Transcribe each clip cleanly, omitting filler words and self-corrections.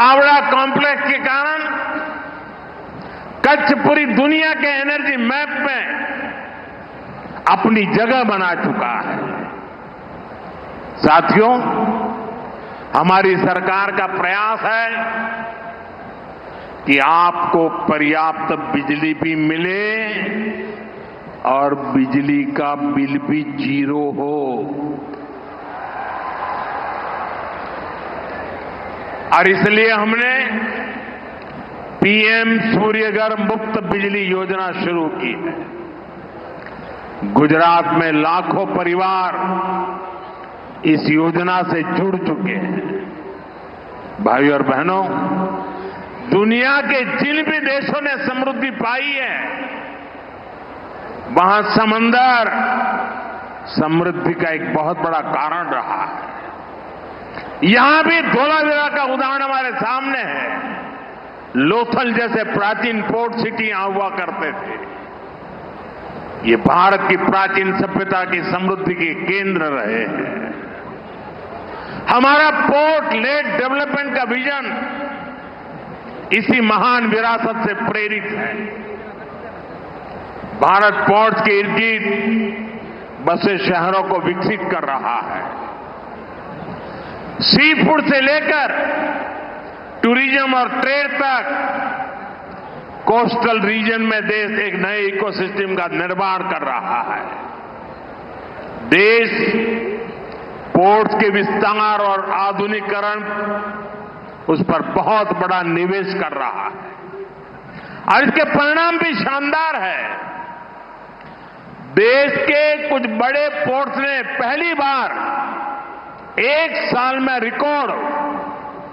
आवड़ा complex के कारण कच्छ पूरी दुनिया के एनर्जी मैप में अपनी जगह बना चुका है। साथियों, हमारी सरकार का प्रयास है कि आपको पर्याप्त बिजली भी मिले और बिजली का बिल भी जीरो हो। और इसलिए हमने पीएम सूर्यघर मुफ्त बिजली योजना शुरू की है। गुजरात में लाखों परिवार इस योजना से जुड़ चुके हैं। भाइयों और बहनों, दुनिया के जिन भी देशों ने समृद्धि पाई है, वहां समंदर समृद्धि का एक बहुत बड़ा कारण रहा है। यहां भी धोलावीरा का उदाहरण हमारे सामने है। लोथल जैसे प्राचीन पोर्ट सिटी यहां हुआ करते थे। ये भारत की प्राचीन सभ्यता की समृद्धि के केंद्र रहे हैं। हमारा पोर्ट लेड डेवलपमेंट का विजन इसी महान विरासत से प्रेरित है। भारत पोर्ट के इर्द गिर्द बसे शहरों को विकसित कर रहा है। सी फूड से लेकर टूरिज्म और ट्रेड तक कोस्टल रीजन में देश एक नए इकोसिस्टम का निर्माण कर रहा है। देश पोर्ट्स के विस्तार और आधुनिकीकरण उस पर बहुत बड़ा निवेश कर रहा है और इसके परिणाम भी शानदार है। देश के कुछ बड़े पोर्ट्स ने पहली बार एक साल में record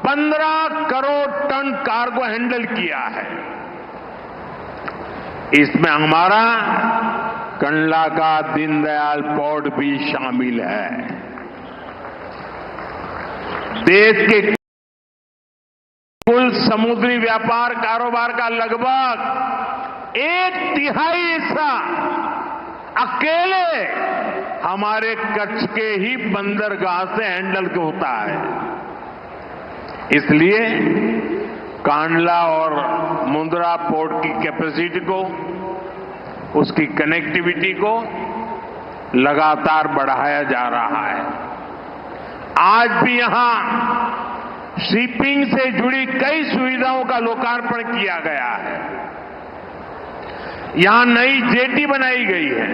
15 crore tonne cargo handle किया है। इसमें हमारा कंडला का दीनदयाल पोर्ट भी शामिल है। देश के कुल समुद्री व्यापार कारोबार का लगभग 1/3 हिस्सा अकेले हमारे कच्छ के ही बंदरगाह से हैंडल होता है। इसलिए कांडला और मुंद्रा पोर्ट की कैपेसिटी को, उसकी कनेक्टिविटी को लगातार बढ़ाया जा रहा है। आज भी यहां शिपिंग से जुड़ी कई सुविधाओं का लोकार्पण किया गया है। यहां नई जेटी बनाई गई है।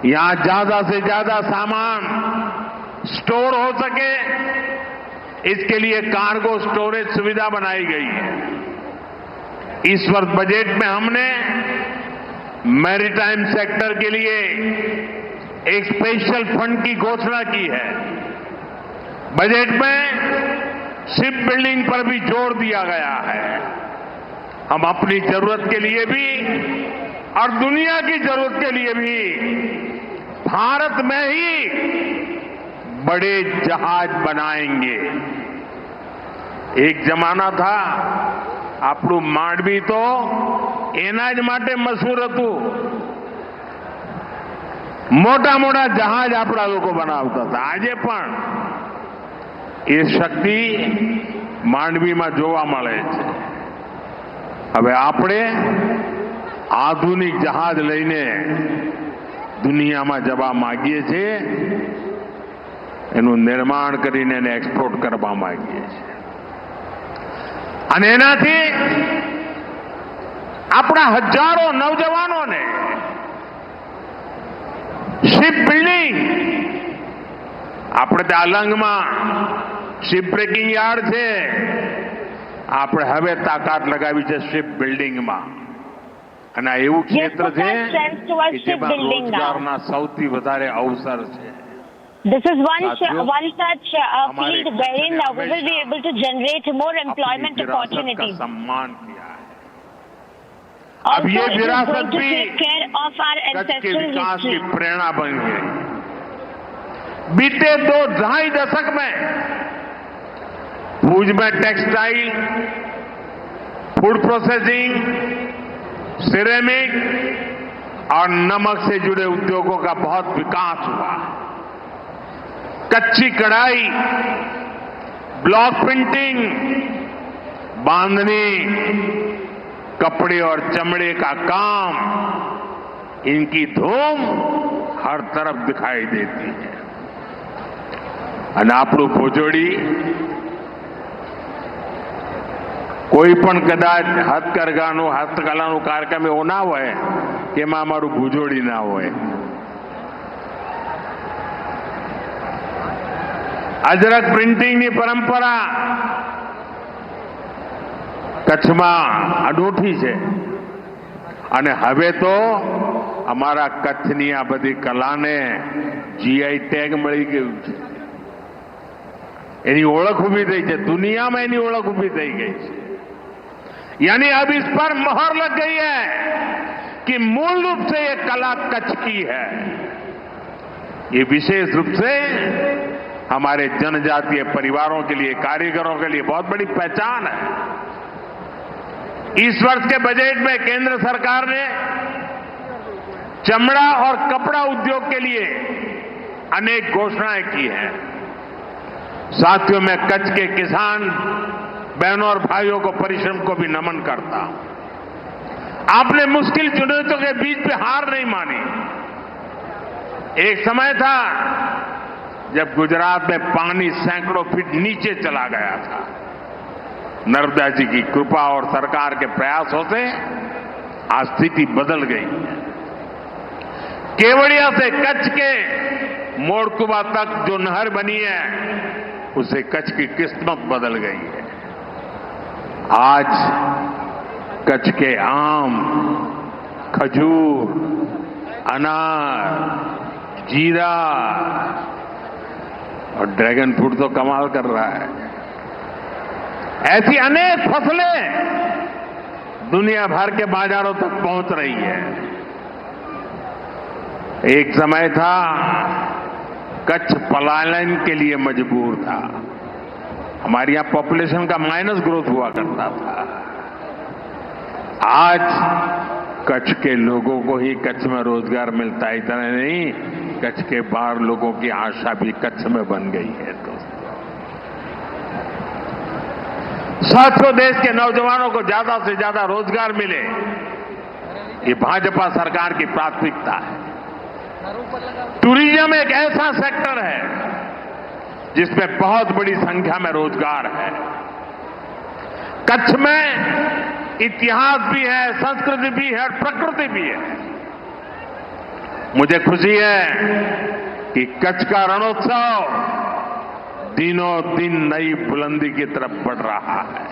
यहां ज्यादा से ज्यादा सामान स्टोर हो सके, इसके लिए कार्गो स्टोरेज सुविधा बनाई गई है। इस वर्ष बजट में हमने मैरीटाइम सेक्टर के लिए एक स्पेशल फंड की घोषणा की है। बजट में शिप बिल्डिंग पर भी जोर दिया गया है। हम अपनी जरूरत के लिए भी और दुनिया की जरूरत के लिए भी भारत में ही बड़े जहाज बनाएंगे। एक जमाना था આપણું માંડવી તો એના જ માટે મશહૂર હતું। મોટા મોટા જહાજ આપણા લોકો બનાવતા હતા। આજે પણ એ શક્તિ માંડવીમાં જોવા મળે છે। હવે આપણે આધુનિક જહાજ લઈને દુનિયામાં જવા માંગીએ છીએ। એનું નિર્માણ કરીને એને એક્સપોર્ટ કરવા માંગીએ છીએ અને એનાથી આપણા હજારો નવજવાનોને શિપ બિલ્ડિંગ, આપણે ત્યાં અલંગમાં શિપ બ્રેકિંગ યાર્ડ છે, આપણે હવે તાકાત લગાવી છે શિપ બિલ્ડિંગમાં અને આ એવું ક્ષેત્ર છે કે જેમાં રોજગારના સૌથી વધારે અવસર છે। This is one such field wherein we will be able to generate more employment opportunities. अब ये विरासत भी कच्छ के विकास की प्रेरणा बन गई। बीते 2-2.5 दशक में भुज में टेक्सटाइल, फूड प्रोसेसिंग, सिरेमिक और नमक से जुड़े उद्योगों का बहुत विकास हुआ। कच्ची कढ़ाई, ब्लॉक प्रिंटिंग, बांधनी, कपड़े और चमड़े का काम, इनकी धूम हर तरफ दिखाई देती है। અને આપણું ભુજોડી કોઈ પણ કદાચ હથકરઘાનું હસ્તકલાનું કાર્યક્રમ એવો ના હોય કે એમાં અમારું ભુજોડી ના હોય। અજરક પ્રિન્ટિંગની પરંપરા કચ્છમાં અનોઠી છે અને હવે તો અમારા કચ્છની આ બધી કલાને જીઆઈ ટેગ મળી ગયું છે। એની ઓળખ ઊભી થઈ છે, દુનિયામાં એની ઓળખ ઊભી થઈ ગઈ છે। यानी अब इस पर मोहर लग गई है कि मूल रूप से ये कला कच्छ की है। ये विशेष रूप से हमारे जनजातीय परिवारों के लिए, कारीगरों के लिए बहुत बड़ी पहचान है। इस वर्ष के बजट में केंद्र सरकार ने चमड़ा और कपड़ा उद्योग के लिए अनेक घोषणाएं की हैं। साथियों, मैं कच्छ के किसान बहनों और भाइयों को परिश्रम को भी नमन करता हूं। आपने मुश्किल चुनौतियों के बीच पे हार नहीं मानी। एक समय था जब गुजरात में पानी सैकड़ों फीट नीचे चला गया था। नर्मदा जी की कृपा और सरकार के प्रयासों से आज स्थिति बदल गई है। केवड़िया से कच्छ के मोड़कुबा तक जो नहर बनी है, उससे कच्छ की किस्मत बदल गई है। आज कच्छ के आम, खजूर, अनार, जीरा और ड्रैगन फ्रूट तो कमाल कर रहा है। ऐसी अनेक फसलें दुनिया भर के बाजारों तक पहुंच रही है। एक समय था कच्छ पलायन के लिए मजबूर था। हमारे यहां पॉपुलेशन का माइनस ग्रोथ हुआ करता था। आज कच्छ के लोगों को ही कच्छ में रोजगार मिलता है। इतना नहीं, कच्छ के बाहर लोगों की आशा भी कच्छ में बन गई है। दोस्तों, साथियों, देश के नौजवानों को ज्यादा से ज्यादा रोजगार मिले, ये भाजपा सरकार की प्राथमिकता है। टूरिज्म एक ऐसा सेक्टर है जिसमें बहुत बड़ी संख्या में रोजगार है। कच्छ में इतिहास भी है, संस्कृति भी है और प्रकृति भी है। मुझे खुशी है कि कच्छ का रणोत्सव दिनों दिन नई बुलंदी की तरफ बढ़ रहा है।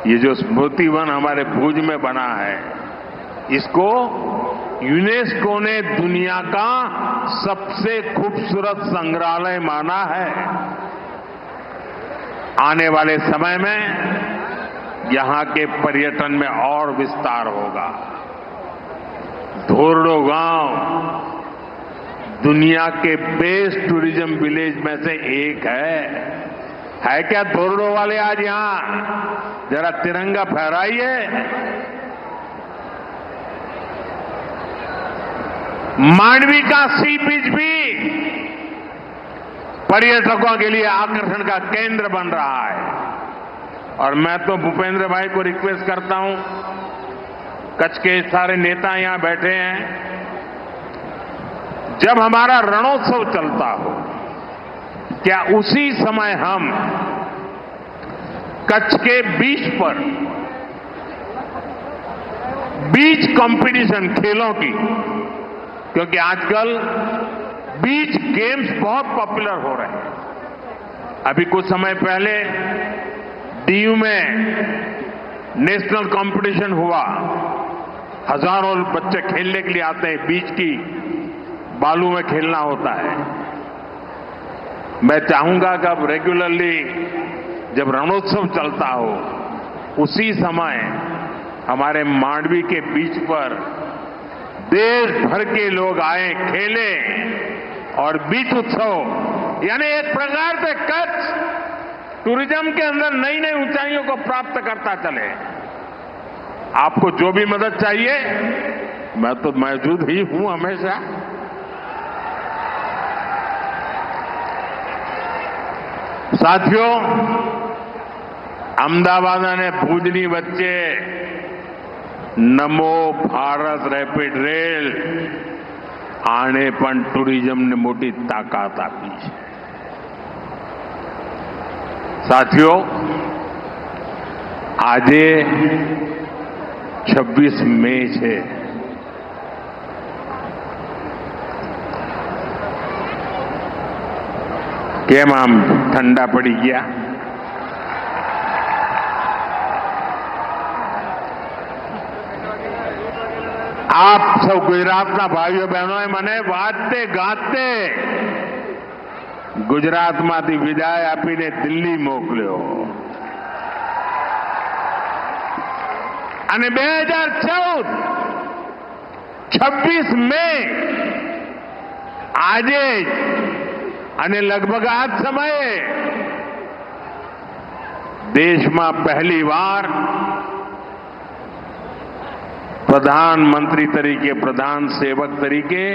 ये जो स्मृति वन हमारे भुज में बना है, इसको यूनेस्को ने दुनिया का सबसे खूबसूरत संग्रहालय माना है। आने वाले समय में यहां के पर्यटन में और विस्तार होगा। धोरडो गांव दुनिया के बेस्ट टूरिज्म विलेज में से एक है क्या धोरडो वाले? आज यहां जरा तिरंगा फहराइए। मांडवी का सी बीच भी पर्यटकों के लिए आकर्षण का केंद्र बन रहा है। और मैं तो भूपेंद्र भाई को रिक्वेस्ट करता हूं, कच्छ के सारे नेता यहां बैठे हैं, जब हमारा रणोत्सव चलता हो, क्या उसी समय हम कच्छ के बीच पर बीच कंपटीशन, खेलों की, क्योंकि आजकल बीच गेम्स बहुत पॉपुलर हो रहे हैं। अभी कुछ समय पहले डीयू में नेशनल कंपटीशन हुआ। हजारों बच्चे खेलने के लिए आते हैं, बीच की बालू में खेलना होता है। मैं चाहूंगा कि अब रेगुलरली जब रणोत्सव चलता हो, उसी समय हमारे मांडवी के बीच पर देश भर के लोग आए, खेले और बीच उत्सव, यानी एक प्रकार से कच्छ टूरिज्म के अंदर नई नई ऊंचाइयों को प्राप्त करता चले। आपको जो भी मदद चाहिए, मैं तो मौजूद ही हूं हमेशा। साथियों, અમદાવાદ અને ભુજની વચ્ચે નમો ભારત રેપિડ રેલ આણે પણ ટુરિઝમને મોટી તાકાત આપી છે. સાથીઓ, આજે 26 મે છે. કેમ આમ ઠંડા પડી ગયા? આપ સૌ ગુજરાતના ભાઈઓ બહેનોએ મને વાજતે ગાતે ગુજરાતમાંથી વિદાય આપીને દિલ્હી મોકલ્યો અને 2014 26 મે આજે જ અને લગભગ આ જ સમયે દેશમાં પહેલીવાર પ્રધાનમંત્રી તરીકે, પ્રધાન સેવક તરીકે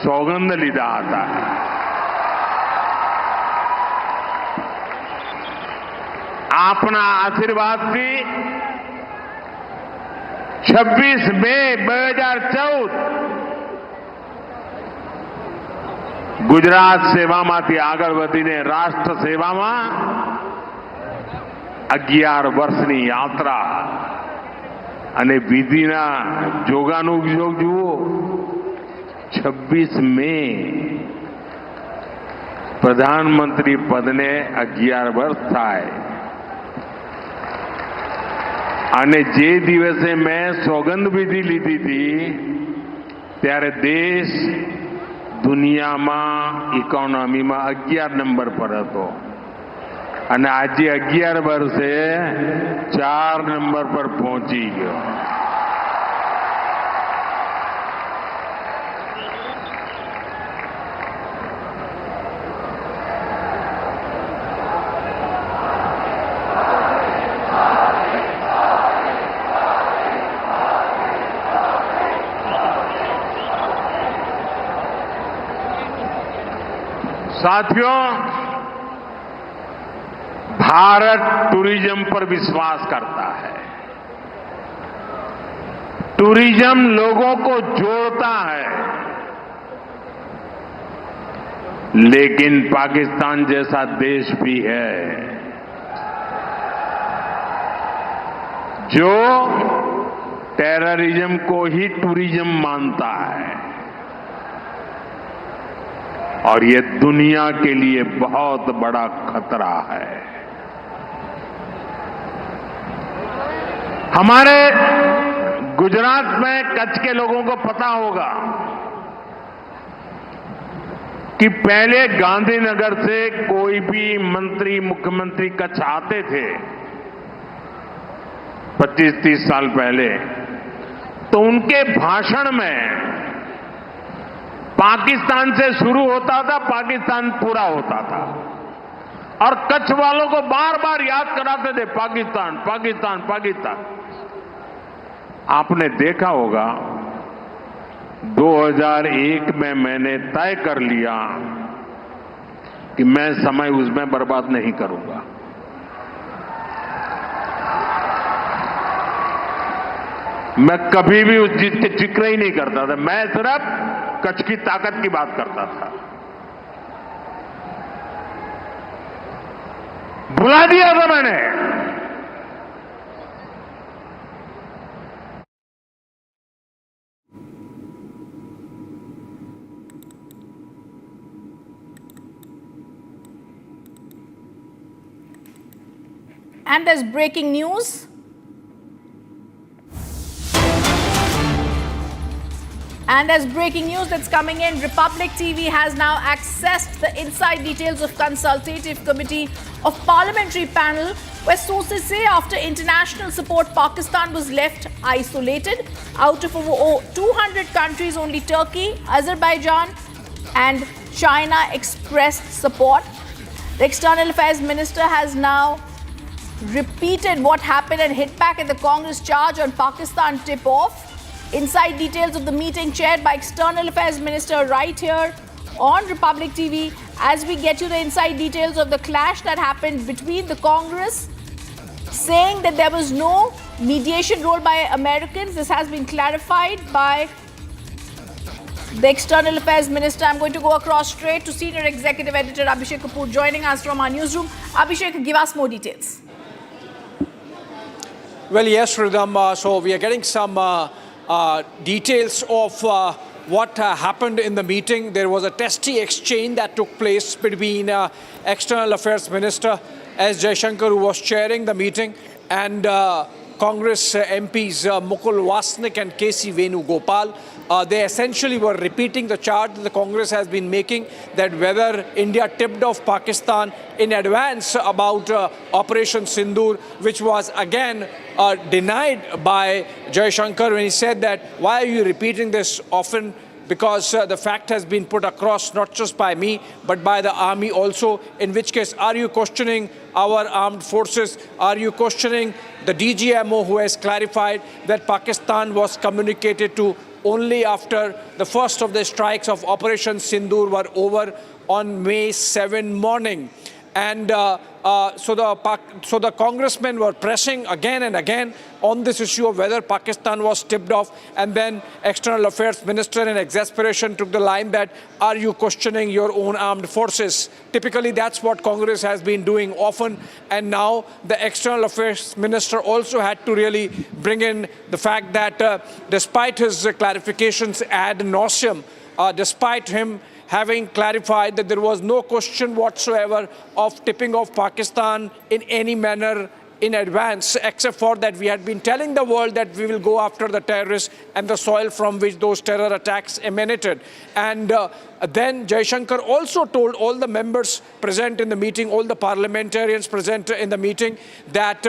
સોગંદ લીધા હતા. આપના આશીર્વાદથી 26 મે 2014 ગુજરાત સેવામાંથી આગળ વધીને રાષ્ટ્ર સેવામાં 11 વર્ષની યાત્રા અને વિધિના જોગાનુજોગ જુઓ. 26 મે પ્રધાનમંત્રી પદને 11 વર્ષ થાય અને જે દિવસે મેં સોગંદ વિધિ લીધી હતી ત્યારે દેશ દુનિયામાં ઇકોનોમીમાં 11 નંબર પર હતો અને આજે 11 વર્ષે 4 નંબર પર પહોંચી ગયો. साथियों, भारत टूरिज्म पर विश्वास करता है. टूरिज्म लोगों को जोड़ता है, लेकिन पाकिस्तान जैसा देश भी है जो टेररिज्म को ही टूरिज्म मानता है और ये दुनिया के लिए बहुत बड़ा खतरा है. हमारे गुजरात में कच्छ के लोगों को पता होगा कि पहले गांधीनगर से कोई भी मंत्री, मुख्यमंत्री कच्छ आते थे 25-30 साल पहले, तो उनके भाषण में पाकिस्तान से शुरू होता था, पाकिस्तान पूरा होता था और कच्छ वालों को बार बार याद कराते थे पाकिस्तान, पाकिस्तान, पाकिस्तान. आपने देखा होगा 2001 में मैंने तय कर लिया कि मैं समय उसमें बर्बाद नहीं करूंगा. मैं कभी भी उस चीज के जिक्र ही नहीं करता था. मैं सिर्फ कच्छ की ताकत की बात करता था. भुला दिया था मैंने. And there's breaking news. And there's breaking news that's coming in. Republic TV has now accessed the inside details of consultative committee of parliamentary panel where sources say after international support, Pakistan was left isolated. Out of over 200 countries, only Turkey, Azerbaijan and China expressed support. The External Affairs Minister has now repeated what happened and hit back at the Congress charge on Pakistan tip-off. Inside details of the meeting chaired by External Affairs Minister right here on Republic TV as we get you the inside details of the clash that happened between the Congress saying that there was no mediation role by Americans. This has been clarified by the External Affairs Minister. I'm going to go across straight to Senior Executive Editor Abhishek Kapoor joining us from our newsroom. Abhishek, give us more details. Well, yes, Rhythm. So we are getting some details of what happened in the meeting. There was a testy exchange that took place between External Affairs Minister S. Jaishankar, who was chairing the meeting, and Congress MPs Mukul Wasnik and K.C. Venugopal. They essentially were repeating the charge that the Congress has been making, that whether India tipped off Pakistan in advance about Operation Sindoor, which was again denied by Jaishankar when he said that, why are you repeating this often? Because the fact has been put across not just by me, but by the army also, in which case, are you questioning our armed forces? Are you questioning the DGMO, who has clarified that Pakistan was communicated to only after the first of the strikes of Operation Sindoor were over on May 7 morning? And so the congressmen were pressing again and again on this issue of whether Pakistan was tipped off, and then External Affairs Minister in exasperation took the line that, are you questioning your own armed forces? Typically that's what Congress has been doing often, and now the External Affairs Minister also had to really bring in the fact that despite his clarifications ad nauseum, despite him having clarified that there was no question whatsoever of tipping off Pakistan in any manner in advance, except for that we had been telling the world that we will go after the terrorists and the soil from which those terror attacks emanated. And then Jaishankar also told all the members present in the meeting, all the parliamentarians present in the meeting, that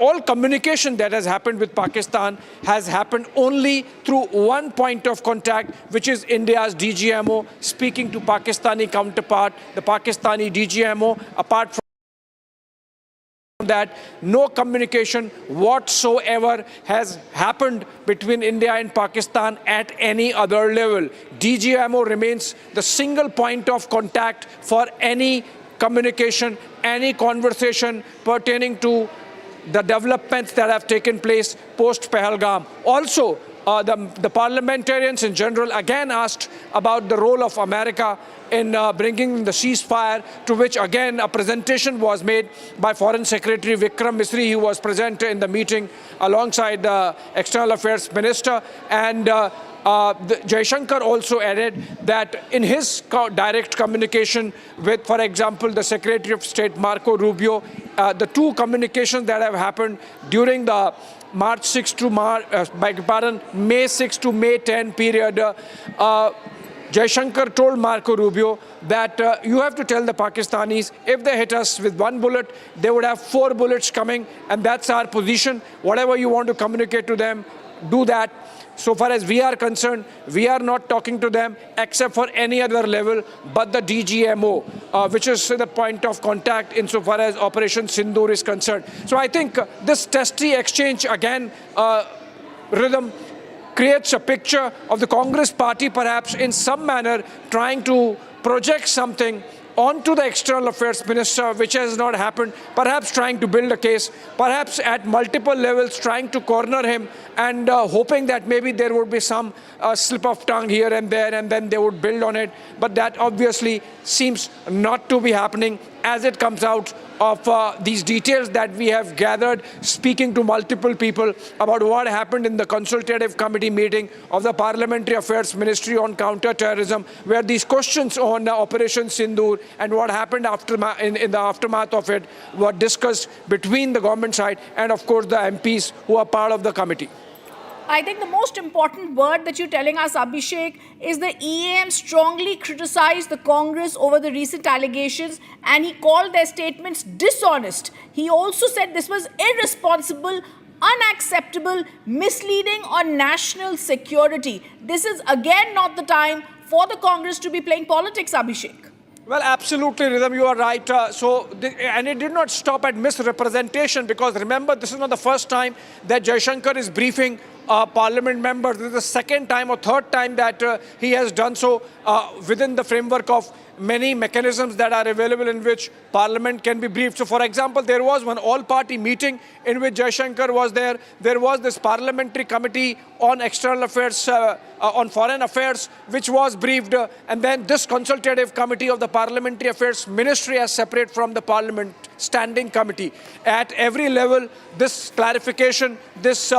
all communication that has happened with Pakistan has happened only through one point of contact, which is India's DGMO speaking to Pakistani counterpart, the Pakistani DGMO. Apart from that, no communication whatsoever has happened between India and Pakistan at any other level. DGMO remains the single point of contact for any communication, any conversation pertaining to the developments that have taken place post-Pahalgam. Also, the parliamentarians in general again asked about the role of America in bringing the ceasefire, to which again a presentation was made by Foreign Secretary Vikram Misri, who was present in the meeting alongside the External Affairs Minister. And Jaishankar also added that in his direct communication with, for example, the Secretary of State Marco Rubio, the two communications that have happened during the May 6 to May 10 period, Jaishankar told Marco Rubio that you have to tell the Pakistanis, if they hit us with one bullet, they would have 4 bullets coming, and that's our position. Whatever you want to communicate to them, do that. So far as we are concerned, we are not talking to them except for any other level but the DGMO, which is the point of contact insofar as Operation Sindoor is concerned. So I think this testy exchange again, Rhythm, creates a picture of the Congress party perhaps in some manner trying to project something onto the External Affairs Minister, which has not happened, perhaps trying to build a case, perhaps at multiple levels trying to corner him and hoping that maybe there would be some slip of tongue here and there, and then they would build on it. But that obviously seems not to be happening as it comes out of these details that we have gathered, speaking to multiple people about what happened in the consultative committee meeting of the Parliamentary Affairs Ministry on counter-terrorism, where these questions on Operation Sindoor and what happened in the aftermath of it were discussed between the government side and, of course, the MPs who are part of the committee. I think the most important word that you're telling us, Abhishek, is the EAM strongly criticized the Congress over the recent allegations, and he called their statements dishonest. He also said this was irresponsible, unacceptable, misleading on national security. This is again not the time for the Congress to be playing politics, Abhishek. Well, absolutely, Rhythm, you are right. And it did not stop at misrepresentation, because remember, this is not the first time that Jaishankar is briefing parliament members. This is the second time or third time that he has done so within the framework of many mechanisms that are available in which Parliament can be briefed. So, for example, there was one all-party meeting in which Jaishankar was there. There was this Parliamentary Committee on External Affairs, on Foreign Affairs, which was briefed. And then this Consultative Committee of the Parliamentary Affairs Ministry as separate from the Parliament Standing Committee. At every level, this clarification, this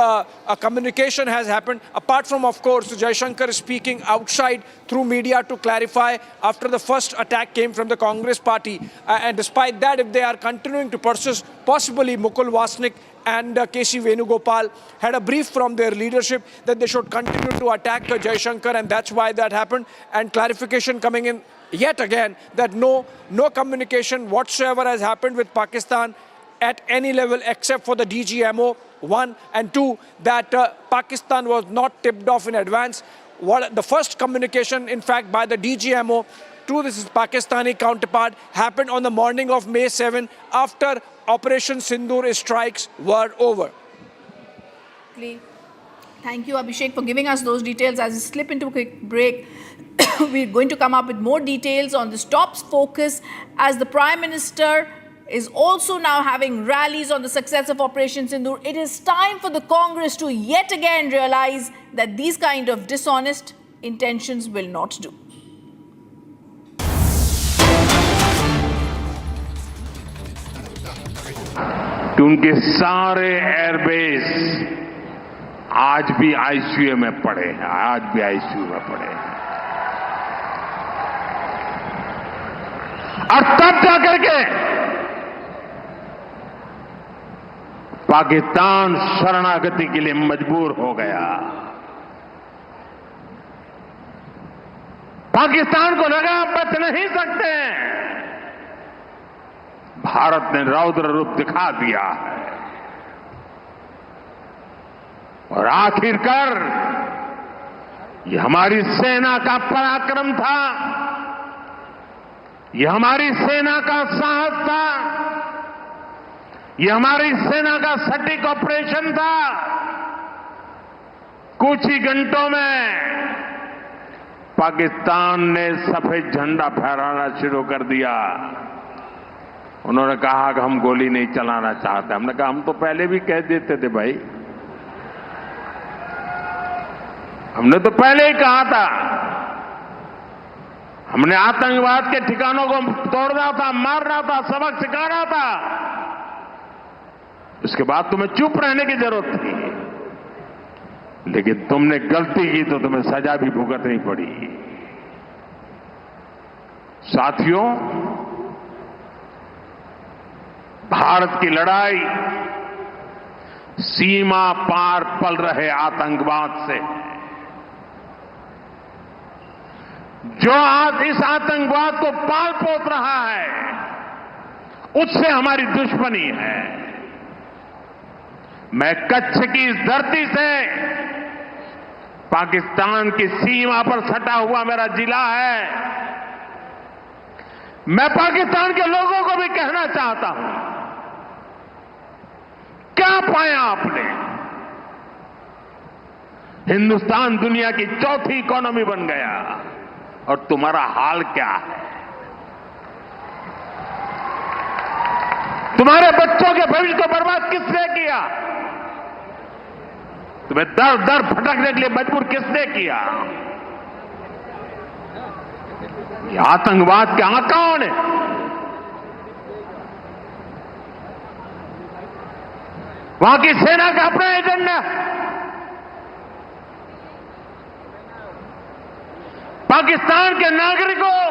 communication has happened. Apart from, of course, Jaishankar speaking outside through media to clarify after the first attack came from the Congress party. And despite that, if they are continuing to persist, possibly Mukul Wasnik and K.C. Venugopal had a brief from their leadership that they should continue to attack Jaishankar, and that's why that happened. And clarification coming in yet again that no communication whatsoever has happened with Pakistan at any level except for the DGMO, 1, and 2, that Pakistan was not tipped off in advance. The first communication, in fact, by the DGMO to this Pakistani counterpart happened on the morning of May 7 after Operation Sindoor strikes were over. Thank you, Abhishek, for giving us those details. As we slip into a quick break, we're going to come up with more details on this top focus as the Prime Minister is also now having rallies on the success of Operation Sindoor. It is time for the Congress to yet again realize that these kind of dishonest intentions will not do. उनके सारे airbase आज भी ICU में पड़े हैं, आज भी ICU में पड़े हैं। और तब जाकर के पाकिस्तान शरणागति के लिए मजबूर हो गया। पाकिस्तान को लगा बच नहीं सकते, भारत ने रौद्र रूप दिखा दिया है और आखिरकार ये हमारी सेना का पराक्रम था, ये हमारी सेना का साहस था, ये हमारी सेना का सटीक ऑपरेशन था। कुछ ही घंटों में पाकिस्तान ने सफेद झंडा फहराना शुरू कर दिया। उन्होंने कहा कि हम गोली नहीं चलाना चाहते। हमने कहा हम तो पहले भी कह देते थे भाई, हमने तो पहले ही कहा था। हमने आतंकवाद के ठिकानों को तोड़ना था, मारना था, सबक सिखाना था। उसके बाद तुम्हें चुप रहने की जरूरत थी, लेकिन तुमने गलती की तो तुम्हें सजा भी भुगतनी पड़ी। साथियों, भारत की लड़ाई सीमा पार पल रहे आतंकवाद से, जो आज इस आतंकवाद को पाल पोस रहा है, उससे हमारी दुश्मनी है। मैं कच्छ की इस धरती से, पाकिस्तान की सीमा पर सटा हुआ मेरा जिला है, मैं पाकिस्तान के लोगों को भी कहना चाहता हूं, क्या पाया आपने? हिंदुस्तान दुनिया की चौथी इकोनॉमी बन गया और तुम्हारा हाल क्या है? तुम्हारे बच्चों के भविष्य को बर्बाद किसने किया? तुम्हें दर दर भटकने के लिए मजबूर किसने किया? ये आतंकवाद के आकाओं ने। वहां की सेना का अपना एजेंडा, पाकिस्तान के नागरिकों,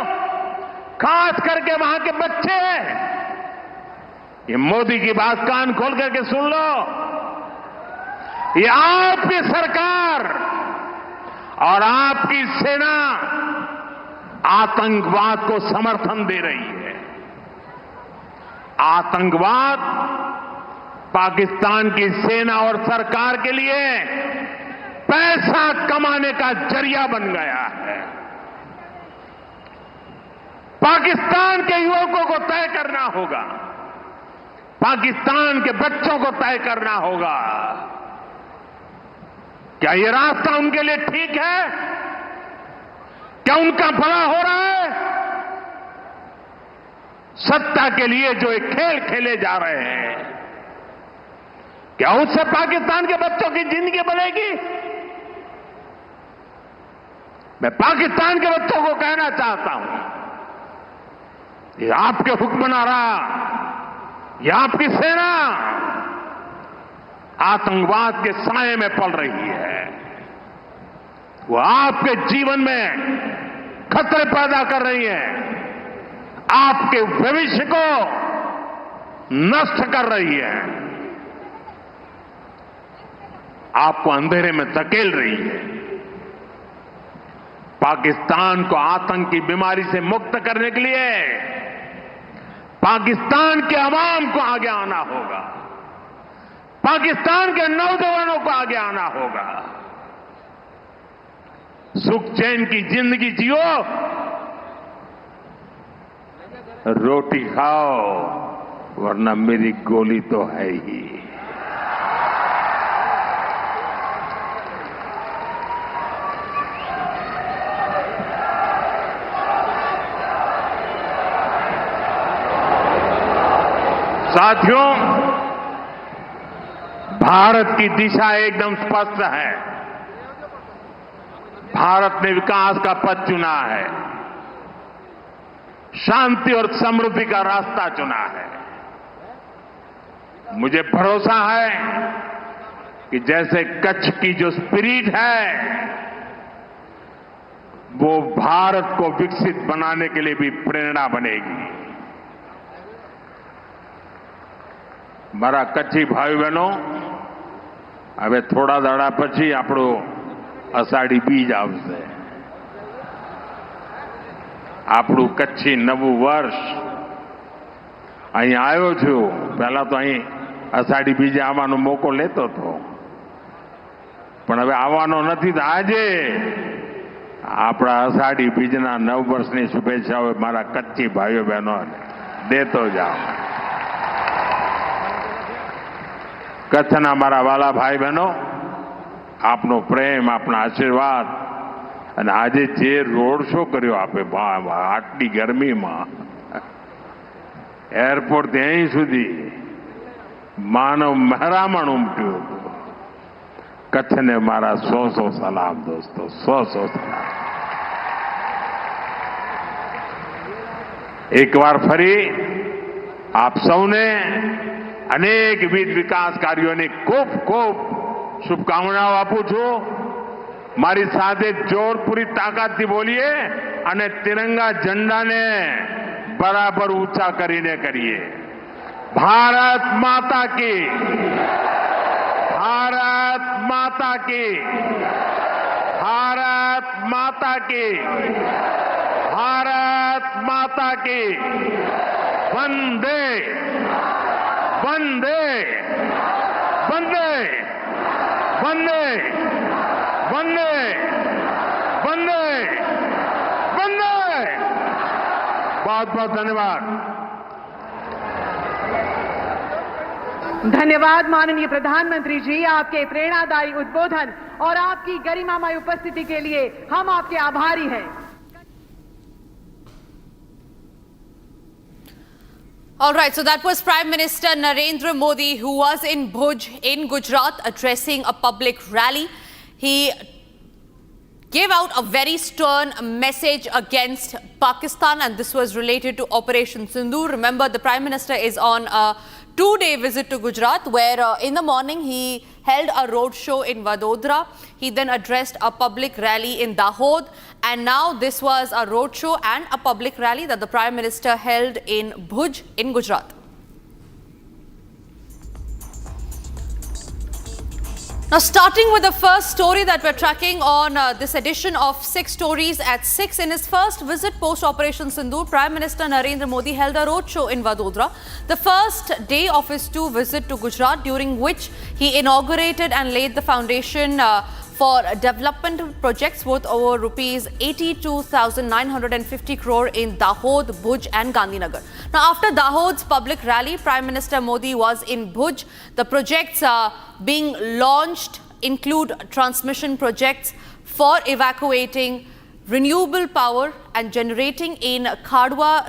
खास करके वहां के बच्चे, ये मोदी की बात कान खोल करके सुन लो। ये आपकी सरकार और आपकी सेना आतंकवाद को समर्थन दे रही है। आतंकवाद पाकिस्तान की सेना और सरकार के लिए पैसा कमाने का जरिया बन गया है। पाकिस्तान के युवकों को तय करना होगा, पाकिस्तान के बच्चों को तय करना होगा क्या ये रास्ता उनके लिए ठीक है? क्या उनका भला हो रहा है? सत्ता के लिए जो एक खेल खेले जा रहे हैं, क्या उससे पाकिस्तान के बच्चों की जिंदगी बनेगी? मैं पाकिस्तान के बच्चों को कहना चाहता हूं, ये आपके हुक्मनारा, ये आपकी सेना आतंकवाद के साए में पल रही है। वो आपके जीवन में खतरे पैदा कर रही है, आपके भविष्य को नष्ट कर रही है, आपको अंधेरे में धकेल रही है। पाकिस्तान को आतंक की बीमारी से मुक्त करने के लिए पाकिस्तान के अवाम को आगे आना होगा, पाकिस्तान के नौजवानों को आगे आना होगा। सुख चैन की जिंदगी जियो, रोटी खाओ, वरना मेरी गोली तो है ही। साथियों, भारत की दिशा एकदम स्पष्ट है। भारत ने विकास का पथ चुना है, शांति और समृद्धि का रास्ता चुना है। मुझे भरोसा है कि जैसे कच्छ की जो स्पिरिट है, वो भारत को विकसित बनाने के लिए भी प्रेरणा बनेगी। મારા કચ્છી ભાઈ બહેનો, હવે થોડા દાડા પછી આપણો અષાઢી બીજ આવશે, આપણું કચ્છી નવું વર્ષ। અહીં આવ્યો છું, પહેલા તો અહીં અષાઢી બીજે આવવાનો મોકો લેતો હતો, પણ હવે આવવાનો નથી। તો આજે આપણા અષાઢી બીજના નવ વર્ષની શુભેચ્છાઓ મારા કચ્છી ભાઈઓ બહેનોને દેતો જાઉં। કચ્છના મારા વાલા ભાઈ બહેનો, આપનો પ્રેમ, આપના આશીર્વાદ, અને આજે જે રોડ શો કર્યો આપે આટલી ગરમીમાં, એરપોર્ટથી અહીં સુધી માનવ મહેરામણ ઉમટ્યું હતું। કચ્છને મારા 100 સલામ દોસ્તો, 100 સલામ। એકવાર ફરી આપ સૌને અનેકવિધ વિકાસ કાર્યોની ખૂબ ખૂબ શુભકામનાઓ આપું છું। મારી સાથે જોર પૂરી તાકાતથી બોલીએ અને તિરંગા ઝંડાને બરાબર ઊંચા કરીને કરીએ। ભારત માતા की, भारत माता की, भारत माता की, भारत माता की। वंदे वंदे वंदे वंदे वंदे वंदे वंदे। बहुत बहुत धन्यवाद। धन्यवाद माननीय प्रधानमंत्री जी, आपके प्रेरणादायी उद्बोधन और आपकी गरिमामय उपस्थिति के लिए हम आपके आभारी हैं। All right, so that was Prime Minister Narendra Modi, who was in Bhuj in Gujarat addressing a public rally. He gave out a very stern message against Pakistan, and this was related to Operation Sindoor. Remember, the Prime Minister is on a 2-day visit to Gujarat, where in the morning he held a road show in Vadodara. He then addressed a public rally in Dahod, and now this was a road show and a public rally that the Prime Minister held in Bhuj in Gujarat. Now, starting with the first story that we're tracking on this edition of 6 Stories at 6. In his first visit post-Operation Sindoor, Prime Minister Narendra Modi held a roadshow in Vadodara, the first day of his 2 visit to Gujarat, during which he inaugurated and laid the foundation for development projects worth over rupees 82,950 crore in Dahod, Bhuj and Gandhinagar. Now, after Dahod's public rally, Prime Minister Modi was in Bhuj. The projects being launched include transmission projects for evacuating renewable power and generating in Khandwa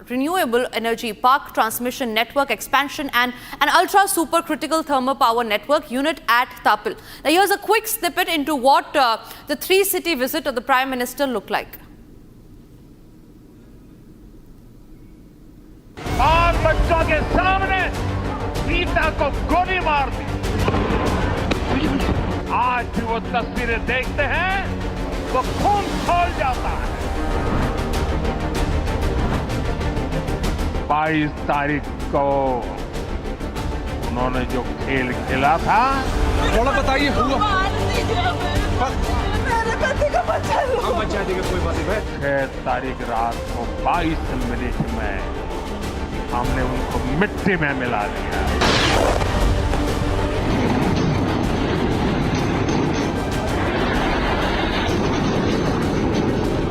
Renewable Energy Park, transmission network expansion and an ultra supercritical thermal power network unit at Tapil. Now here's a quick snippet into what the three-city visit of the Prime Minister looked like. 5 बच्चों के सामने पिता को गोली मार दी। आज भी वो तस्वीरें देखते हैं तो खून खौल जाता है। 22 तारीख को उन्होंने जो खेल खेला था, थोड़ा बताइए हुआ। मेरे बेटे का बच्चा लो। हम बचा देंगे, कोई बात नहीं। 6 तारीख रात को 22 मिनट में हमने उनको मिट्टी में मिला दिया।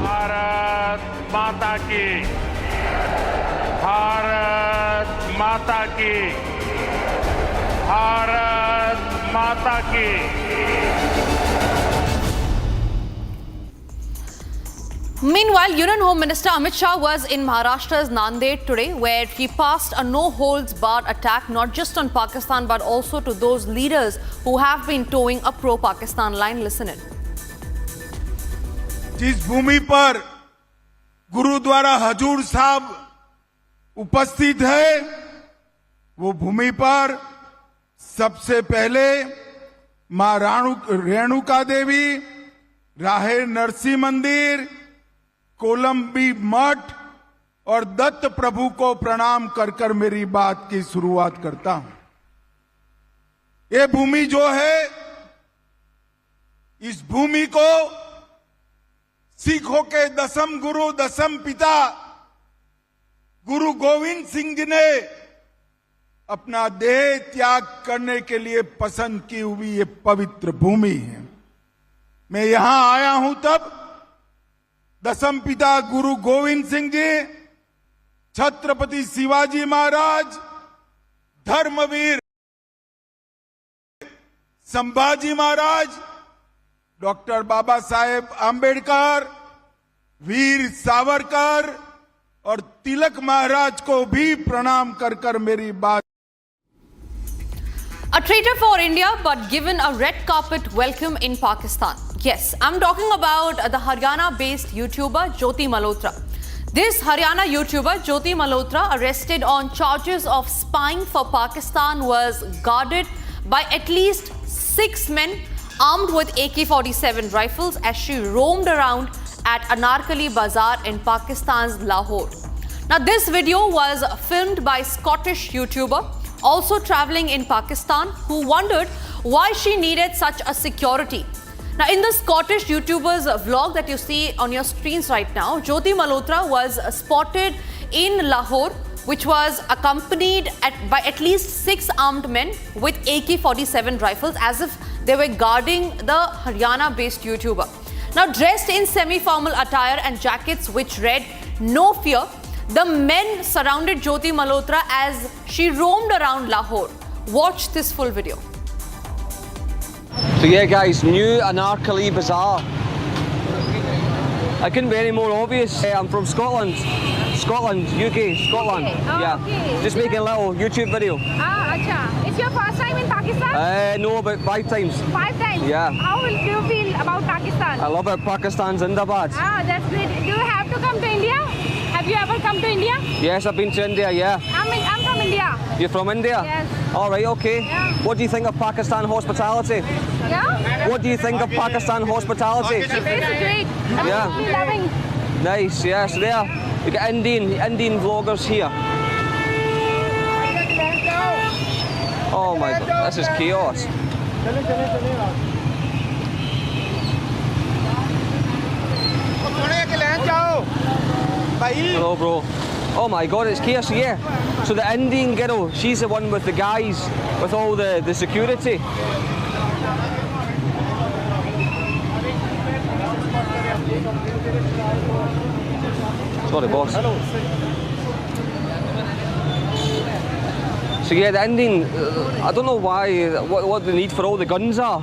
भारत माता की, भारत माता की, भारत माता की। Meanwhile, Union Home Minister Amit Shah was in Maharashtra's Nanded today, where he passed a no-holds-barred attack not just on Pakistan but also to those leaders who have been towing a pro-Pakistan line. Listen in. जिस भूमि पर गुरुद्वारा हजूर साहब उपस्थित है, वो भूमि पर सबसे पहले मां रेणुका देवी, राहे नरसिंह मंदिर, कोलंबी मठ और दत्त प्रभु को प्रणाम कर कर मेरी बात की शुरुआत करता हूं। ये भूमि जो है, इस भूमि को सिखों के दसम गुरु, दसम पिता गुरु गोविंद सिंह जी ने अपना देह त्याग करने के लिए पसंद की हुई ये पवित्र भूमि है। मैं यहां आया हूं तब दसम पिता गुरु गोविंद सिंह जी, छत्रपति शिवाजी महाराज, धर्मवीर संभाजी महाराज, डॉक्टर बाबा साहेब आंबेडकर, वीर सावरकर और तिलक महाराज को भी प्रणाम कर कर मेरी बात। A traitor for India but given a red carpet welcome in Pakistan. Yes, I'm talking about the Haryana-based YouTuber Jyoti Malhotra. This Haryana YouTuber Jyoti Malhotra, arrested on charges of spying for Pakistan, was guarded by at least 6 men armed with AK-47 rifles as she roamed around at Anarkali Bazaar in Pakistan's Lahore. Now, this video was filmed by Scottish YouTuber also traveling in Pakistan, who wondered why she needed such a security. Now, in the Scottish YouTuber's vlog that you see on your screens right now, Jyoti Malhotra was spotted in Lahore, which was accompanied by at least 6 armed men with AK-47 rifles, as if they were guarding the Haryana-based YouTuber. Now, dressed in semi-formal attire and jackets which read "No Fear," the men surrounded Jyoti Malhotra as she roamed around Lahore. Watch this full video. So yeah guys, new Anarkali Bazaar. I couldn't be any more obvious. I'm from Scotland. Scotland, UK, Scotland. Okay. Oh, yeah. okay. Just making a little YouTube video. Ah, acha. It's your first time in Pakistan? No, about 5 times. 5 times? Yeah. How will you feel about Pakistan? I love it. Pakistan's Zindabad. Ah, that's great. Do you have to come to India? Have you ever come to India? Yes, I've been to India, yeah. I'm from India. You're from India? Yes. Alright, okay. Yeah. What do you think of Pakistan hospitality? Yeah? What do you think of Pakistan hospitality? It's great. Yeah. I'm loving. Nice, yes, there. We got Indian vloggers here. Oh my god, this is chaos. Hello, bro. Oh my god, it's chaos, yeah. So the Indian girl, she's the one with the guys, with all the security. Sorry, boss. So yeah, the ending, I don't know why, what the need for all the guns are.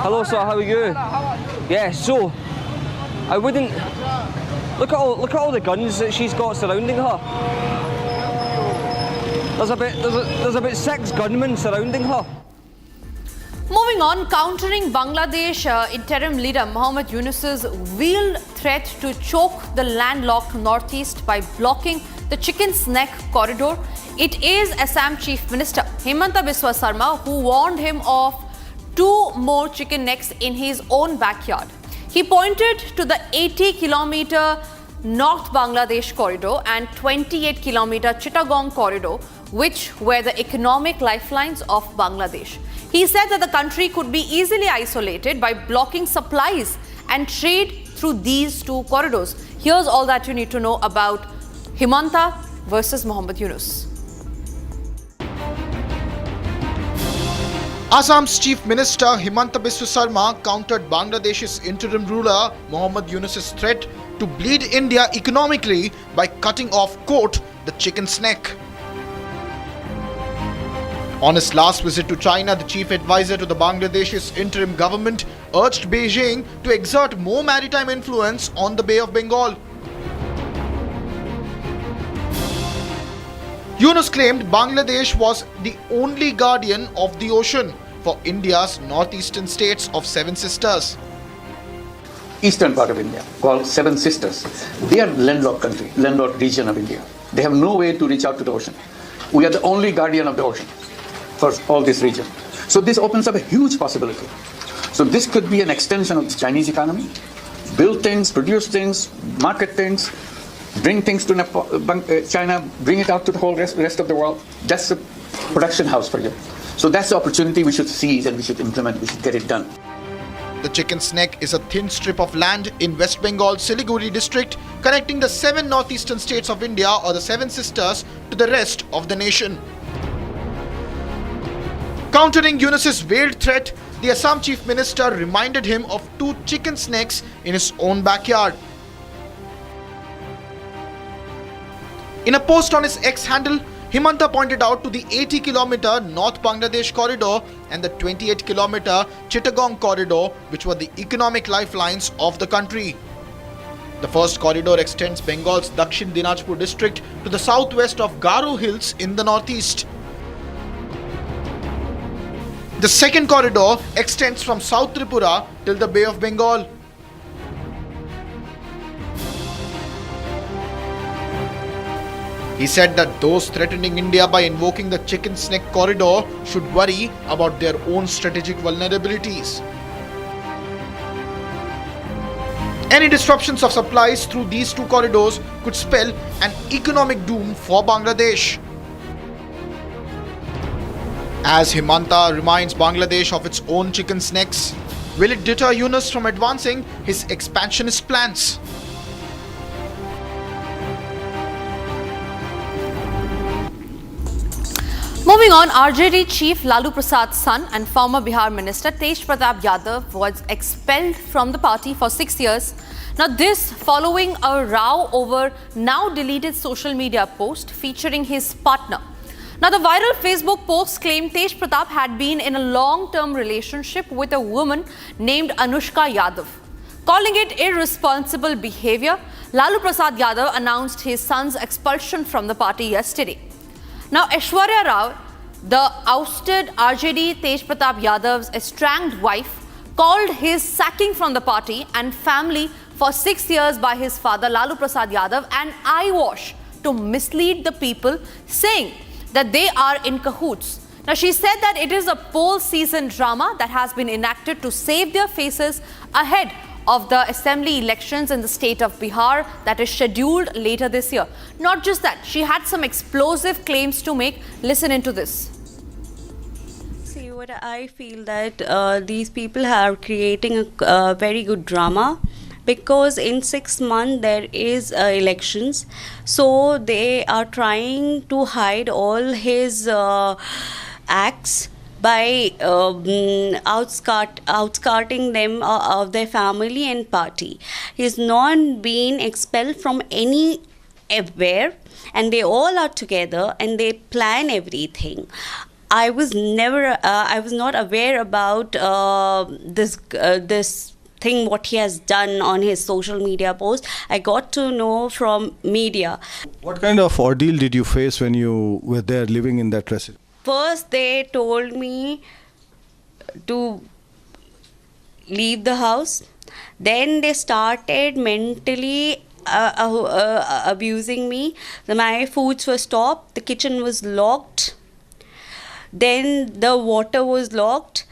Hello sir, how are you? Yeah, so, I wouldn't, look at all the guns that she's got surrounding her. There's about 6 gunmen surrounding her. Moving on, countering Bangladesh interim leader Mohammad Yunus's veiled threat to choke the landlocked northeast by blocking the chicken's neck corridor. It is Assam Chief Minister Himanta Biswa Sarma who warned him of 2 more chicken necks in his own backyard. He pointed to the 80-kilometer North Bangladesh corridor and 28-kilometer Chittagong corridor, which were the economic lifelines of Bangladesh. He said that the country could be easily isolated by blocking supplies and trade through these 2 corridors. Here's all that you need to know about Himanta versus Mohammad Yunus. Assam's Chief Minister Himanta Biswa Sarma countered Bangladesh's interim ruler Mohammad Yunus's threat to bleed India economically by cutting off, quote, the chicken's neck. On his last visit to China, the chief advisor to the Bangladesh's interim government urged Beijing to exert more maritime influence on the Bay of Bengal. Yunus claimed Bangladesh was the only guardian of the ocean for India's northeastern states of 7 sisters. Eastern part of India, called 7 Sisters. They are landlocked country, landlocked region of India. They have no way to reach out to the ocean. We are the only guardian of the ocean for all this region. So this opens up a huge possibility. So this could be an extension of the Chinese economy. Build things, produce things, market things, bring things to China, bring it out to the whole rest of the world. That's a production house for you. So that's the opportunity we should seize and we should implement, we should get it done. The chicken's neck is a thin strip of land in West Bengal's Siliguri district connecting the 7 northeastern states of India, or the 7 sisters, to the rest of the nation. Countering Yunus's veiled threat, the Assam Chief Minister reminded him of 2 chicken's necks in his own backyard. In a post on his X handle, Himanta pointed out to the 80-kilometer North Bangladesh corridor and the 28-kilometer Chittagong corridor, which were the economic lifelines of the country. The first corridor extends Bengal's Dakshin Dinajpur district to the southwest of Garo Hills in the northeast. The second corridor extends from South Tripura till the Bay of Bengal. He said that those threatening India by invoking the chicken's neck corridor should worry about their own strategic vulnerabilities. Any disruptions of supplies through these 2 corridors could spell an economic doom for Bangladesh. As Himanta reminds Bangladesh of its own chicken's necks, will it deter Yunus from advancing his expansionist plans? Moving on, RJD Chief Lalu Prasad's son and former Bihar Minister Tej Pratap Yadav was expelled from the party for 6 years. Now this following a row over now deleted social media post featuring his partner. Now the viral Facebook post claimed Tej Pratap had been in a long-term relationship with a woman named Anushka Yadav. Calling it irresponsible behavior, Lalu Prasad Yadav announced his son's expulsion from the party yesterday. Now, Aishwarya Rao, the ousted RJD Tej Pratap Yadav's estranged wife, called his sacking from the party and family for 6 years by his father Lalu Prasad Yadav an eyewash to mislead the people, saying that they are in cahoots. Now, she said that it is a poll season drama that has been enacted to save their faces ahead of the assembly elections in the state of Bihar that is scheduled later this year. Not just that, she had some explosive claims to make. Listen into this. See, what I feel that these people are creating a very good drama, because in 6 months there is elections, so they are trying to hide all his acts by outscarting them of their family and party. He has not been expelled from anywhere. and they all are together and they plan everything. I was not aware about this thing what he has done on his social media post. I got to know from media. What kind of ordeal did you face when you were there living in that residence? First, they told me to leave the house. Then they started mentally abusing me. My foods were stopped. The kitchen was locked. Then the water was locked.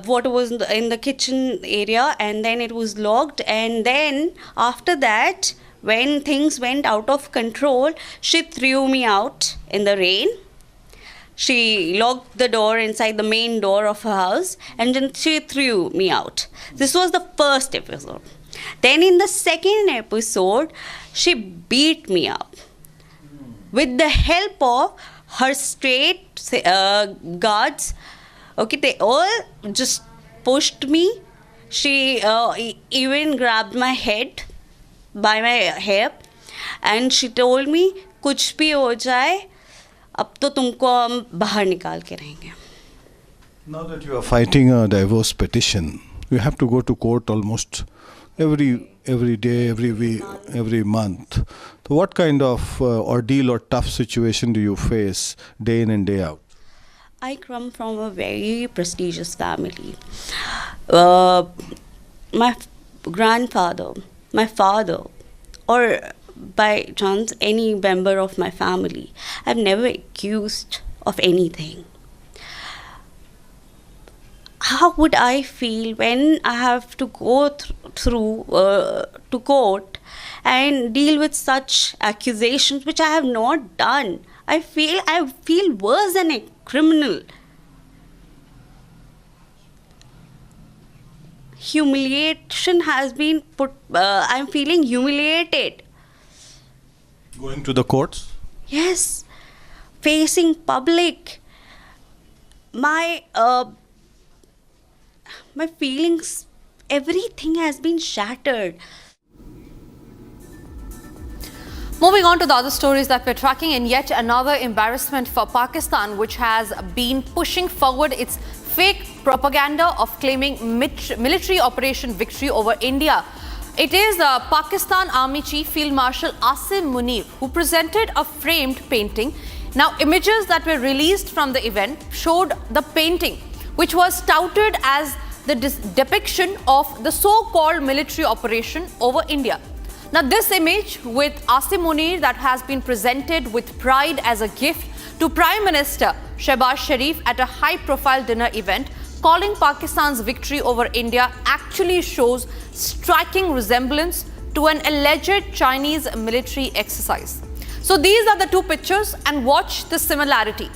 Water was in the kitchen area, and then it was locked. And then after that, when things went out of control, she threw me out in the rain. She locked the door inside the main door of her house, and then she threw me out. This was the first episode. Then in the second episode, she beat me up with the help of her state guards. Okay, they all just pushed me. She even grabbed my head by my hair, and she told me, "कुछ भी हो जाए, अब तो तुमको हम बाहर निकाल के रहेंगे." Now that you are fighting a divorce petition, you have to go to court almost every day, every week, every month. So what kind of ordeal or tough situation do you face day in and day out? I come from a very prestigious family. My grandfather, my father, or by chance any member of my family, I've never accused of anything. How would I feel when I have to go through to court and deal with such accusations which I have not done? I feel worse than a criminal. Humiliation has been put. I'm feeling humiliated. Going to the courts? Yes, facing public. My feelings, everything has been shattered. Moving on to the other stories that we're tracking, and yet another embarrassment for Pakistan, which has been pushing forward its fake propaganda of claiming military operation victory over India. It is Pakistan Army Chief Field Marshal Asim Munir who presented a framed painting. Now, images that were released from the event showed the painting, which was touted as the depiction of the so-called military operation over India. Now, this image with Asim Munir that has been presented with pride as a gift to Prime Minister Shehbaz Sharif at a high-profile dinner event calling Pakistan's victory over India actually shows striking resemblance to an alleged Chinese military exercise. So these are the two pictures, and watch the similarity.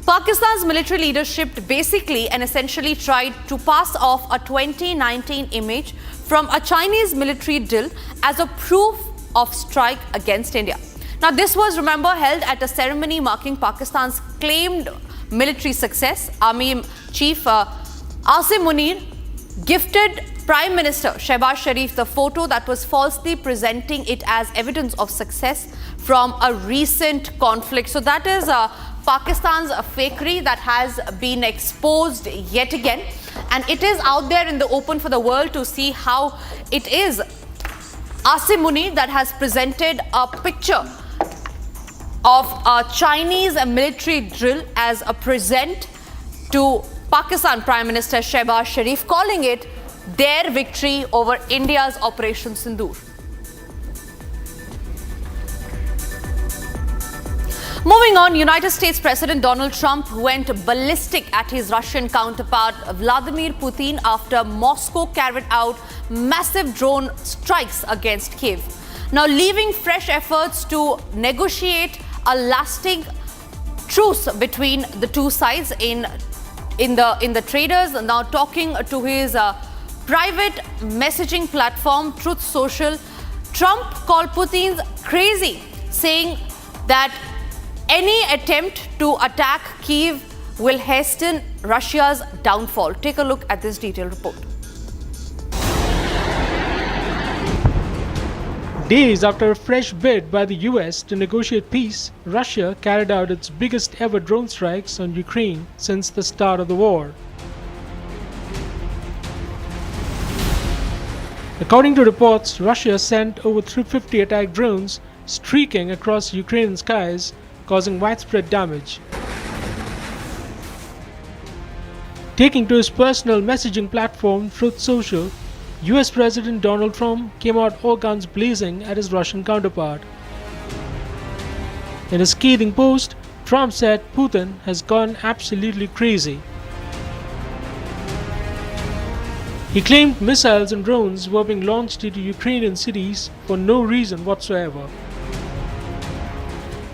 Pakistan's military leadership basically and essentially tried to pass off a 2019 image from a Chinese military drill as a proof of strike against India. Now, this was, remember, held at a ceremony marking Pakistan's claimed military success. Army Chief Asim Munir gifted Prime Minister Shehbaz Sharif the photo that was falsely presenting it as evidence of success from a recent conflict. So that is Pakistan's fakery that has been exposed yet again, and it is out there in the open for the world to see how it is Asim Munir that has presented a picture of a Chinese military drill as a present to Pakistan Prime Minister Shehbaz Sharif, calling it their victory over India's Operation Sindoor. Moving on, United States President Donald Trump went ballistic at his Russian counterpart Vladimir Putin after Moscow carried out massive drone strikes against Kiev. Now, leaving fresh efforts to negotiate a lasting truce between the two sides in the traders. Now, talking to his private messaging platform Truth Social, Trump called Putin crazy, saying that any attempt to attack Kyiv will hasten Russia's downfall. Take a look at this detailed report. Days after a fresh bid by the US to negotiate peace, Russia carried out its biggest ever drone strikes on Ukraine since the start of the war. According to reports, Russia sent over 350 attack drones streaking across Ukrainian skies, causing widespread damage. Taking to his personal messaging platform Truth Social, US President Donald Trump came out all guns blazing at his Russian counterpart. In a scathing post, Trump said Putin has gone absolutely crazy. He claimed missiles and drones were being launched into Ukrainian cities for no reason whatsoever.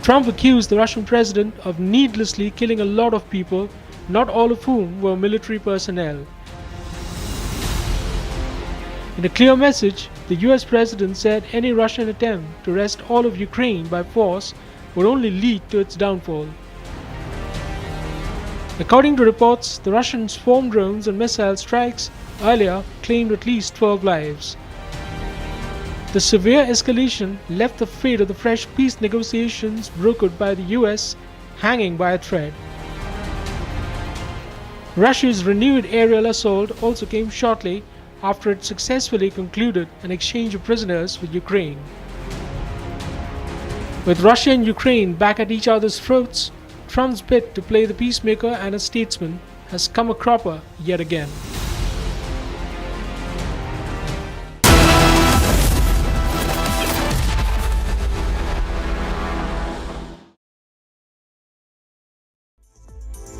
Trump accused the Russian president of needlessly killing a lot of people, not all of whom were military personnel. In a clear message, the US president said any Russian attempt to wrest all of Ukraine by force would only lead to its downfall. According to reports, the Russian swarm drones and missile strikes earlier claimed at least 12 lives. The severe escalation left the fate of the fresh peace negotiations brokered by the US hanging by a thread. Russia's renewed aerial assault also came shortly after it successfully concluded an exchange of prisoners with Ukraine. With Russia and Ukraine back at each other's throats, Trump's bid to play the peacemaker and a statesman has come a cropper yet again.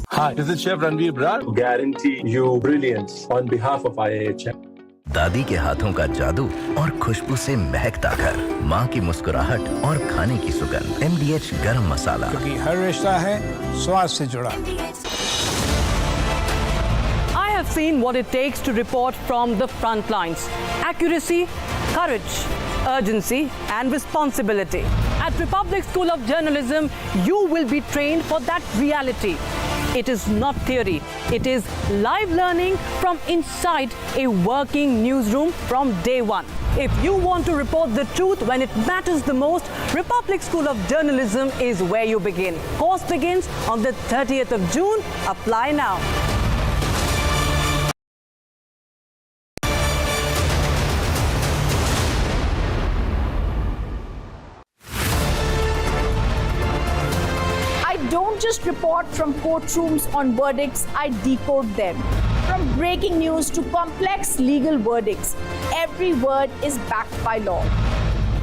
Hi, this is Chef Ranveer Brar. Guarantee you brilliance on behalf of IIHM. दादी के हाथों का जादू और खुशबू से महकता घर, माँ की मुस्कुराहट और खाने की सुगंध। MDH गरम मसाला, क्योंकि हर रिश्ता है स्वाद से जुड़ा। I have seen what it takes to report from the front lines. Accuracy, courage, urgency and responsibility. At Republic School of Journalism, you will be trained for that reality. It is not theory. It is live learning from inside a working newsroom from day one. If you want to report the truth when it matters the most, Republic School of Journalism is where you begin. Course begins on the 30th of June. Apply now. Don't just report from courtrooms on verdicts, I decode them. From breaking news to complex legal verdicts, every word is backed by law.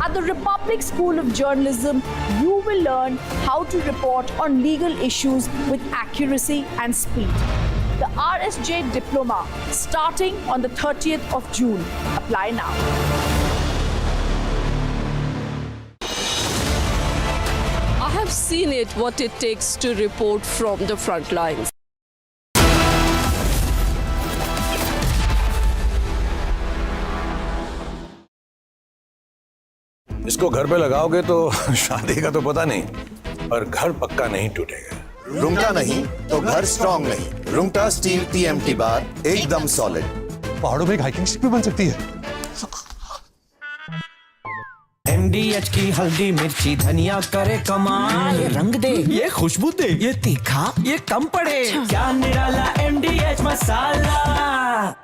At the Republic School of Journalism, you will learn how to report on legal issues with accuracy and speed. The RSJ Diploma, starting on the 30th of June. Apply now. I have seen it, what it takes to report from the front lines. इसको घर पे लगाओगे तो शादी का तो पता नहीं, पर घर पक्का नहीं टूटेगा। रुंगटा नहीं तो घर स्ट्रॉन्ग नहीं। रुंगटा स्टील TMT बार एकदम सॉलिड। पहाड़ों में हाइकिंग शिप भी बन सकती है। MDH की हल्दी मिर्ची धनिया करे कमाल, ये रंग दे, ये खुशबू दे, ये तीखा, ये कम पड़े, क्या निराला MDH masala.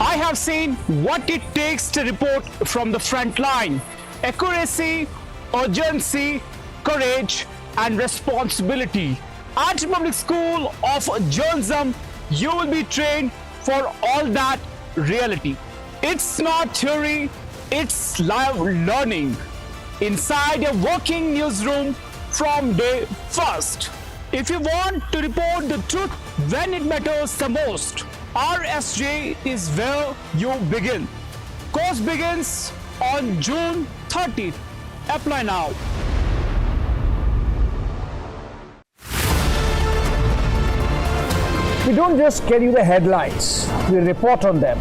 I have seen what it takes to report from the front line. Accuracy, urgency, courage and responsibility. At Public School of Journalism, you will be trained for all that reality. It's not theory, it's live learning inside a working newsroom from day first. If you want to report the truth when it matters the most, RSJ is where you begin. Course begins on June 30th. Apply now. We don't just get you the headlines, we report on them.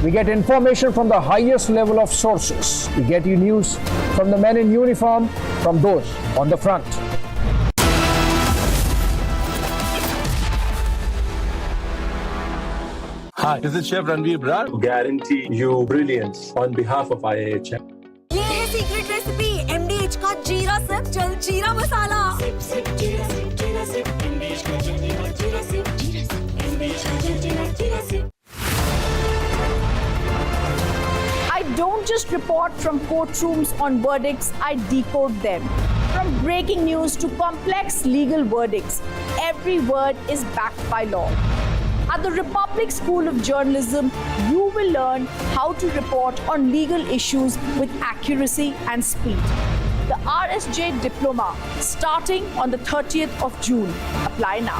We get information from the highest level of sources. We get you news from the men in uniform, from those on the front. Hi, this is Chef Ranveer Brar. Guarantee you brilliance on behalf of IIHM. ये है secret recipe MDH का जीरा SIP जल जीरा मसाला। SIP SIP जीरा SIP MDH का जल जीरा सिप MDH का जल जीरा SIP. I don't just report from courtrooms on verdicts, I decode them. From breaking news to complex legal verdicts, every word is backed by law. At the Republic School of Journalism, you will learn how to report on legal issues with accuracy and speed. The RSJ Diploma, starting on the 30th of June. Apply now.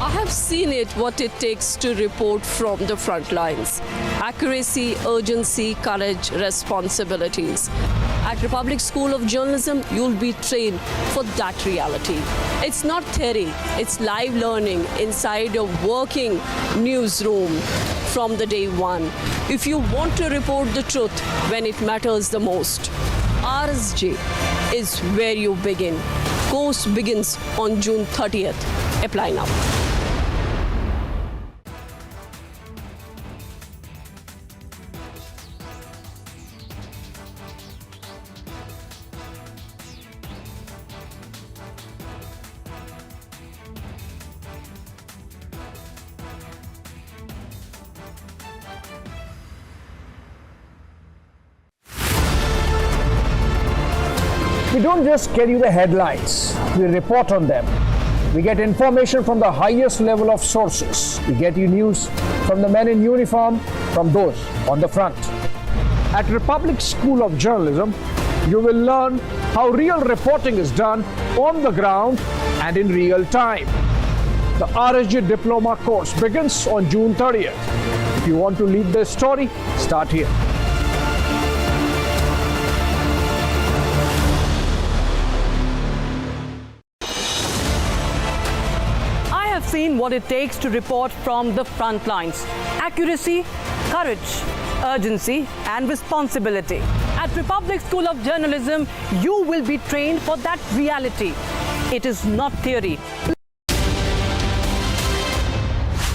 I have seen it, what it takes to report from the front lines. Accuracy, urgency, courage, responsibilities. At Republic School of Journalism, you'll be trained for that reality. It's not theory, it's live learning inside a working newsroom from the day one. If you want to report the truth when it matters the most, RSJ is where you begin. Course begins on June 30th. Apply now. We don't just get you the headlines, we report on them. We get information from the highest level of sources. We get you news from the men in uniform, from those on the front. At Republic School of Journalism, you will learn how real reporting is done on the ground and in real time. The RSJ Diploma course begins on June 30th. If you want to lead the story, start here. Seen what it takes to report from the front lines. Accuracy, courage, urgency, and responsibility. At Republic School of Journalism, you will be trained for that reality. It is not theory.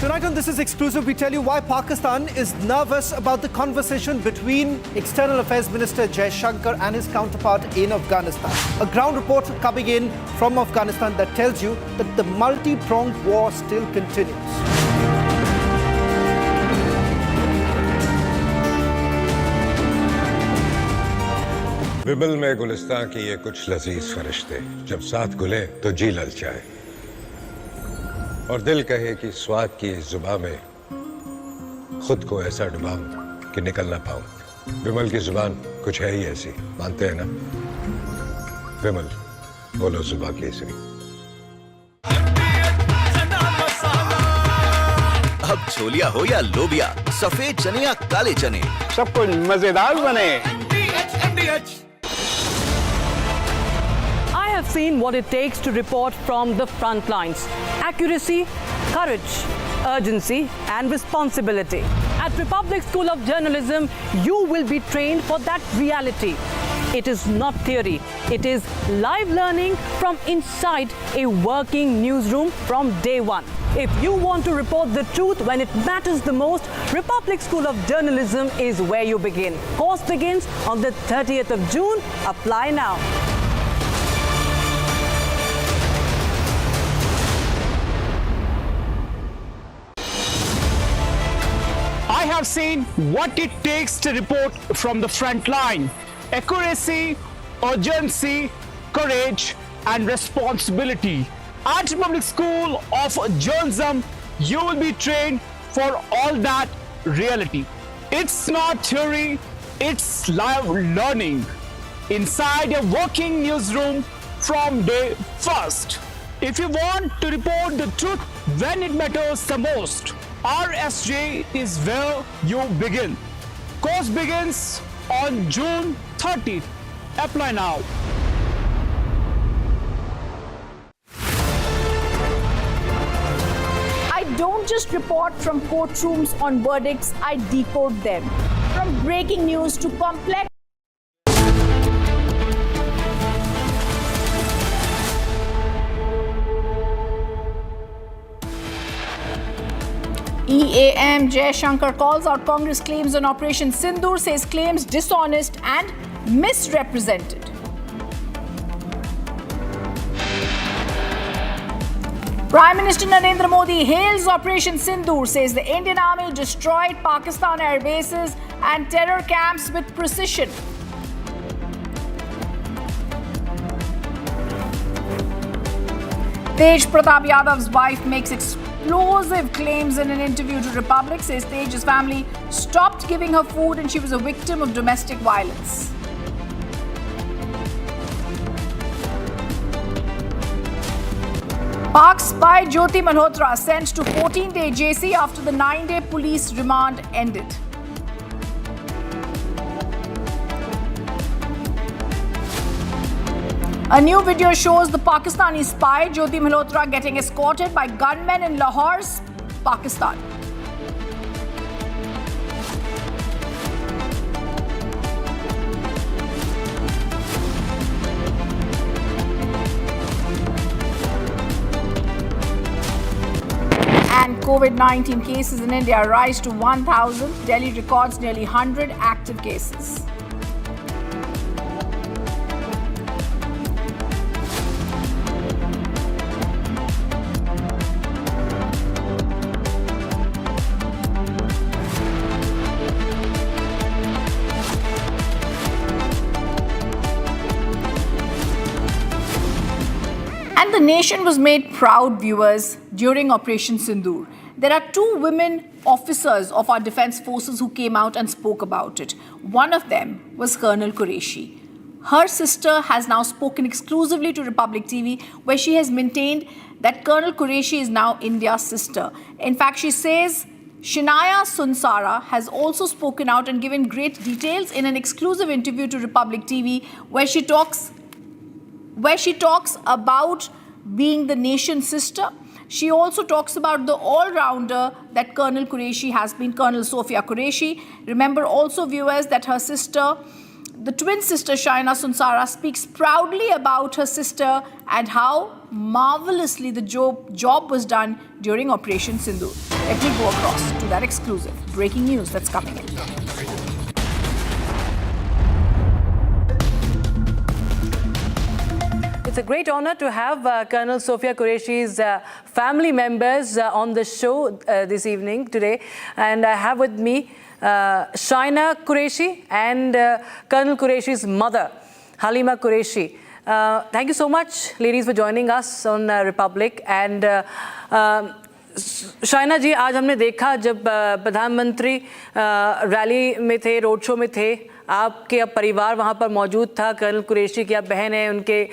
Tonight on This Is Exclusive, we tell you why Pakistan is nervous about the conversation between External Affairs Minister Jaishankar and his counterpart in Afghanistan. A ground report coming in from Afghanistan that tells you that the multi-pronged war still continues. विमल में गुलिस्तां की ये कुछ लजीज फरिश्ते जब साथ गुले तो जी ललचाए और दिल कहे कि स्वाद की इस जुबां में खुद को ऐसा डुबाऊं कि निकल ना पाऊं। विमल की जुबान कुछ है ही ऐसी, मानते हैं ना? विमल, बोलो जुबां केसरी। अब छोलिया हो या लोबिया, सफेद चने या काले चने, सब कुछ मजेदार बने। I have seen what it takes to report from the front lines. Accuracy, courage, urgency, and responsibility. At Republic School of Journalism, you will be trained for that reality. It is not theory. It is live learning from inside a working newsroom from day one. If you want to report the truth when it matters the most, Republic School of Journalism is where you begin. Course begins on the 30th of June. Apply now. I have seen what it takes to report from the front line. Accuracy, urgency, courage, and responsibility. At Republic School of Journalism, you will be trained for all that reality. It's not theory, it's live learning inside a working newsroom from day first. If you want to report the truth when it matters the most, RSJ is where you begin. Course begins on June 30th. Apply now. I don't just report from courtrooms on verdicts, I decode them. From breaking news to complex EAM Jai Shankar calls out Congress claims on Operation Sindoor, says claims dishonest and misrepresented. Prime Minister Narendra Modi hails Operation Sindoor, says the Indian Army destroyed Pakistan air bases and terror camps with precision. Tej Pratap Yadav's wife makes explosive claims in an interview to Republic, says Tej's family stopped giving her food and she was a victim of domestic violence. Pak spy Jyoti Malhotra sent to 14-day JC after the 9-day police remand ended. A new video shows the Pakistani spy Jyoti Malhotra getting escorted by gunmen in Lahore, Pakistan. And COVID-19 cases in India rise to 1,000. Delhi records nearly 100 active cases. And the nation was made proud, viewers, during Operation Sindoor. There are 2 women officers of our defense forces who came out and spoke about it. One of them was Colonel Qureshi. Her sister has now spoken exclusively to Republic TV, where she has maintained that Colonel Qureshi is now India's sister. In fact, she says Shinaya Sunsara has also spoken out and given great details in an exclusive interview to Republic TV, where she talks about being the nation's sister. She also talks about the all-rounder that Colonel Qureshi has been, Colonel Sophia Qureshi. Remember also, viewers, that her sister, the twin sister Shaina Sunsara, speaks proudly about her sister and how marvelously the job was done during Operation Sindoor. Let me go across to that exclusive breaking news that's coming in. It's a great honor to have Colonel Sophia Qureshi's family members on the show this evening today. And I have with me Shaina Qureshi and Colonel Qureshi's mother, Halima Qureshi. Thank you so much, ladies, for joining us on Republic. And Shaina जी, आज हमने देखा जब प्रधानमंत्री rally में थे, road show में थे, आपके अब परिवार वहाँ पर मौजूद था। कर्नल कुरैशी की आप बहन हैं, उनके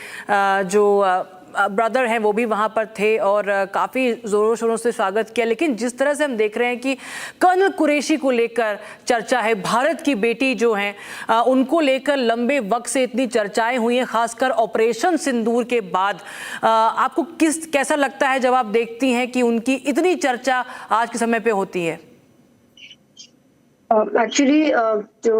जो ब्रदर हैं वो भी वहाँ पर थे और काफ़ी ज़ोरों शोरों से स्वागत किया। लेकिन जिस तरह से हम देख रहे हैं कि कर्नल कुरैशी को लेकर चर्चा है, भारत की बेटी जो हैं उनको लेकर लंबे वक्त से इतनी चर्चाएं हुई हैं, खासकर ऑपरेशन सिंदूर के बाद। आपको कैसा लगता है जब आप देखती हैं कि उनकी इतनी चर्चा आज के समय पे होती है? एक्चुअली जो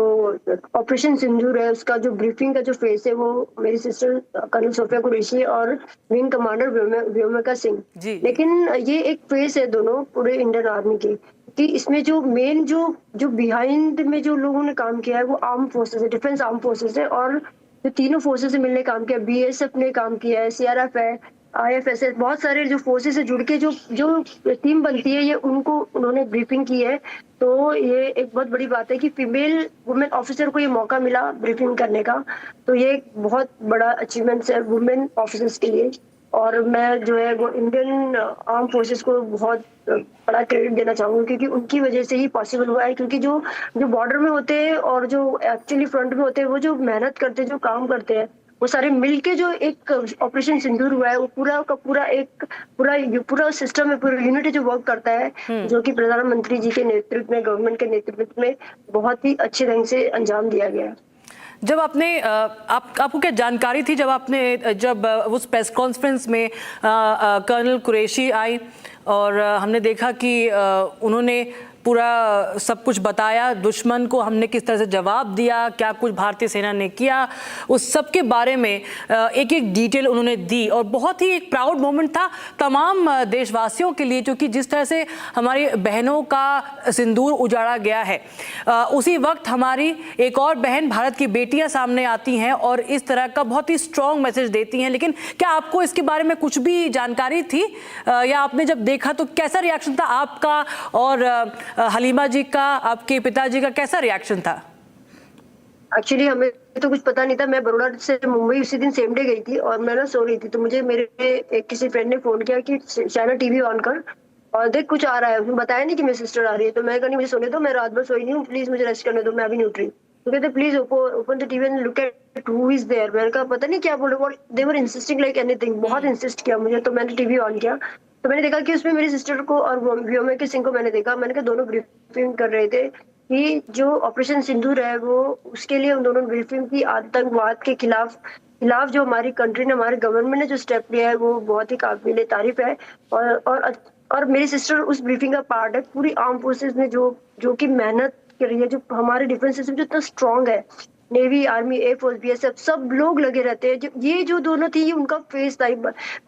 ऑपरेशन सिंदूर है उसका जो ब्रीफिंग का जो फेस है वो मेरी सिस्टर कर्नल सोफिया कुरैशी और विंग कमांडर व्योमिका सिंह, लेकिन ये एक फेस है दोनों पूरे इंडियन आर्मी की, कि इसमें जो मेन जो बिहाइंड में जो लोगों ने काम किया है वो आर्म फोर्सेस है, डिफेंस आर्म फोर्सेस है, और जो तीनों फोर्सेस से मिलने काम किया, बीएसएफ ने काम किया है, सीआरएफ है, आईएफएसएस, बहुत सारे जो फोर्सेस से जुड़ के जो टीम बनती है, ये उनको उन्होंने ब्रीफिंग की है। तो ये एक बहुत बड़ी बात है कि फीमेल वुमेन ऑफिसर को ये मौका मिला ब्रीफिंग करने का, तो ये एक बहुत बड़ा अचीवमेंट है वुमेन ऑफिसर्स के लिए। और मैं जो है वो इंडियन आर्म फोर्सेस को बहुत बड़ा क्रेडिट देना चाहूंगी, क्योंकि उनकी वजह से ही पॉसिबल हुआ है। क्योंकि जो बॉर्डर में होते हैं और जो एक्चुअली फ्रंट में होते हैं, वो जो मेहनत करते हैं, जो काम करते हैं, वो सारे मिलके जो एक ऑपरेशन सिंदूर हुआ है, वो पूरा का पूरा सिस्टम में पूरा यूनिटी जो वर्क करता है, जो कि प्रधानमंत्री जी के नेतृत्व में, गवर्नमेंट के नेतृत्व में बहुत ही अच्छे ढंग से अंजाम दिया गया। जब आपने आपको क्या जानकारी थी जब उस प्रेस कॉन्फ्रेंस में कर्नल कुरैशी आई और हमने देखा कि उन्होंने पूरा सब कुछ बताया, दुश्मन को हमने किस तरह से जवाब दिया, क्या कुछ भारतीय सेना ने किया, उस सब के बारे में एक एक डिटेल उन्होंने दी। और बहुत ही एक प्राउड मोमेंट था तमाम देशवासियों के लिए, क्योंकि जिस तरह से हमारी बहनों का सिंदूर उजाड़ा गया है, उसी वक्त हमारी एक और बहन भारत की बेटियां सामने आती हैं और इस तरह का बहुत ही स्ट्रॉन्ग मैसेज देती हैं। लेकिन क्या आपको इसके बारे में कुछ भी जानकारी थी, या आपने जब देखा तो कैसा रिएक्शन था आपका और हलीमा जी का, आपके पिताजी का कैसा रिएक्शन था? एक्चुअली हमें तो कुछ पता नहीं था। मैं बड़ौदा से मुंबई उसी दिन सेम डे गई थी और मैं ना सो रही थी, तो मुझे मेरे किसी फ्रेंड ने फोन किया कि शायना टीवी ऑन कर और देख कुछ आ रहा है। उसने बताया नहीं कि मेरी सिस्टर आ रही है, तो मैं कहा नहीं मुझे सोने दो, मैं रात भर सोई नहीं हूँ, प्लीज मुझे रेस्ट करने दो, मैं अभी नहीं उठ रही। तो कहते please open the TV and look at who is there. मैंने कहा पता नहीं क्या बोल रहे, they were insisting like anything, बहुत इंसिस्ट किया मुझे। तो मैंने टीवी ऑन किया तो मैंने देखा कि उसमें मेरी सिस्टर को और व्योमिका सिंह को मैंने देखा। मैंने कहा दोनों ब्रीफिंग कर रहे थे कि जो ऑपरेशन सिंदूर है वो उसके लिए उन दोनों ने ब्रीफिंग की। आतंकवाद के खिलाफ जो हमारी कंट्री ने, हमारे गवर्नमेंट ने जो स्टेप लिया है वो बहुत ही काबिल तारीफ है। और मेरी सिस्टर उस ब्रीफिंग का पार्ट है। पूरी आर्म फोर्सेस ने जो कि मेहनत कर रही है, जो हमारे डिफेंस सिस्टम जो इतना स्ट्रांग है, नेवी, आर्मी, एयरफोर्स, बीएसएफ, सब लोग लगे रहते हैं। ये जो दोनों थी, ये उनका फेस था।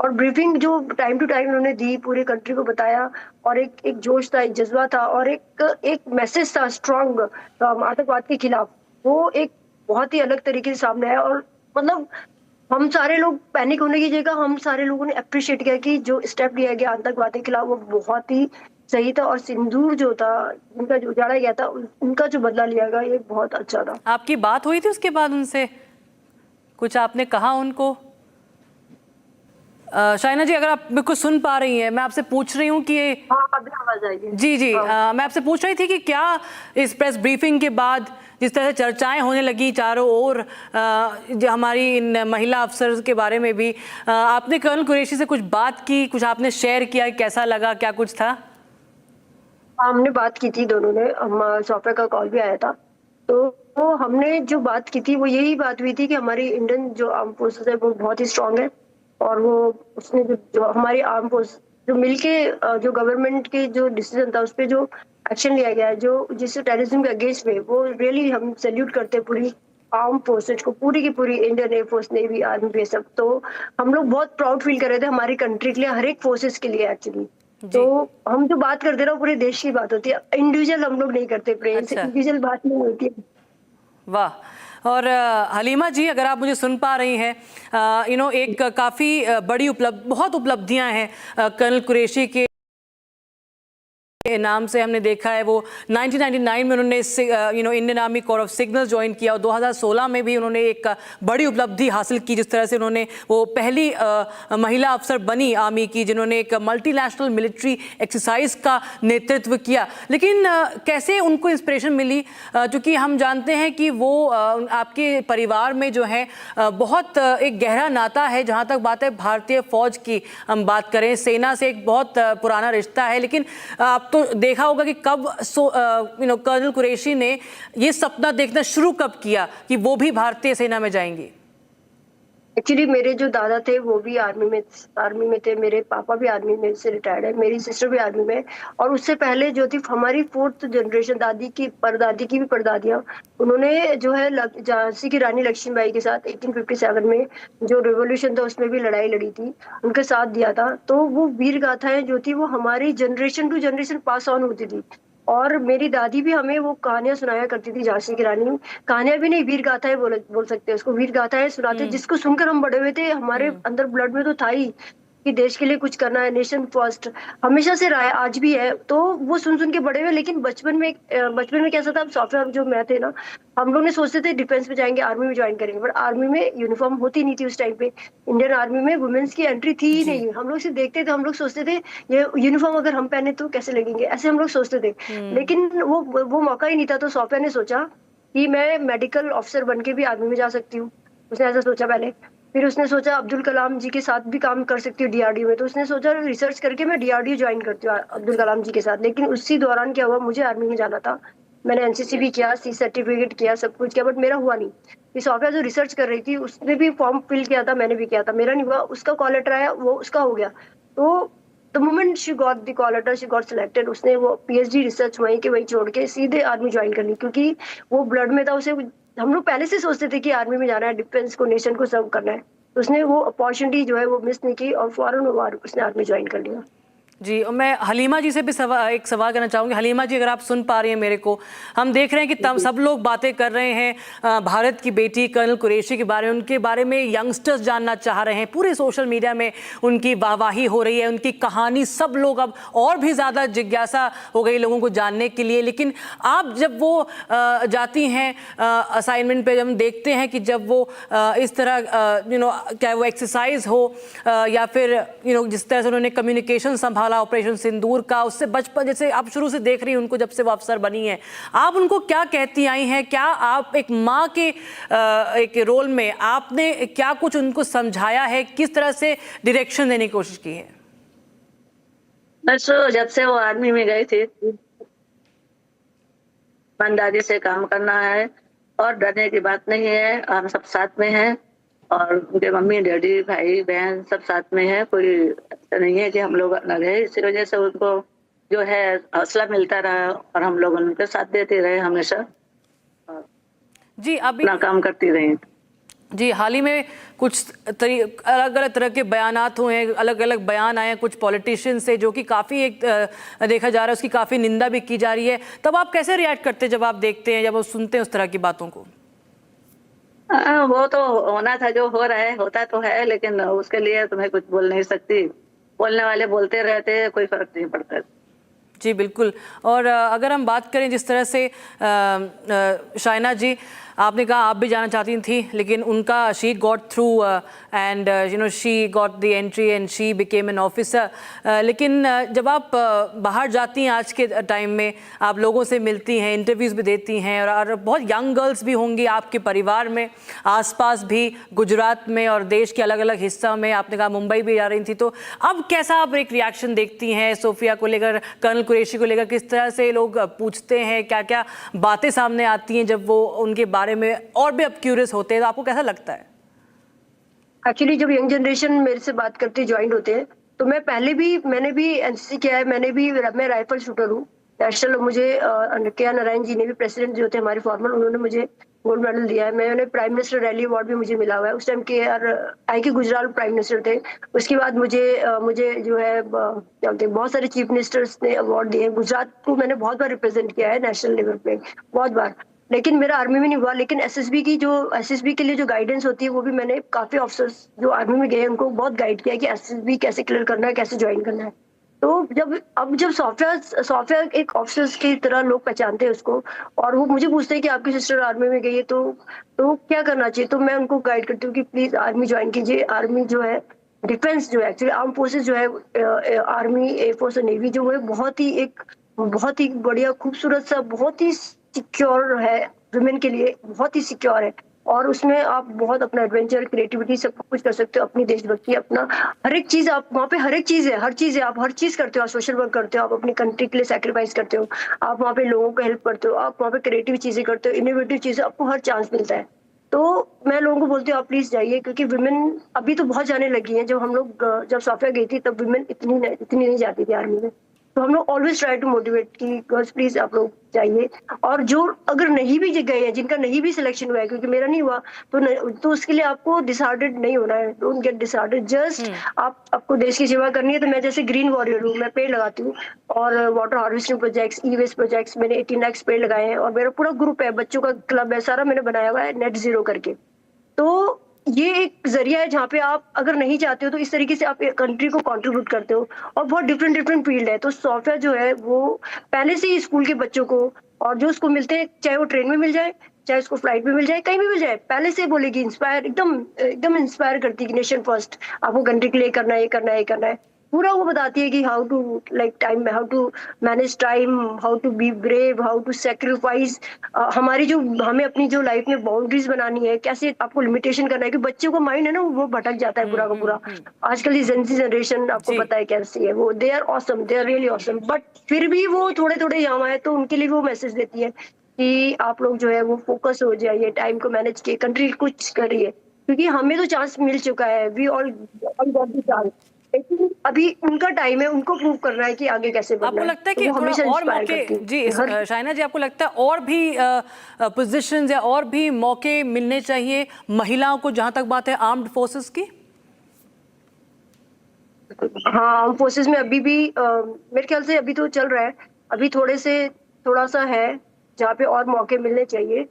और ब्रीफिंग जो टाइम टू टाइम उन्होंने दी, पूरी कंट्री को बताया, और एक जोश था, एक जज्बा था, और एक मैसेज था स्ट्रांग आतंकवाद के खिलाफ। वो एक बहुत ही अलग तरीके से सामने आया। और मतलब हम सारे लोग पैनिक होने की जगह हम सारे लोगों ने अप्रिशिएट किया कि जो स्टेप लिया गया आतंकवाद के खिलाफ वो बहुत ही सही था। और सिंदूर जो था, उनका जो उजाड़ा गया था, उनका जो बदला लिया गया, ये बहुत अच्छा था। आपकी बात हुई थी उसके बाद उनसे? कुछ आपने कहा उनको? शाइना जी, अगर आप बिल्कुल सुन पा रही हैं, मैं आपसे पूछ रही हूँ कि अभी आवाज आएगी। जी, मैं आपसे पूछ रही थी कि क्या इस प्रेस ब्रीफिंग के बाद जिस तरह से चर्चाएं होने लगी चारों ओर, जो हमारी इन महिला अफसर के बारे में भी, आपने कर्नल कुरैशी से कुछ बात की, कुछ आपने शेयर किया, कैसा लगा, क्या कुछ था? हमने बात की थी दोनों ने, हम सॉफ्टवेयर का कॉल भी आया था। तो हमने जो बात की थी वो यही बात हुई थी कि हमारी इंडियन जो आर्म फोर्सेस है वो बहुत ही स्ट्रांग है। और वो उसने जो हमारी आर्म फोर्स जो मिलके जो गवर्नमेंट के जो डिसीजन था उस पर जो एक्शन लिया गया है, जो जिससे टेररिज्म के अगेंस्ट में, वो रियली हम सैल्यूट करते हैं पूरी आर्म फोर्सेज को, पूरी की पूरी इंडियन एयरफोर्स, नेवी, आर्मी, ये सब। तो हम लोग बहुत प्राउड फील कर रहे थे हमारी कंट्री के लिए, हर एक फोर्सेज के लिए एक्चुअली। तो हम जो बात करते रहो पूरे देश की बात होती है, इंडिविजुअल हम लोग नहीं करते, प्रेम से इंडिविजुअल बात नहीं होती है। वाह। और हलीमा जी, अगर आप मुझे सुन पा रही हैं, एक काफ़ी बड़ी बहुत उपलब्धियां हैं कर्नल कुरैशी के नाम से। हमने देखा है वो 1999 में उन्होंने Indian army core of signals join किया, और 2016 में भी उन्होंने एक बड़ी उपलब्धि हासिल की, जिस तरह से उन्होंने वो पहली महिला अफसर बनी आर्मी की जिन्होंने एक मल्टीनेशनल मिलिट्री एक्सरसाइज का नेतृत्व किया। लेकिन कैसे उनको इंस्पिरेशन मिली? क्योंकि हम जानते हैं कि वो आपके परिवार में जो है बहुत एक गहरा नाता है। जहाँ तक बात है भारतीय फौज की हम बात करें, सेना से एक बहुत पुराना रिश्ता है। लेकिन आप तो देखा होगा कि कब कर्नल कुरैशी ने ये सपना देखना शुरू कब किया कि वो भी भारतीय सेना में जाएंगी? एक्चुअली मेरे जो दादा थे वो भी आर्मी में थे, मेरे पापा भी आर्मी में से रिटायर्ड है, मेरी सिस्टर भी आर्मी में। और उससे पहले जो थी हमारी 4th जनरेशन, दादी की परदादी की भी परदादियां, उन्होंने जो है झांसी की रानी लक्ष्मीबाई के साथ 1857 में जो रिवोल्यूशन था उसमें भी लड़ाई लड़ी थी, उनके साथ दिया था। तो वो वीर गाथाएं जो थी वो हमारी generation to generation pass on होती थी। और मेरी दादी भी हमें वो कहानियां सुनाया करती थी, झांसी की रानी। कहानियां भी नहीं, वीर गाथाएं बोल सकते हैं उसको, वीर गाथाएं सुनाते, जिसको सुनकर हम बड़े हुए थे। हमारे अंदर ब्लड में तो था ही कि देश के लिए कुछ करना है, नेशन फर्स्ट हमेशा से रहा है, आज भी है। तो वो सुन के बड़े हुए। लेकिन बचपन में कैसा था, सॉफ्टवेयर जो मैं थे ना, हम लोग ने सोचते थे डिफेंस में जाएंगे, आर्मी में ज्वाइन करेंगे, बट आर्मी में यूनिफॉर्म होती नहीं थी उस टाइम पे। इंडियन आर्मी में वुमेन्स की एंट्री थी ही नहीं। हम लोग सिर्फ देखते थे, हम लोग सोचते थे ये यूनिफॉर्म अगर हम पहने तो कैसे लगेंगे, ऐसे हम लोग सोचते थे। लेकिन वो मौका ही नहीं था। तो सॉफ्टवेयर ने सोचा कि मैं मेडिकल ऑफिसर बन के भी आर्मी में जा सकती हूँ, उसने ऐसा सोचा पहले। फिर उसने सोचा अब्दुल कलाम जी के साथ भी काम कर सकती हूँ डीआरडीओ में, तो उसने सोचा रिसर्च करके मैं डीआरडीओ ज्वाइन करती हूँ अब्दुल कलाम जी के साथ। लेकिन उसी दौरान क्या हुआ, मुझे आर्मी में जाना था, मैंने एनसीसी भी किया, सी सर्टिफिकेट किया, सब कुछ किया, बट मेरा हुआ नहीं। इस सॉफ्टवेयर जो रिसर्च कर रही थी उसने भी फॉर्म फिल किया था, मैंने भी किया था, मेरा नहीं हुआ। उसका कॉल लेटर आया, वो उसका हो गया। तो the moment she got the call letter, she got selected, उसने वो PhD रिसर्च वहीं के वहीं छोड़ के सीधे आर्मी ज्वाइन कर ली, क्योंकि वो ब्लड में था उसे। हम लोग पहले से सोचते थे कि आर्मी में जाना है, डिफेंस को, नेशन को सर्व करना है, तो उसने वो अपॉर्चुनिटी जो है वो मिस नहीं की और फौरन उसने आर्मी ज्वाइन कर लिया। जी, और मैं हलीमा जी से भी एक सवाल करना चाहूँगी। हलीमा जी, अगर आप सुन पा रही हैं मेरे को, हम देख रहे हैं कि सब लोग बातें कर रहे हैं भारत की बेटी कर्नल कुरैशी के बारे में, उनके बारे में यंगस्टर्स जानना चाह रहे हैं, पूरे सोशल मीडिया में उनकी वाहवाही हो रही है, उनकी कहानी सब लोग अब और भी ज़्यादा जिज्ञासा हो गई लोगों को जानने के लिए। लेकिन आप जब वो जाती हैं असाइनमेंट पे, जब हम देखते हैं कि जब वो इस तरह चाहे वो एक्सरसाइज हो या फिर जिस तरह से उन्होंने कम्युनिकेशन संभाला ऑपरेशन सिंदूर का, उससे बचपन जैसे आप शुरू से देख रही हैं उनको, जब से वो अफसर बनी है, आप उनको क्या कहती आई हैं? क्या आप एक माँ के एक रोल में आपने क्या कुछ उनको समझाया है, किस तरह से डायरेक्शन देने की कोशिश की है? बस जब से वो आर्मी में गई थी, ईमानदारी से काम करना है और डरने की बात नहीं है। हम सब साथ में हैं और उनके मम्मी डैडी भाई बहन सब साथ में है। कोई ऐसा नहीं है कि हम लोग अलग है। इसी वजह से उनको जो है हौसला मिलता रहा और हम लोग उनके साथ देते रहे हमेशा। जी, अभी अपना काम करती रही। जी, हाल ही में कुछ अलग अलग तरह के बयानात हुए हैं, अलग अलग बयान आए हैं कुछ पॉलिटिशियन से, जो कि काफ़ी एक देखा जा रहा है उसकी काफ़ी निंदा भी की जा रही है। तब आप कैसे रिएक्ट करते हैं जब आप देखते हैं, जब आप सुनते हैं उस तरह की बातों को? वो तो होना था, जो हो रहा है होता तो है, लेकिन उसके लिए तुम्हें कुछ बोल नहीं सकती। बोलने वाले बोलते रहते, कोई फर्क नहीं पड़ता। जी बिल्कुल। और अगर हम बात करें जिस तरह से शाइना जी, आपने कहा आप भी जाना चाहती थी, लेकिन उनका she got through and she got the entry and she became an officer. लेकिन जब आप बाहर जाती हैं आज के टाइम में, आप लोगों से मिलती हैं, इंटरव्यूज़ भी देती हैं, और बहुत यंग गर्ल्स भी होंगी आपके परिवार में, आसपास भी गुजरात में और देश के अलग अलग हिस्सा में, आपने कहा मुंबई भी जा रही थी, तो अब कैसा आप एक रिएक्शन देखती हैं सोफिया को लेकर, कर्नल कुरैशी को लेकर? किस तरह से लोग पूछते हैं, क्या क्या बातें सामने आती हैं जब वो उनके बारे में और भी अब क्यूरियस होते हैं, तो आपको कैसा लगता है? एक्चुअली जब यंग जनरेशन मेरे से बात करते ज्वाइन होते हैं, तो मैंने भी एनसीसी किया है, मैं राइफल शूटर हूँ नेशनल। मुझे के नारायण जी ने भी, प्रेसिडेंट जो थे हमारे फॉर्मर, उन्होंने मुझे गोल्ड मेडल दिया है। मैंने प्राइम मिनिस्टर रैली अवार्ड भी मुझे मिला हुआ है। उस टाइम के गुजरात प्राइम मिनिस्टर थे। उसके बाद मुझे जो है बहुत सारे चीफ मिनिस्टर्स ने अवार्ड दिए। गुजरात को मैंने बहुत बार रिप्रेजेंट किया है नेशनल लेवल पे, बहुत बार, लेकिन मेरा आर्मी में नहीं हुआ। लेकिन एसएसबी के लिए जो गाइडेंस होती है, वो भी मैंने काफी ऑफिसर्स जो आर्मी में गए उनको बहुत गाइड किया कि एसएसबी कैसे क्लियर करना है, कैसे ज्वाइन करना है। तो जब सॉफ्टवेयर एक ऑफिसर्स की तरह लोग पहचानते हैं उसको, और वो मुझे पूछते हैं कि आपकी सिस्टर आर्मी में गई है तो क्या करना चाहिए, तो मैं उनको गाइड करती हूँ कि प्लीज आर्मी ज्वाइन कीजिए। आर्मी जो है, डिफेंस जो है, एक्चुअली आर्म फोर्सेज जो है, आर्मी, एयरफोर्स और नेवी जो है, बहुत ही बढ़िया, खूबसूरत सा, बहुत ही सिक्योर है वुमेन के लिए, बहुत ही सिक्योर है। और उसमें आप बहुत अपना एडवेंचर, क्रिएटिविटी सब कुछ कर सकते हो, अपनी देशभक्ति, अपना हर एक चीज, आप वहाँ पे हर एक चीज है, आप हर चीज करते हो। आप सोशल वर्क करते हो, आप अपनी कंट्री के लिए सैक्रिफाइस करते हो, आप वहाँ पे लोगों को हेल्प करते हो, आप वहाँ पे क्रिएटिव चीजें करते हो, इनोवेटिव चीजें, आपको हर चांस मिलता है। तो मैं लोगों को बोलती हूँ आप प्लीज जाइए, क्योंकि वुमेन अभी तो बहुत जाने लगी हैं। जब सॉफ्टवेयर गई थी तब वुमेन इतनी नहीं जाती थी आर्मी में। तो हम लोग ऑलवेज ट्राई टू मोटिवेट कि गर्ल्स प्लीज आप लोग जाइए। और जो अगर नहीं भी गए हैं, जिनका नहीं भी सिलेक्शन हुआ है, क्योंकि मेरा नहीं हुआ, तो उसके लिए आपको डिसहार्टेड नहीं होना है। डोंट गेट डिसहार्टेड, जस्ट आपको देश की सेवा करनी है। तो मैं जैसे ग्रीन वॉरियर हूँ, मैं पेड़ लगाती हूँ, और वाटर हार्वेस्टिंग प्रोजेक्ट्स, ई वेस्ट प्रोजेक्ट्स, मैंने 18 लाख पेड़ लगाए हैं, और मेरा पूरा ग्रुप है, बच्चों का क्लब है, सारा मैंने बनाया हुआ है नेट जीरो करके। तो ये एक जरिया है जहाँ पे आप अगर नहीं चाहते हो तो इस तरीके से आप कंट्री को कंट्रीब्यूट करते हो। और बहुत डिफरेंट फील्ड है। तो सॉफ्टवेयर जो है वो पहले से ही स्कूल के बच्चों को, और जो उसको मिलते हैं, चाहे वो ट्रेन में मिल जाए, चाहे उसको फ्लाइट में मिल जाए, कहीं भी मिल जाए, पहले से बोलेगी, इंस्पायर, एकदम इंस्पायर करती है कि नेशन फर्स्ट, आपको कंट्री के लिए करना है, ये करना है, ये करना है। पूरा वो बताती है कि how to how to manage time, how to be brave, how to sacrifice, हमें अपनी जो लाइफ में बाउंड्रीज बनानी है, कैसे आपको लिमिटेशन करना है। कि बच्चों का माइंड है ना, वो भटक जाता है पूरा का पूरा। आजकल की जेनजी जनरेशन आपको पता है कैसी है वो, they are awesome, they are really awesome, but फिर भी वो थोड़े यहाँ है। तो उनके लिए वो मैसेज देती है कि आप लोग जो है वो फोकस हो जाइए, टाइम को मैनेज किए, कंट्री कुछ करिए, क्योंकि हमें तो चांस मिल चुका है, we all got the chance. लेकिन अभी उनका टाइम है, उनको प्रूव करना है कि आगे कैसे बढ़ना आपको लगता है कि तो वो हमेशा थोड़ा और इंस्पायर मौके, करती है। जी शाइना जी, आपको लगता है और भी पोजीशंस या और भी मौके मिलने चाहिए महिलाओं को, जहां तक बात है आर्म्ड फोर्सेस की? हाँ, आर्म फोर्सेस में अभी भी मेरे ख्याल से अभी तो चल रहा है, अभी थोड़ा सा है जहाँ पे और मौके मिलने चाहिए।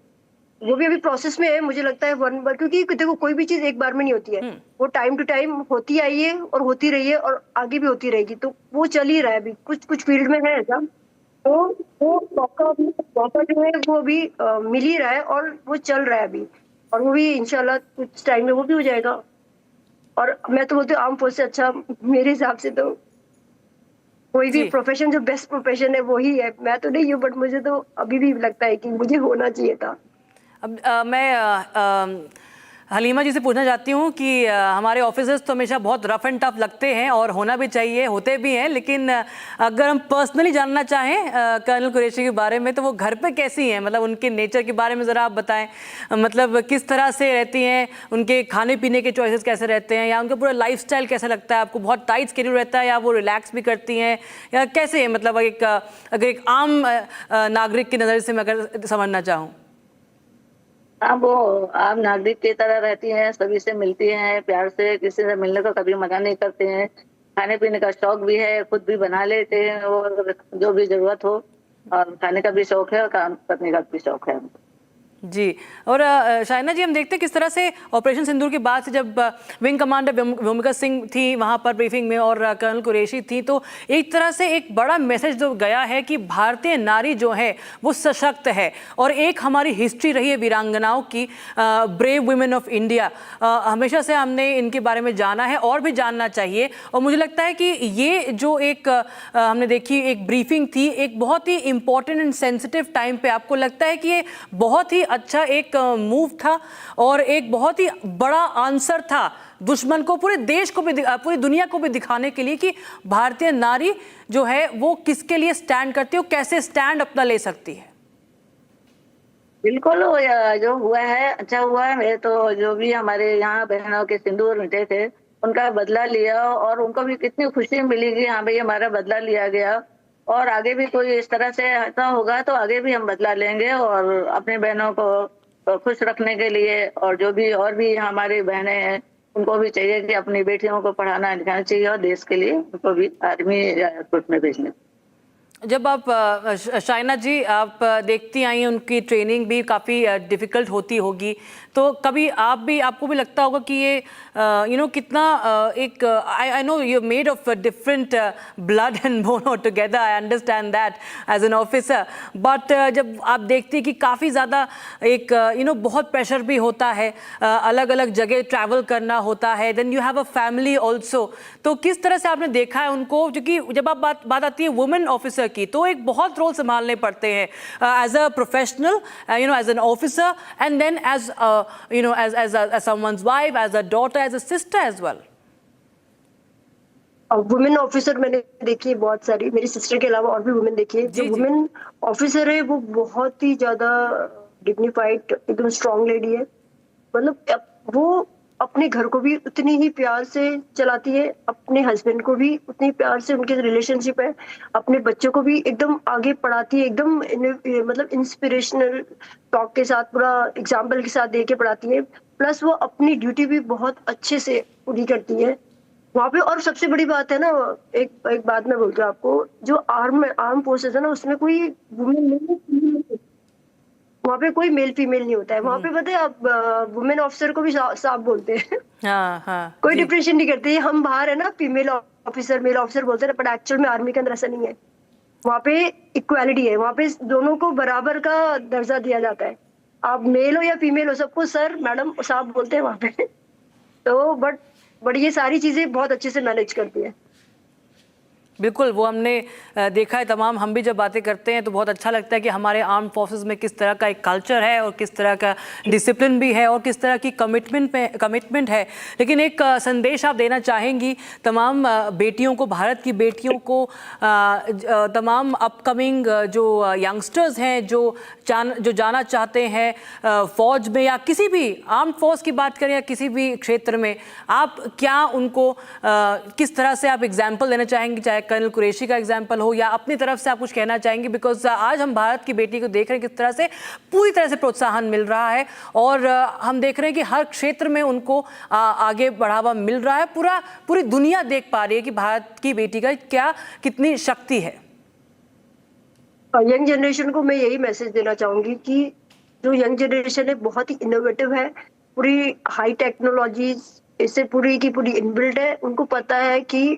वो भी अभी प्रोसेस में है, मुझे लगता है वन बार, क्योंकि देखो कोई भी चीज एक बार में नहीं होती है, वो टाइम टू टाइम होती आई है और होती रही है और आगे भी होती रहेगी, तो वो चल ही रहा है अभी, कुछ फील्ड में है ऐसा, तो वो मौका जो है वो अभी मिल ही रहा है और वो चल रहा है अभी, और वो भी इंशाल्लाह कुछ टाइम में वो भी हो जाएगा। और मैं तो बोलती हूँ आर्म फोर्स से अच्छा मेरे हिसाब से तो कोई भी प्रोफेशन, जो बेस्ट प्रोफेशन है वही है। मैं तो नहीं हूँ, बट मुझे तो अभी भी लगता है कि मुझे होना चाहिए था। अब मैं हलीमा जी से पूछना चाहती हूँ कि हमारे ऑफिसर्स तो हमेशा बहुत रफ एंड टफ लगते हैं और होना भी चाहिए, होते भी हैं, लेकिन अगर हम पर्सनली जानना चाहें कर्नल कुरैशी के बारे में, तो वो घर पे कैसी हैं? मतलब उनके नेचर के बारे में ज़रा आप बताएं, मतलब किस तरह से रहती हैं, उनके खाने पीने के चॉइसेस कैसे रहते हैं, या उनका पूरा लाइफस्टाइल कैसा लगता है आपको? बहुत टाइट स्केड्यूल रहता है या वो रिलैक्स भी करती हैं, या कैसे है? मतलब अगर एक आम नागरिक की नज़र से मैं अगर समझना चाहूँ। हाँ, वो आम नागरिक की तरह रहती हैं, सभी से मिलती हैं प्यार से, किसी से मिलने को कभी मना नहीं करते हैं। खाने पीने का शौक भी है, खुद भी बना लेते हैं और जो भी जरूरत हो, और खाने का भी शौक है और काम करने का भी शौक है। जी, और शाइना जी, हम देखते हैं किस तरह से ऑपरेशन सिंदूर के बाद से जब विंग कमांडर विका सिंह थी वहाँ पर ब्रीफिंग में और कर्नल कुरैशी थी, तो एक तरह से एक बड़ा मैसेज जो गया है कि भारतीय नारी जो है वो सशक्त है, और एक हमारी हिस्ट्री रही है वीरांगनाओं की, ब्रेव वुमेन ऑफ इंडिया। हमेशा से हमने इनके बारे में जाना है और भी जानना चाहिए, और मुझे लगता है कि ये जो एक हमने देखी एक ब्रीफिंग थी, एक बहुत ही इंपॉर्टेंट एंड सेंसिटिव टाइम पे, आपको लगता है कि ये बहुत ही अच्छा एक मूव था और एक बहुत ही बड़ा आंसर था दुश्मन को, पूरे देश को भी, पूरी दुनिया को भी दिखाने के लिए कि भारतीय नारी जो है वो किसके लिए स्टैंड करती है, कैसे स्टैंड अपना ले सकती है? बिल्कुल, जो हुआ है अच्छा हुआ है। मेरे तो जो भी हमारे यहाँ बहनों के सिंदूर मिटे थे उनका बदला लिया, और उनको भी कितनी खुशी मिली कि हाँ भाई हमारा बदला लिया गया, और आगे भी कोई इस तरह से ऐसा होगा तो आगे भी हम बदला लेंगे, और अपने बहनों को खुश रखने के लिए, और जो भी और भी हमारी बहनें हैं उनको भी चाहिए कि अपनी बेटियों को पढ़ाना लिखाना चाहिए, और देश के लिए उनको भी आर्मी या एयरफोर्स में भेजने। जब आप शाइना जी आप देखती आई हैं उनकी ट्रेनिंग भी काफ़ी डिफ़िकल्ट होती होगी, तो कभी आपको भी लगता होगा कि ये कितना एक I know you made of different blood and bone all together, I understand that as an officer, but जब आप देखती हैं कि काफ़ी ज़्यादा एक बहुत प्रेशर भी होता है, अलग अलग जगह ट्रैवल करना होता है, then you have a family also, तो किस तरह से आपने देखा है उनको? क्योंकि जब आप बात आती है वुमेन ऑफिसर की, तो एक बहुत रोल संभालने पड़ते हैं as a professional, as an officer, and then as as someone's wife, as a daughter, as a sister as well. Women officer मैंने देखी है बहुत सारी, मेरी सिस्टर के अलावा और भी वुमेन देखी है। जो वुमेन ऑफिसर है वो बहुत ही ज्यादा डिग्निफाइड, एकदम स्ट्रॉन्ग लेडी है, मतलब वो अपने घर को भी उतनी ही प्यार से चलाती है, अपने हस्बैंड को भी उतनी प्यार से, उनके रिलेशनशिप है, अपने बच्चों को भी एकदम आगे पढ़ाती है, एकदम मतलब इंस्पिरेशनल टॉक के साथ, पूरा एग्जाम्पल के साथ दे के पढ़ाती है, प्लस वो अपनी ड्यूटी भी बहुत अच्छे से पूरी करती है वहाँ पे। और सबसे बड़ी बात है ना, एक बात मैं बोलती हूँ आपको, जो आर्म फोर्सेस है ना, उसमें कोई वुमेन नहीं, वहाँ पे कोई मेल फीमेल नहीं होता है, वहाँ पे पता है आप वुमेन ऑफिसर को भी साहब बोलते हैं। हाँ, कोई डिफरेंशिएट नहीं करते। हम बाहर है ना फीमेल ऑफिसर मेल ऑफिसर बोलते हैं, बट एक्चुअल में आर्मी के अंदर ऐसा नहीं है, वहाँ पे इक्वालिटी है, वहाँ पे दोनों को बराबर का दर्जा दिया जाता है, आप मेल हो या फीमेल हो सबको सर मैडम साहब बोलते हैं वहाँ पे। तो बट ये सारी चीजें बहुत अच्छे से मैनेज करती है। बिल्कुल, वो हमने देखा है तमाम। हम भी जब बातें करते हैं तो बहुत अच्छा लगता है कि हमारे आर्म फोर्सेस में किस तरह का एक कल्चर है और किस तरह का डिसिप्लिन भी है और किस तरह की कमिटमेंट है। लेकिन एक संदेश आप देना चाहेंगी तमाम बेटियों को, भारत की बेटियों को, तमाम अपकमिंग जो यंगस्टर्स हैं जो जाना चाहते हैं फौज में या किसी भी आर्म फोर्स की बात करें या किसी भी क्षेत्र में, आप क्या उनको किस तरह से आप एग्जाम्पल देना चाहेंगे, चाहे कर्नल कुरैशी का एग्जाम्पल हो या अपनी तरफ से आप कुछ कहना चाहेंगे? बिकॉज आज हम भारत की बेटी को देख रहे हैं किस तरह से पूरी तरह से प्रोत्साहन मिल रहा है और हम देख रहे हैं कि हर क्षेत्र में उनको आगे बढ़ावा मिल रहा है। पूरी दुनिया देख पा रही है कि भारत की बेटी का कितनी शक्ति है। यंग जनरेशन को मैं यही मैसेज देना चाहूंगी कि जो यंग जनरेशन है बहुत ही इनोवेटिव है, पूरी हाई टेक्नोलॉजीज इससे पूरी की पूरी इनबिल्ट है। उनको पता है कि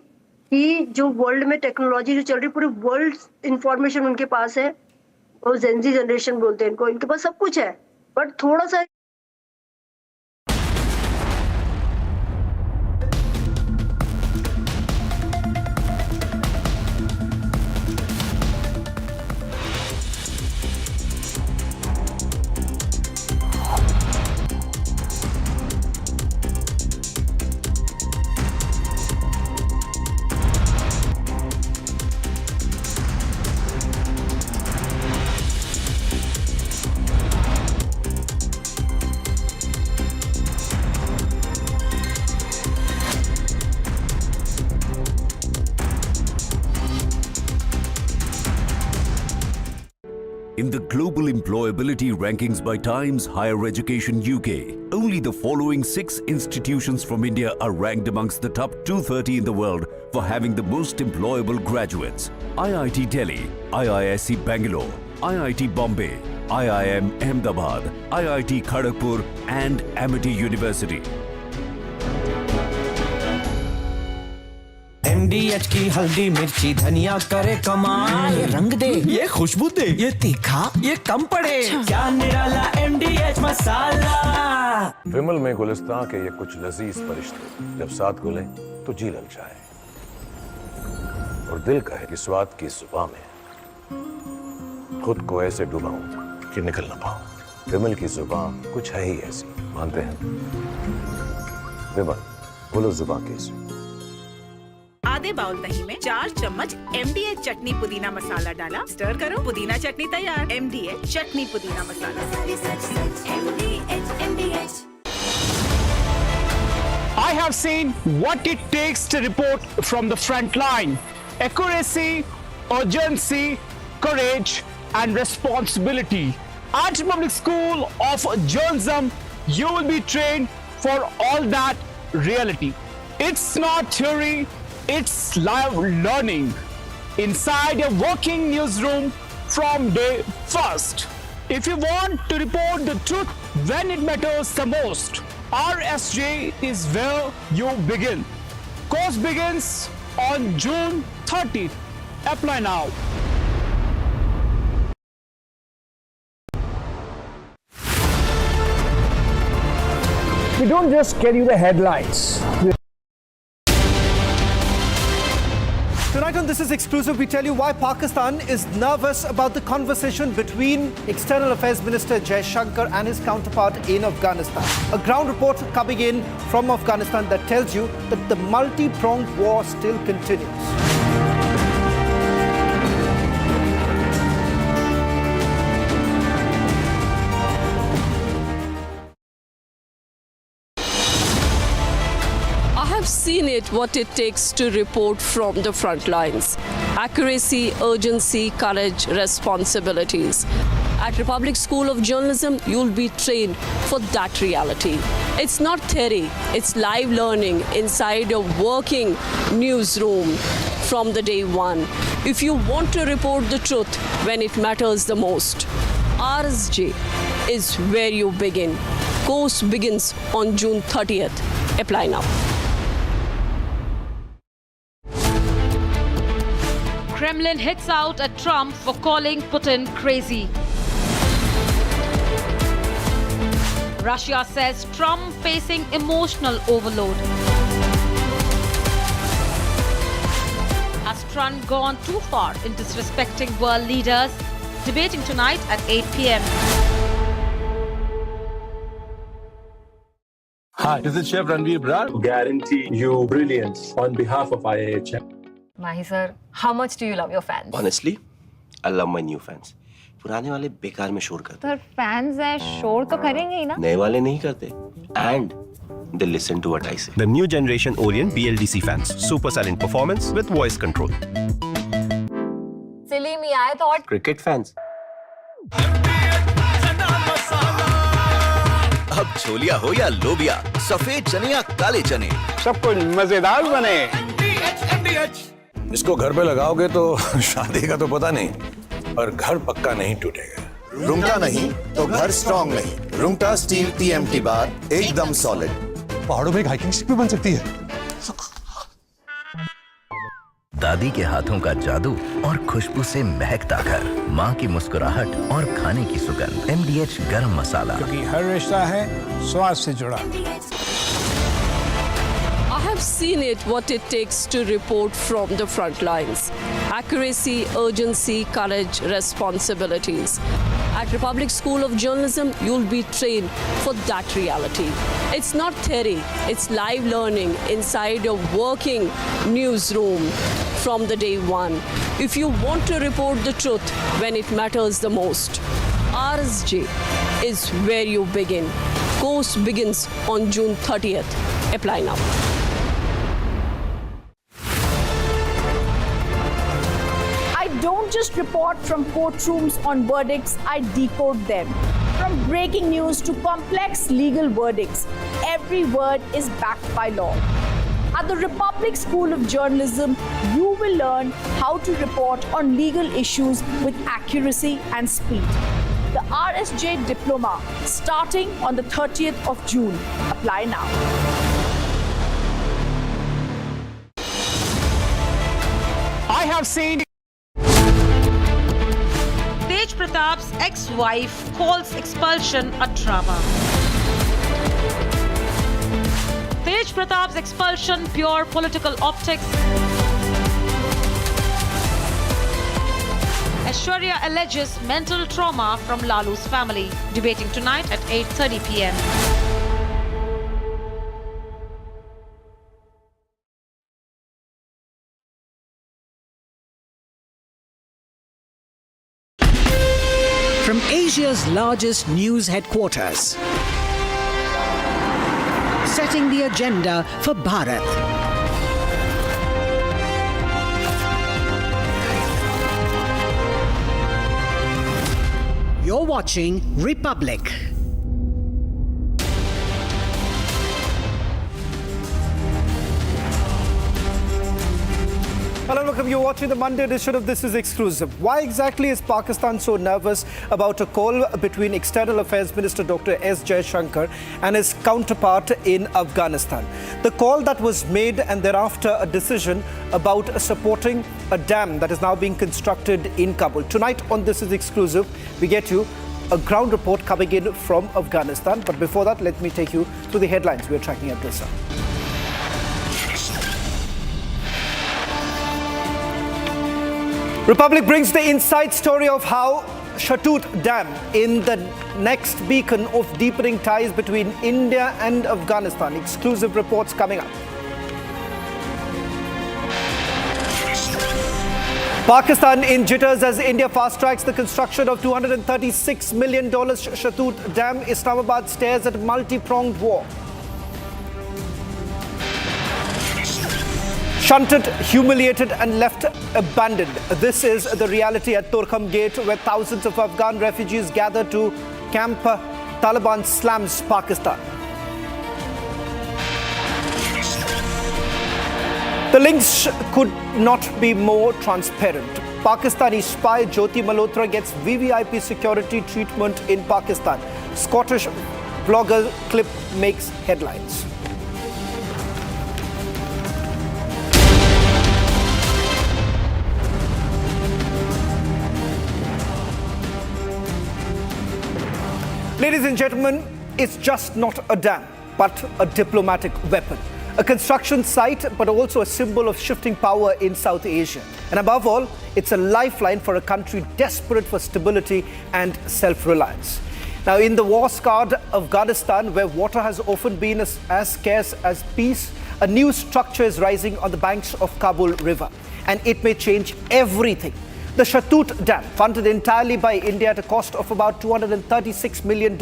जो वर्ल्ड में टेक्नोलॉजी जो चल रही है, पूरी वर्ल्ड इंफॉर्मेशन उनके पास है। वो जेनजी जनरेशन बोलते हैं इनको, इनके पास सब कुछ है, बट थोड़ा सा In the global employability rankings by Times Higher Education UK, only the following 6 institutions from India are ranked amongst the top 230 in the world for having the most employable graduates. IIT Delhi, IISc Bangalore, IIT Bombay, IIM Ahmedabad, IIT Kharagpur and Amity University. MDH की हल्दी मिर्ची धनिया करे कमाल, ये रंग दे, ये खुशबू दे, ये तीखा, ये कम पड़े, क्या निराला MDH मसाला। विमल में गुलिस्तां के ये कुछ लजीज फरिश्ते जब साथ घुले तो जी ललचाए और दिल कहे कि स्वाद की जुबान में खुद को ऐसे डुबाऊं कि निकल ना पाऊं। विमल की जुबान कुछ है ही ऐसी, मानते हैं? विमल बोलो जुबान कैसी। आधे बाउल दही में 4 चम्मच MDH चटनी पुदीना मसाला डाला, स्टर करो, पुदीना चटनी तैयार। MDH चटनी पुदीना मसाला। I have seen what it takes to report from the front line. Accuracy, urgency, courage and responsibility. At Public School of Journalism, you will be trained for all that reality. It's not theory, it's live learning inside a working newsroom from day first. If you want to report the truth when it matters the most, RSJ is where you begin. Course begins on June 30th. Apply now. We don't just tell you the headlines. Tonight on This Is Exclusive, we tell you why Pakistan is nervous about the conversation between External Affairs Minister Jai Shankar and his counterpart in Afghanistan. A ground report coming in from Afghanistan that tells you that the multi-pronged war still continues. Seen it, what it takes to report from the front lines. Accuracy, urgency, courage, responsibilities. At Republic School of Journalism, you'll be trained for that reality. It's not theory, it's live learning inside a working newsroom from the day one. If you want to report the truth when it matters the most, RSJ is where you begin. Course begins on June 30th. Apply now. Kremlin hits out at Trump for calling Putin crazy. Russia says Trump facing emotional overload. As front gone too far in disrespecting world leaders? Debating tonight at 8 p.m. Hi, this is Chef Ranveer Brar. Guarantee you brilliance on behalf of IIHM. Mahi sir, how much do you love your fans? Honestly, I love my new fans. पुराने वाले बेकार में शोर करते sir fans हैं शोर तो करेंगे ही ना नए वाले नहीं करते and they listen to what I say. The new generation Orient BLDC fans. Super silent performance with voice control. Silly me, I thought Cricket fans. अब छोलिया हो या लोबिया, सफेद चने या काले चने, सब कुछ मजेदार बने। इसको घर पे लगाओगे तो शादी का तो पता नहीं, पर घर पक्का नहीं टूटेगा। रुंगटा नहीं तो घर स्ट्रॉन्ग नहीं। रुंगटा स्टील TMT बार एकदम सॉलिड। पहाड़ों में एक हाइकिंग स्टिक भी बन सकती है। दादी के हाथों का जादू और खुशबू से महकता घर, माँ की मुस्कुराहट और खाने की सुगंध। MDH गरम मसाला, क्योंकि हर रिश्ता है स्वाद से जुड़ा। I have seen it, what it takes to report from the front lines. Accuracy, urgency, courage, responsibilities. At Republic School of Journalism, you'll be trained for that reality. It's not theory, it's live learning inside a working newsroom from the day one. If you want to report the truth when it matters the most, RSJ is where you begin. Course begins on June 30th. Apply now. I don't just report from courtrooms on verdicts, I decode them. From breaking news to complex legal verdicts, every word is backed by law. At the Republic School of Journalism, you will learn how to report on legal issues with accuracy and speed. The RSJ Diploma, starting on the 30th of June. Apply now. I have seen Tej Pratap's ex-wife calls expulsion a drama. Tej Pratap's expulsion pure political optics. Aishwarya alleges mental trauma from Lalu's family. Debating tonight at 8:30 p.m. From Asia's largest news headquarters, setting the agenda for Bharat. You're watching Republic. Hello, welcome. You're watching the Monday edition of This Is Exclusive. Why exactly is Pakistan so nervous about a call between External Affairs Minister Dr. S. Jaishankar and his counterpart in Afghanistan? The call that was made and thereafter a decision about supporting a dam that is now being constructed in Kabul. Tonight on This Is Exclusive, we get you a ground report coming in from Afghanistan. But before that, let me take you through the headlines we're tracking at this hour. Republic brings the inside story of how Shatut Dam in the next beacon of deepening ties between India and Afghanistan. Exclusive reports coming up. Pakistan in jitters as India fast-tracks the construction of $236 million Shatut Dam. Islamabad stares at multi-pronged war. Shunted, humiliated and left abandoned. This is the reality at Torkham Gate, where thousands of Afghan refugees gather to camp. Taliban slams Pakistan. The links could not be more transparent. Pakistani spy Jyoti Malhotra gets VVIP security treatment in Pakistan. Scottish blogger clip makes headlines. Ladies and gentlemen, it's just not a dam, but a diplomatic weapon. A construction site, but also a symbol of shifting power in South Asia. And above all, it's a lifeline for a country desperate for stability and self-reliance. Now, in the war-scarred Afghanistan, where water has often been as scarce as peace, a new structure is rising on the banks of Kabul River, and it may change everything. The Shatut Dam, funded entirely by India at a cost of about $236 million,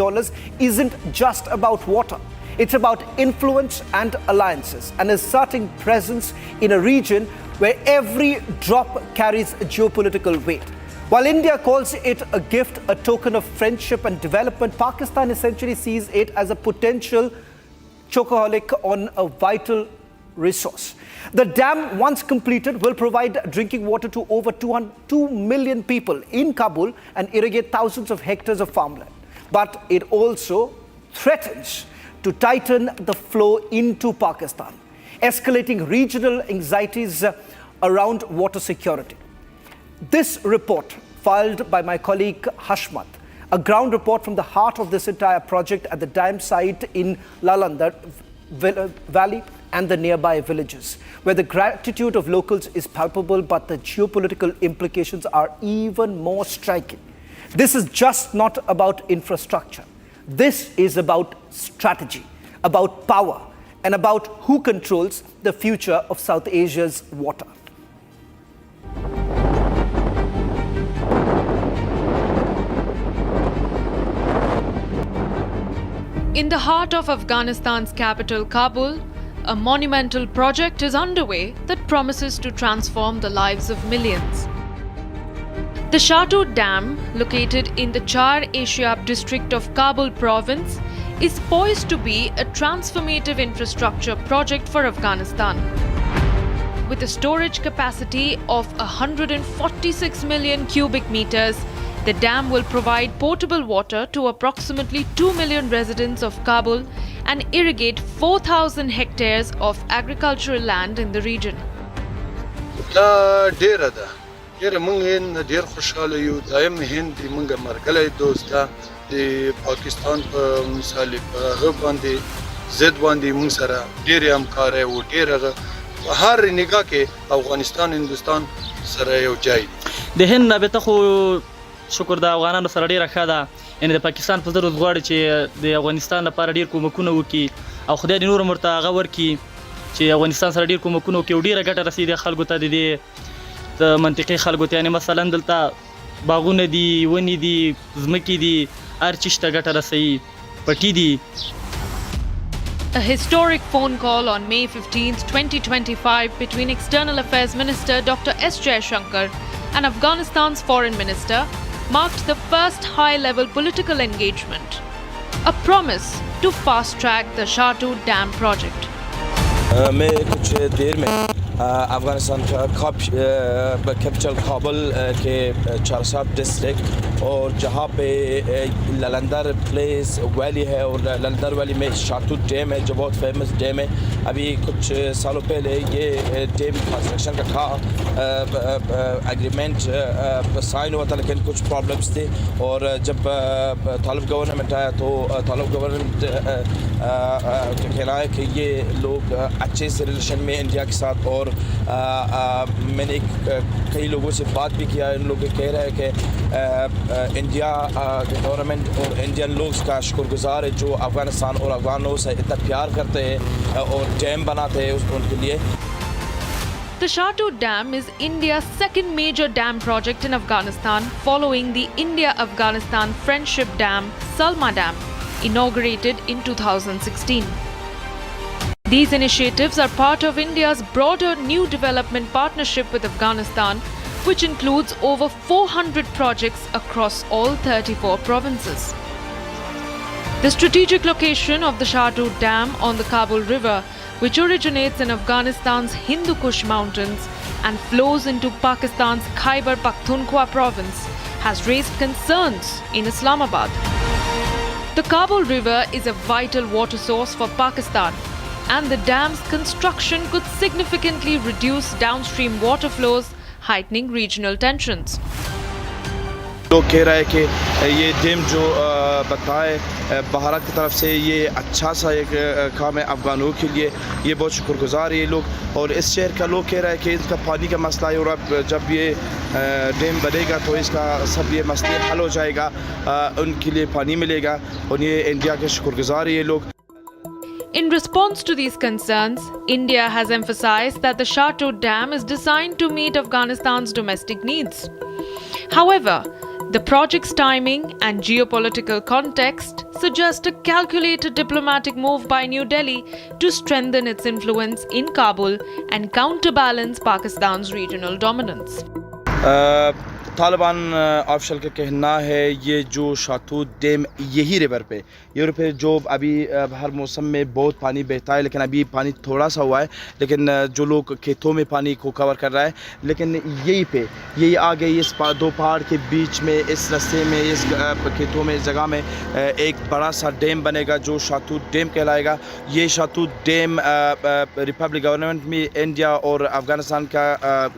isn't just about water. It's about influence and alliances, and asserting presence in a region where every drop carries a geopolitical weight. While India calls it a gift, a token of friendship and development, Pakistan essentially sees it as a potential chokeaholic on a vital resource. The dam, once completed, will provide drinking water to over 2 million people in Kabul and irrigate thousands of hectares of farmland. But it also threatens to tighten the flow into Pakistan, escalating regional anxieties around water security. This report, filed by my colleague Hashmat, a ground report from the heart of this entire project at the dam site in Lalandar Valley and the nearby villages, where the gratitude of locals is palpable, but the geopolitical implications are even more striking. This is just not about infrastructure. This is about strategy, about power, and about who controls the future of South Asia's water. In the heart of Afghanistan's capital, Kabul, a monumental project is underway that promises to transform the lives of millions. The Shatut Dam, located in the Char Ashiab district of Kabul province, is poised to be a transformative infrastructure project for Afghanistan. With a storage capacity of 146 million cubic meters, the dam will provide potable water to approximately 2 million residents of Kabul and irrigate 4,000 hectares of agricultural land in the region. ډیره مونږ ډیر خوشاله یو دایم هند مونږ مرګلې دوستا د پاکستان په مثال په هغه باندې زد باندې مونږ سره ډیر همکاري او ډیره هر نگاه کې افغانستان هندستان سره یو ځای د هند نابته خو شکر د افغانانو سره ډیره ښه ده یعنی د پاکستان په ضرورت غواړي چې د افغانستان لپاره ډیر کومکونه وکړي او خدای دې نور مرته هغه ورکړي چې افغانستان سره ډیر کومکونه وکړي او ډیره ګټه رسیدي خلکو ته د منطقي خلکو ته یعنی مثلا دلته باغونه دي ونې دي ځمکې دي هر چیز ته ګټه رسوي پټي دي. A historic phone call on May 15, 2025 between External Affairs Minister Dr. S. Jaishankar and Afghanistan's Foreign Minister marked the first high-level political engagement, a promise to fast-track the Shatut Dam project. मैं कुछ देर में अफगानिस्तान का capital Kabul के चारसाब district और जहाँ पे ललंदर place valley है और ललंदर वैली में शाटूत डैम है जो बहुत फेमस डैम है. अभी कुछ सालों पहले ये डैम कंस्ट्रक्शन का था एग्रीमेंट साइन हुआ था लेकिन कुछ प्रॉब्लम्स थे और जब तालिब गवर्नमेंट आया तो तालिब गवर्नमेंट का कहना है कि ये लोग अच्छे से रिलेशन में इंडिया के साथ और मैंने कई लोगों से बात भी किया. इन लोग कह रहे हैं कि इंडिया गवर्नमेंट और इंडियन लोग का शुक्रगुजार है जो अफगानिस्तान और अफगानों से इतना प्यार करते हैं और डैम बनाते हैं उनके लिए. The Shatut Dam is India's second major dam project in Afghanistan following the India-Afghanistan Friendship Dam, Salma Dam, inaugurated in 2016. These initiatives are part of India's broader new development partnership with Afghanistan, which includes over 400 projects across all 34 provinces. The strategic location of the Shatut Dam on the Kabul River, which originates in Afghanistan's Hindu Kush mountains and flows into Pakistan's Khyber Pakhtunkhwa province, has raised concerns in Islamabad. The Kabul River is a vital water source for Pakistan, and the dam's construction could significantly reduce downstream water flows, heightening regional tensions. लोग कह रहा है कि ये dam जो बताए भारत की तरफ से ये अच्छा सा एक काम है अफगानों के लिए, ये बहुत शुक्रगुजार है ये लोग। और इस शहर का लोग कह रहा है कि इसका पानी का मसला है, और अब जब ये डैम बनेगा तो इसका सब ये मसले हल हो जाएगा, उनके लिए पानी मिलेगा, और ये इंडिया के शुक्रगुजार है ये लोग। In response to these concerns, India has emphasized that the Shatut Dam is designed to meet Afghanistan's domestic needs. However, the project's timing and geopolitical context suggest a calculated diplomatic move by New Delhi to strengthen its influence in Kabul and counterbalance Pakistan's regional dominance. Taliban official का कहना है ये जो शातूत dam यही river पे जो अभी हर मौसम में बहुत पानी बहता है, लेकिन अभी पानी थोड़ा सा हुआ है, लेकिन जो लोग खेतों में पानी को कवर कर रहा है, लेकिन यही आगे इस दो पहाड़ के बीच में इस रास्ते में इस खेतों में इस जगह में एक बड़ा सा डैम बनेगा जो शातूत डैम कहलाएगा। ये शातूत डैम रिपब्लिक गवर्नमेंट में इंडिया और अफगानिस्तान का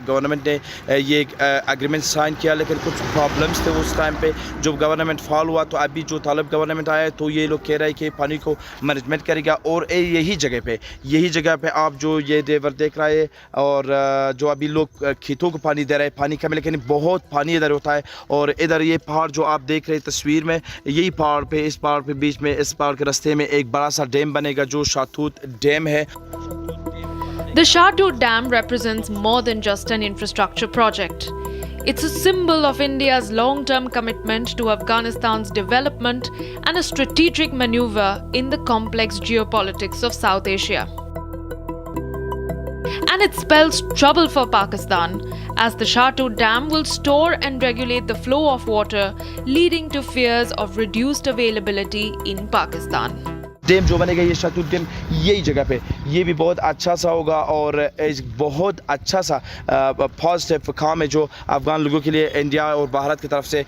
गवर्नमेंट ने ये एग्रीमेंट साइन किया, लेकिन कुछ प्रॉब्लम्स थे उस टाइम पे जब गवर्नमेंट फॉल हुआ। तो अभी जो तालिब गवर्नमेंट आया है तो ये लोग कह रहे हैं कि पानी को मैनेजमेंट करेगा, और यही जगह पे आप जो ये रिवर देख रहे हैं, और जो अभी लोग खेतों को पानी दे रहे हैं, पानी कम है लेकिन बहुत पानी इधर होता है। और इधर ये पहाड़ जो आप देख रहे हैं तस्वीर में, यही पहाड़ पे इस पहाड़ पे बीच में इस पहाड़ के रास्ते में एक बड़ा सा डैम बनेगा जो शातूत डैम है। The Shatut Dam represents more than just an infrastructure project. It's a symbol of India's long-term commitment to Afghanistan's development and a strategic maneuver in the complex geopolitics of South Asia. And it spells trouble for Pakistan, as the Shatut Dam will store and regulate the flow of water, leading to fears of reduced availability in Pakistan. Dam जो बनेगा ये शातूत dam यही जगह पे, ये भी बहुत अच्छा सा होगा, और एक बहुत अच्छा सा पॉजिटिव काम है जो अफ़गान लोगों के लिए इंडिया और भारत की तरफ से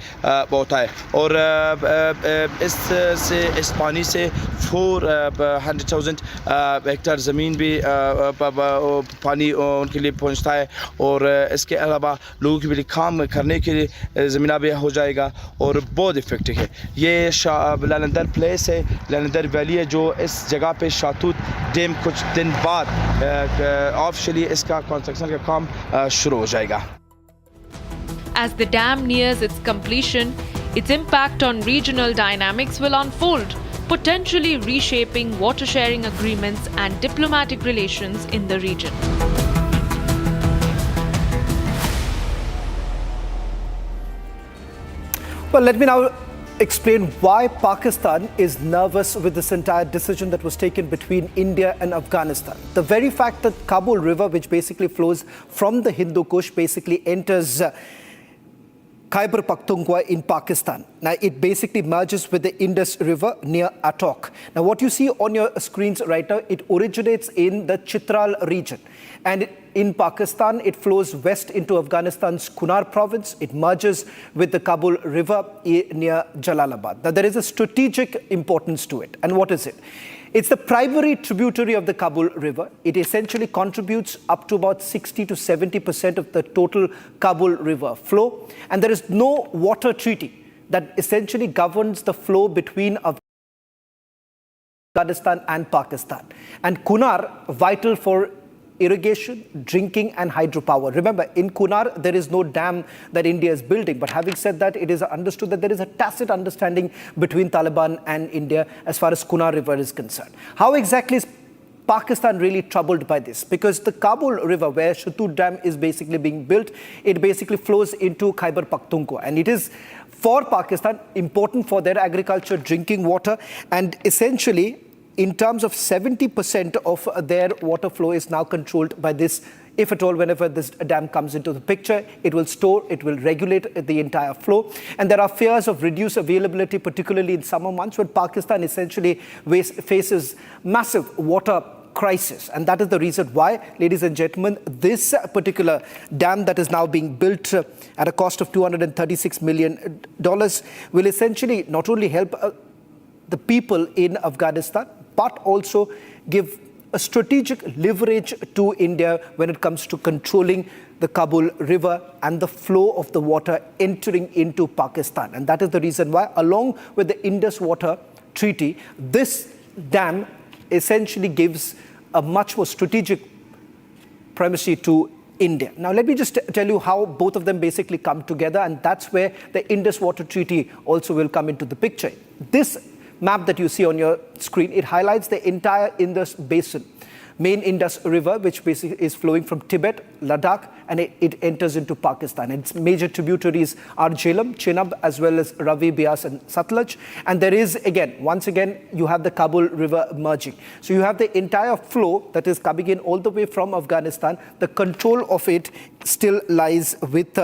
होता है। और इस पानी से 400,000 हेक्टेयर ज़मीन भी पानी उनके लिए पहुंचता है, और इसके अलावा लोगों के लिए काम करने के लिए ज़मीना भी हो जाएगा, और बहुत इफेक्टिव है। ये ललंदर प्लेस है, ललंदर वैली है, जो इस जगह पे शातूत डैम कुछ दिन बाद ऑफिशियली इसका कंस्ट्रक्शन का काम शुरू हो जाएगा। As the dam nears its completion, its impact on regional dynamics will unfold, potentially reshaping water sharing agreements and diplomatic relations in the region. Well, let me now explain why Pakistan is nervous with this entire decision that was taken between India and Afghanistan. The very fact that Kabul River, which basically flows from the Hindu Kush, basically enters Khyber Pakhtunkhwa in Pakistan. Now, it basically merges with the Indus River near Attock. Now, what you see on your screens right now, it originates in the Chitral region. And in Pakistan, it flows west into Afghanistan's Kunar province. It merges with the Kabul River near Jalalabad. Now, there is a strategic importance to it. And what is it? It's the primary tributary of the Kabul River. It essentially contributes up to about 60 to 70% of the total Kabul River flow. And there is no water treaty that essentially governs the flow between Afghanistan and Pakistan. And Kunar, vital for irrigation, drinking and hydropower. Remember, in Kunar, there is no dam that India is building. But having said that, it is understood that there is a tacit understanding between Taliban and India as far as Kunar River is concerned. How exactly is Pakistan really troubled by this? Because the Kabul River, where Shatut Dam is basically being built, it basically flows into Khyber Pakhtunkhwa. And it is, for Pakistan, important for their agriculture, drinking water, and essentially, in terms of 70% of their water flow is now controlled by this. If at all, whenever this dam comes into the picture, it will store, it will regulate the entire flow. And there are fears of reduced availability, particularly in summer months, when Pakistan essentially faces massive water crisis. And that is the reason why, ladies and gentlemen, this particular dam that is now being built at a cost of $236 million will essentially not only help the people in Afghanistan, but also give a strategic leverage to India when it comes to controlling the Kabul River and the flow of the water entering into Pakistan. And that is the reason why, along with the Indus Water Treaty, this dam essentially gives a much more strategic primacy to India. Now, let me just tell you how both of them basically come together, and that's where the Indus Water Treaty also will come into the picture. This map that you see on your screen, it highlights the entire Indus basin. Main Indus River, which basically is flowing from Tibet, Ladakh, and it enters into Pakistan. Its major tributaries are Jhelum, Chenab, as well as Ravi, Beas, and Satluj. And there is, once again, you have the Kabul River merging. So you have the entire flow that is coming in all the way from Afghanistan. The control of it still lies with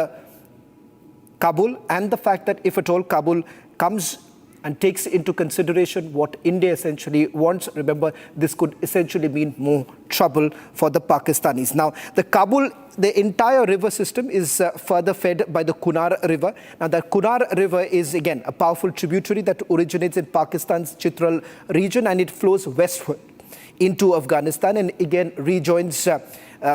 Kabul, and the fact that if at all Kabul comes and takes into consideration what India essentially wants. Remember, this could essentially mean more trouble for the Pakistanis. Now, the entire river system is further fed by the Kunar River. Now, the Kunar River is, again, a powerful tributary that originates in Pakistan's Chitral region, and it flows westward into Afghanistan and, again, rejoins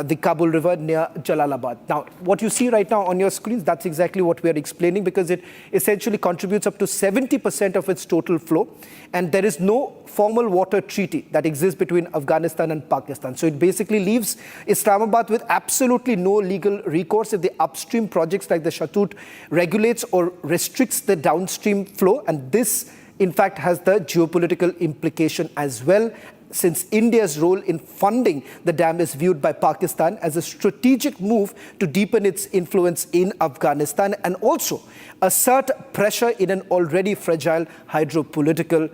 the Kabul River near Jalalabad. Now, what you see right now on your screens, that's exactly what we are explaining, because it essentially contributes up to 70% of its total flow, and there is no formal water treaty that exists between Afghanistan and Pakistan. So it basically leaves Islamabad with absolutely no legal recourse if the upstream projects like the Shatut regulates or restricts the downstream flow, and this, in fact, has the geopolitical implication as well, since India's role in funding the dam is viewed by Pakistan as a strategic move to deepen its influence in Afghanistan and also assert pressure in an already fragile hydropolitical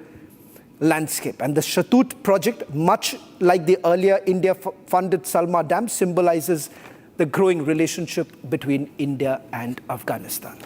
landscape. And the Shatut project, much like the earlier India-funded Salma Dam, symbolizes the growing relationship between India and Afghanistan.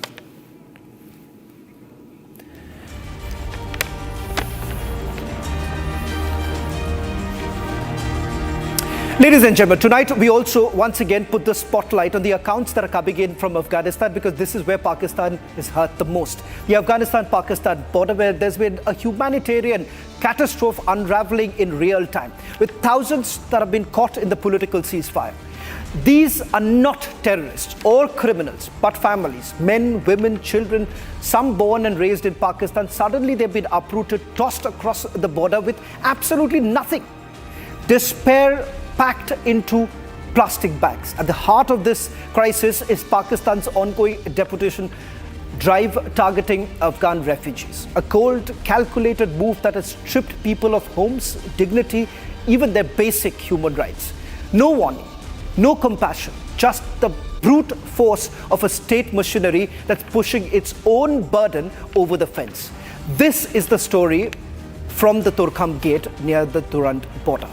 Ladies and gentlemen, tonight we also once again put the spotlight on the accounts that are coming in from Afghanistan, because this is where Pakistan is hurt the most. The Afghanistan-Pakistan border, where there's been a humanitarian catastrophe unraveling in real time, with thousands that have been caught in the political ceasefire. These are not terrorists or criminals, but families, men, women, children, some born and raised in Pakistan. Suddenly they've been uprooted, tossed across the border with absolutely nothing. Despair packed into plastic bags. At the heart of this crisis is Pakistan's ongoing deportation drive targeting Afghan refugees. A cold, calculated move that has stripped people of homes, dignity, even their basic human rights. No warning, no compassion, just the brute force of a state machinery that's pushing its own burden over the fence. This is the story from the Torkham gate near the Durand border.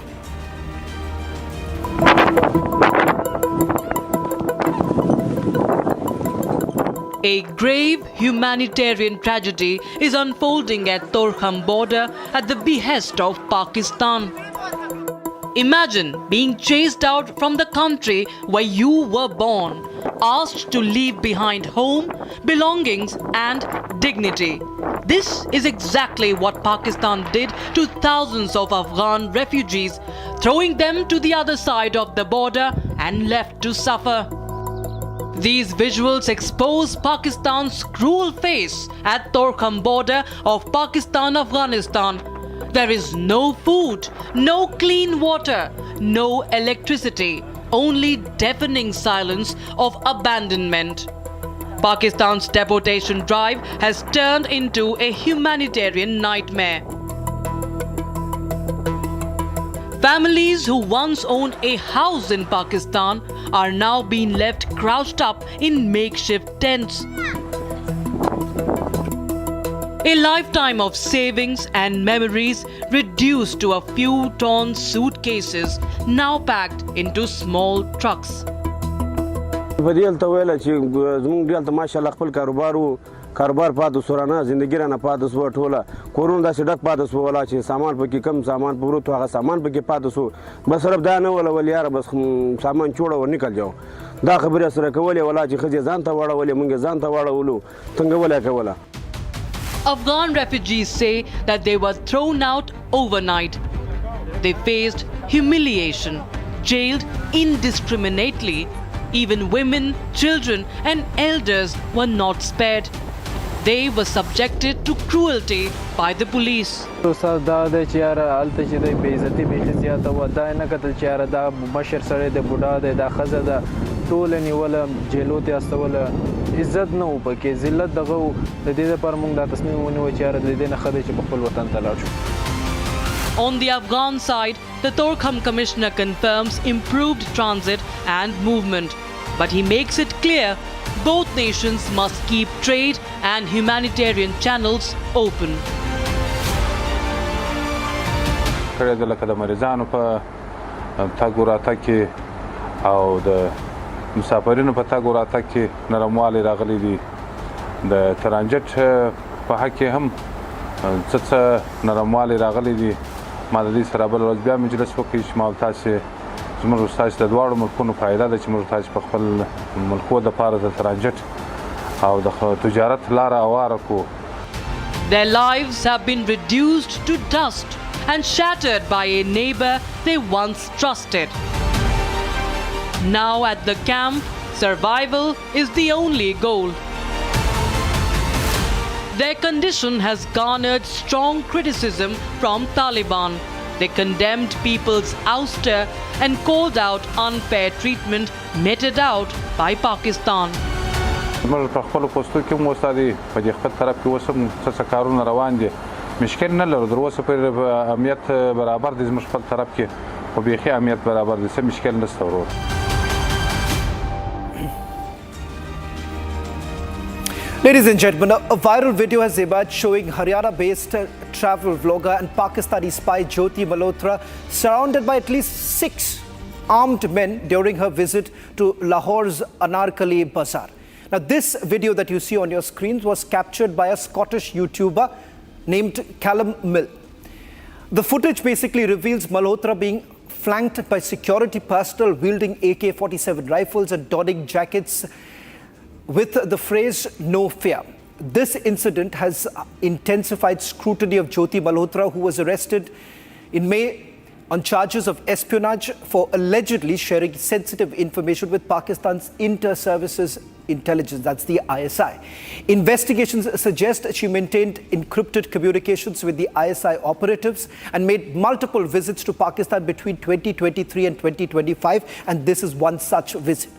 A grave humanitarian tragedy is unfolding at Torkham border at the behest of Pakistan. Imagine being chased out from the country where you were born, asked to leave behind home, belongings and dignity. This is exactly what Pakistan did to thousands of Afghan refugees, throwing them to the other side of the border and left to suffer. These visuals expose Pakistan's cruel face at Torkham border of Pakistan-Afghanistan. There is no food, no clean water, no electricity, only deafening silence of abandonment. Pakistan's deportation drive has turned into a humanitarian nightmare. Families who once owned a house in Pakistan are now being left crouched up in makeshift tents. A lifetime of savings and memories reduced to a few torn suitcases, now packed into small trucks. कारोबार पादस वराना जिंदगी राना पादस वो ठोला corona दासे duck पादस वो वाला चे सामान पे की कम सामान पूरो तो आगा सामान पे की पादस हो बस रब दाने वाला वाली यार बस सामान छोड़ा और निकल जाओ दा खबर असर कवले वाला चे खजे जानता वाला वाले मुंगे जानता वाला उलो तंगे वाला के वाला Afghan refugees say that they were thrown out overnight. They faced humiliation, jailed indiscriminately, Even women, children, and elders were not spared. They were subjected to cruelty by the police. On the Afghan side, the Torkham Commissioner confirms improved transit and movement. But he makes it clear both nations must keep trade and humanitarian channels open. Their lives have been reduced to dust and shattered by a neighbor they once trusted. Now at the camp, survival is the only goal. Their condition has garnered strong criticism from Taliban. They condemned people's ouster and called out unfair treatment meted out by Pakistan. Ladies and gentlemen, a viral video has emerged showing Haryana-based travel vlogger and Pakistani spy Jyoti Malhotra surrounded by at least 6 armed men during her visit to Lahore's Anarkali Bazaar. Now, this video that you see on your screens was captured by a Scottish YouTuber named Callum Mill. The footage basically reveals Malhotra being flanked by security personnel wielding AK-47 rifles and donning jackets with the phrase "no fear." This incident has intensified scrutiny of Jyoti Malhotra, who was arrested in May on charges of espionage for allegedly sharing sensitive information with Pakistan's inter-services intelligence, that's the ISI. Investigations suggest she maintained encrypted communications with the ISI operatives and made multiple visits to Pakistan between 2023 and 2025, and this is one such visit.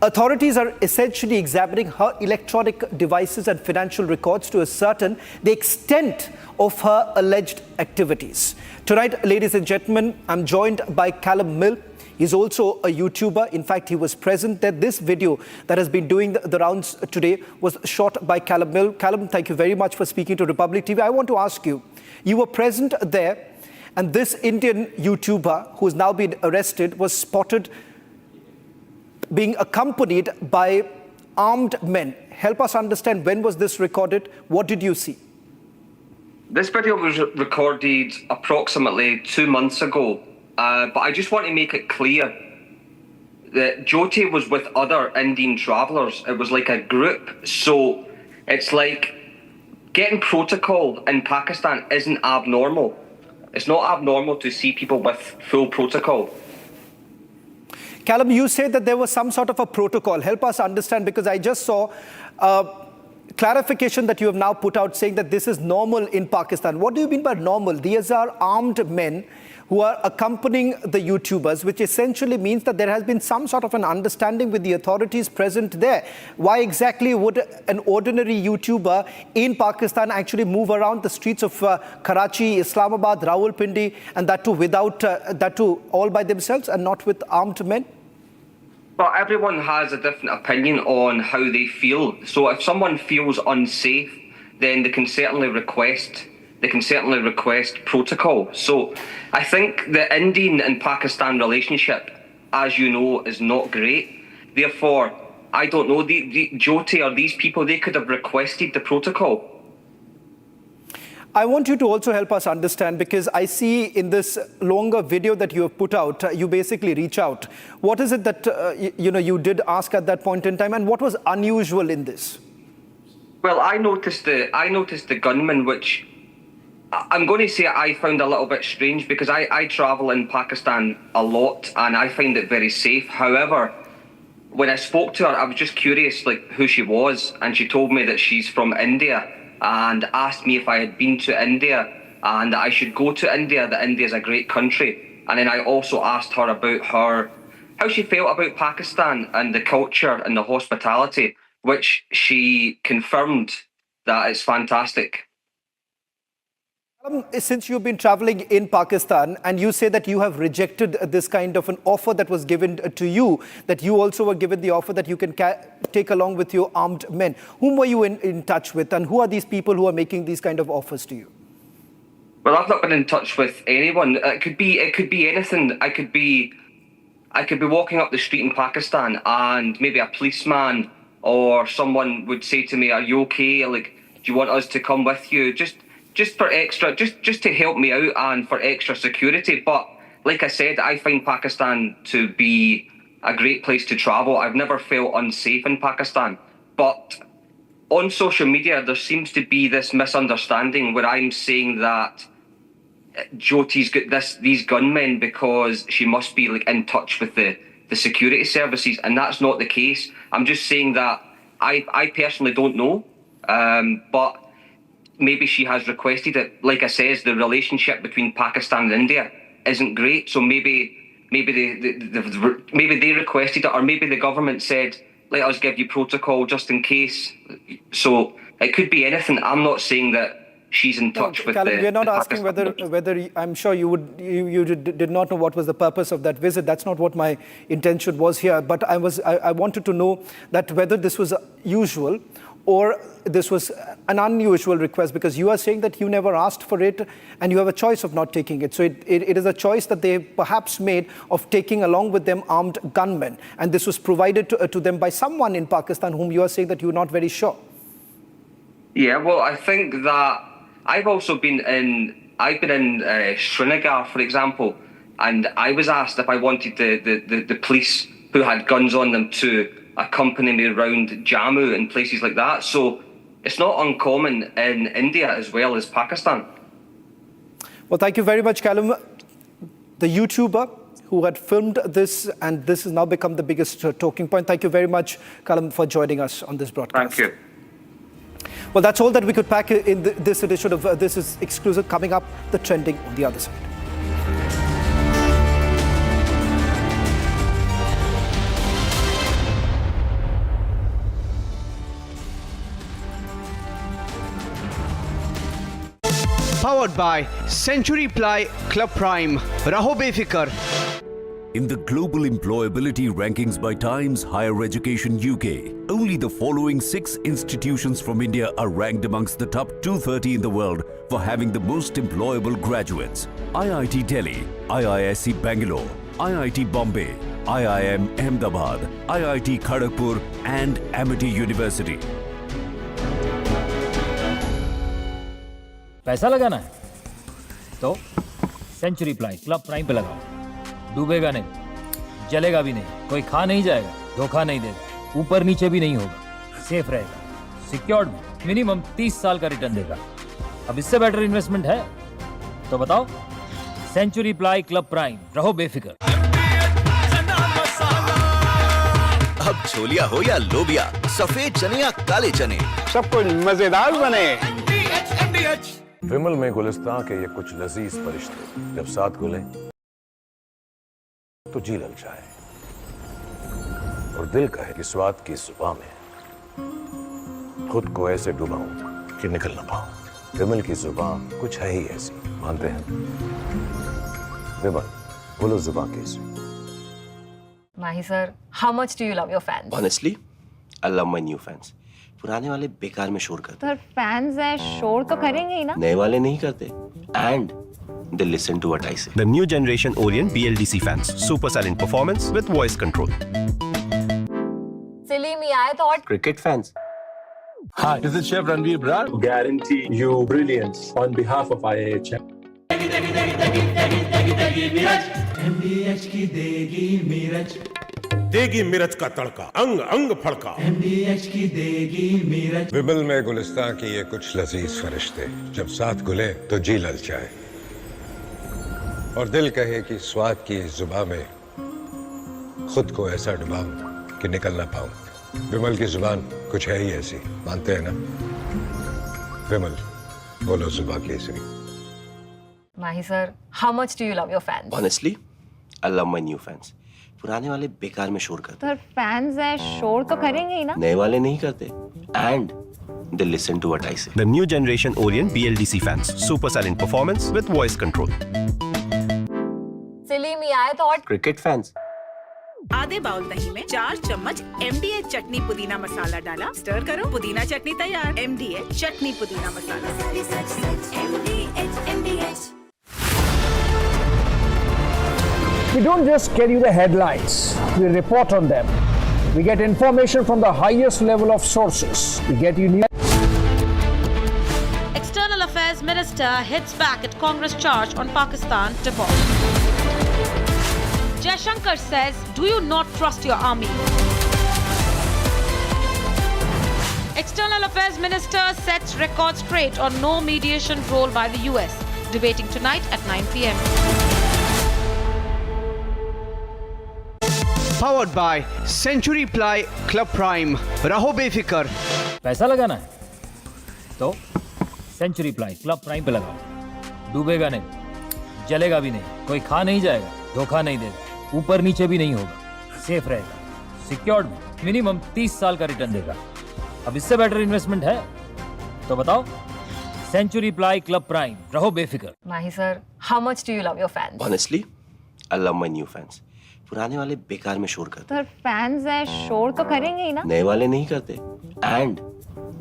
Authorities are essentially examining her electronic devices and financial records to ascertain the extent of her alleged activities. Tonight, ladies and gentlemen, I'm joined by Callum Mill. He's also a YouTuber. In fact, he was present there. This video that has been doing the rounds today was shot by Callum Mill. Callum, thank you very much for speaking to Republic TV. I want to ask you, you were present there, and this Indian YouTuber who has now been arrested was spotted being accompanied by armed men. Help us understand, when was this recorded? What did you see? This video was recorded approximately 2 months ago, but I just want to make it clear that Jyoti was with other Indian travellers. It was like a group, so it's like getting protocol in Pakistan isn't abnormal. It's not abnormal to see people with full protocol. Callum, you said that there was some sort of a protocol. Help us understand, because I just saw clarification that you have now put out saying that this is normal in Pakistan. What do you mean by normal? These are armed men who are accompanying the YouTubers, which essentially means that there has been some sort of an understanding with the authorities present there. Why exactly would an ordinary YouTuber in Pakistan actually move around the streets of Karachi, Islamabad, Rawalpindi, and that too without, that too all by themselves and not with armed men? But everyone has a different opinion on how they feel. So if someone feels unsafe, then they can certainly request protocol. So I think the Indian and Pakistan relationship, as you know, is not great. Therefore, I don't know, the Jyoti or these people, they could have requested the protocol. I want you to also help us understand, because I see in this longer video that you have put out, you basically reach out. What is it that you did ask at that point in time, and what was unusual in this? Well, I noticed the gunman, which I'm going to say I found a little bit strange, because I travel in Pakistan a lot and I find it very safe. However, when I spoke to her, I was just curious, like, who she was, and she told me that she's from India, and asked me if I had been to India, and that I should go to India, that India is a great country. And then I also asked her about how she felt about Pakistan and the culture and the hospitality, which she confirmed that it's fantastic. Since you've been traveling in Pakistan and you say that you have rejected this kind of an offer that was given to you, that you also were given the offer that you can take along with your armed men. Whom were you in touch with, and who are these people who are making these kind of offers to you? Well, I've not been in touch with anyone. It could be anything. I could be walking up the street in Pakistan and maybe a policeman or someone would say to me, "Are you okay? Like, do you want us to come with you?" Just for extra, just to help me out and for extra security. But like I said, I find Pakistan to be a great place to travel. I've never felt unsafe in Pakistan. But on social media, there seems to be this misunderstanding where I'm saying that Jyoti's got these gunmen because she must be like in touch with the security services, and that's not the case. I'm just saying that I personally don't know, but maybe she has requested it. Like I says, the relationship between Pakistan and India isn't great, so maybe they requested it, or maybe the government said, "Let us give you protocol just in case." So it could be anything. I'm not saying that she's in touch with Callum, we're not asking Pakistan. whether I'm sure you did not know what was the purpose of that visit. That's not what my intention was here. But I wanted to know that whether this was usual or this was an unusual request, because you are saying that you never asked for it and you have a choice of not taking it. So it is a choice that they perhaps made of taking along with them armed gunmen, and this was provided to them by someone in Pakistan whom you are saying that you're not very sure. Yeah, well, I think that I've also been in Srinagar, for example, and I was asked if I wanted the police who had guns on them to accompany me around Jammu and places like that. So it's not uncommon in India as well as Pakistan. Well, thank you very much, Callum. The YouTuber who had filmed this, and this has now become the biggest talking point. Thank you very much, Callum, for joining us on this broadcast. Thank you. Well, that's all that we could pack in this edition of This Is Exclusive. Coming up, the trending on the other side. Powered by Century Ply Club Prime. Raho befikar. In the global employability rankings by Times Higher Education UK, only the following 6 institutions from India are ranked amongst the top 230 in the world for having the most employable graduates. IIT Delhi, IISc Bangalore, IIT Bombay, IIM Ahmedabad, IIT Kharagpur and Amity University. पैसा लगाना है तो century ply club prime पे लगाओ, डूबेगा नहीं, जलेगा भी नहीं, कोई खा नहीं जाएगा, धोखा नहीं देगा, ऊपर नीचे भी नहीं होगा, सेफ रहेगा, सिक्योर्ड में मिनिमम 30 साल का रिटर्न देगा। अब इससे बेटर इन्वेस्टमेंट है तो बताओ। सेंचुरी प्लाई क्लब प्राइम, रहो बेफिक्र। अब छोलिया हो या लोबिया, सफेद चने या काले चने, सब कुछ मजेदार बने। विमल में गुलिस्तां के ये कुछ लजीज फरिश्ते जब साथ घुले तो जी ललचाए और दिल कहे कि स्वाद की जुबां में खुद को ऐसे डुबाऊं कि निकल ना पाऊं। विमल की जुबां कुछ है ही ऐसी, मानते हैं? विमल, बोलो जुबां कैसी? Mahi sir, how much do you love your fans? Honestly, I love my new fans. पुराने वाले बेकार में शोर करते तो फैंस हैं, शोर तो करेंगे ही ना। नए वाले नहीं करते and they listen to what I say. The new generation Orient BLDC fans. Super silent performance with voice control. Silly me आए तो और Cricket fans. Hi, this is Chef Ranveer Brar. Guarantee you brilliance on behalf of IIHM. MDH की देगी मिर्च, देगी मिर्च का तड़का, अंग अंग फड़का। MDH की देगी मिर्च। विमल में गुलिस्तां की ये कुछ लजीज फरिश्ते जब साथ घुले तो जी ललचाए और दिल कहे कि स्वाद की इस जुबां में खुद को ऐसा डुबाऊं कि कि निकल ना पाऊं। विमल की जुबान कुछ है ही ऐसी, मानते हैं ना? विमल, बोलो जुबान Kesari. Mahi sir, how much do you love your fans? Honestly, I love my new fans. पुराने वाले बेकार में शोर करते तो फैंस हैं, शोर तो करेंगे ही ना? नए वाले नहीं करते and they listen to what I say. The new generation Orient BLDC fans. Super silent performance with voice control. सिली में आए तो और Cricket fans. आधे बाउल दही में 4 चम्मच MDH चटनी पुदीना मसाला डाला, स्टर करो, पुदीना चटनी तैयार। MDH चटनी पुदीना मसाला। MDH। We don't just get you the headlines, we report on them. We get information from the highest level of sources. We get you news. External Affairs Minister hits back at Congress charge on Pakistan divorce. Jaishankar says, do you not trust your army? External Affairs Minister sets record straight on no mediation role by the US. Debating tonight at 9 p.m. Powered by Century Ply Club Prime. रहो बेफिक्र। पैसा लगाना है तो century ply club prime पे लगाओ। डूबेगा नहीं, जलेगा भी नहीं, कोई खा नहीं जाएगा, धोखा नहीं देगा, ऊपर नीचे भी नहीं होगा, सेफ रहेगा, सिक्योर्ड भी, मिनिमम 30 साल का रिटर्न देगा। अब इससे बेटर इन्वेस्टमेंट है तो बताओ। सेंचुरी प्लाई क्लब प्राइम, रहो बेफिक्र। Mahi sir, how much do you love your fans? Honestly, I love my new fans. पुराने वाले बेकार में शोर करते तो फैंस हैं, शोर तो करेंगे ही ना? नए वाले नहीं करते and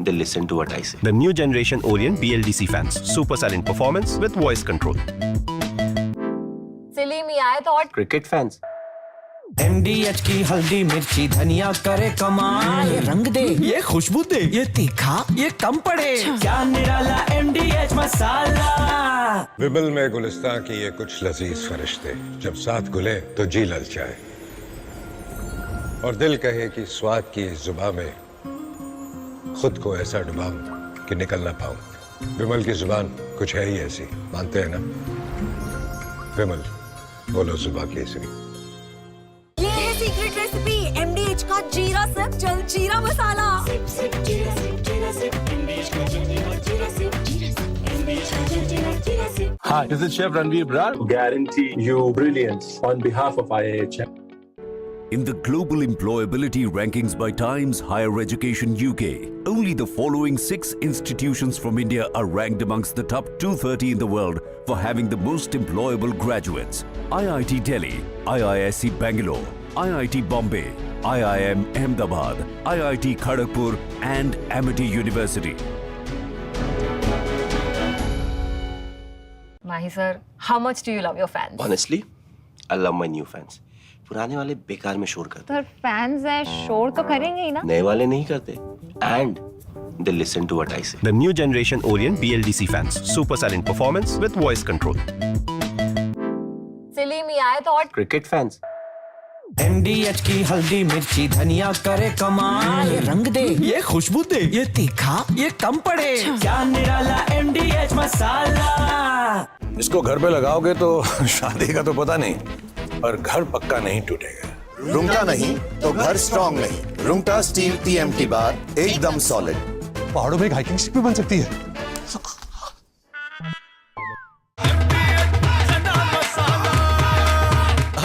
they listen to what I say. The new generation Orient BLDC fans. Super silent performance with voice control. सिली में आए तो और Cricket fans. MDH की हल्दी मिर्ची धनिया करे कमाल, ये रंग दे, ये खुशबू दे, ये तीखा, ये कम पड़े, क्या निराला MDH मसाला। विमल में गुलिस्तान की ये कुछ लजीज फरिश्ते जब साथ घुले तो जी ललचाए और दिल कहे कि स्वाद की इस जुबां में खुद को ऐसा डुबाऊं कि निकल ना पाऊं। विमल की जुबान कुछ है ही ऐसी, मानते हैं ना? विमल, बोलो जुबान केसरी। ये है सीक्रेट रेसिपी MDH का जीरा सिप जल जीरा मसाला। सिप सिप जीरा सिप जीरा सिप MDH का जल जीरा सिप MDH का जल जीरा SIP. Hi, this is Chef Ranveer Brar. Guarantee you brilliance on behalf of IIHM. In the global employability rankings by Times Higher Education UK, only the following 6 institutions from India are ranked amongst the top 230 in the world for having the most employable graduates. IIT Delhi, IISc Bangalore, IIT Bombay, IIM Ahmedabad, IIT Kharagpur and Amity University. Mahi sir, how much do you love your fans? Honestly, I love my new fans. पुराने वाले बेकार में शोर करते तो fans हैं, शोर तो करेंगे ही ना? नए वाले नहीं करते and they listen to what I say. The new generation Orient BLDC fans. Super silent performance with voice control. सिली में आए तो और Cricket fans. MDH की हल्दी मिर्ची धनिया करे कमाल, ये रंग दे, ये खुशबू दे, ये तीखा, ये कम पड़े, क्या निराला MDH मसाला। इसको घर पे लगाओगे तो शादी का तो पता नहीं, पर घर पक्का नहीं टूटेगा। रुंगटा नहीं तो घर स्ट्रॉन्ग नहीं। रुंगटा स्टील TMT बार एकदम सॉलिड। पहाड़ों में एक हाइकिंग स्टिक भी बन सकती है।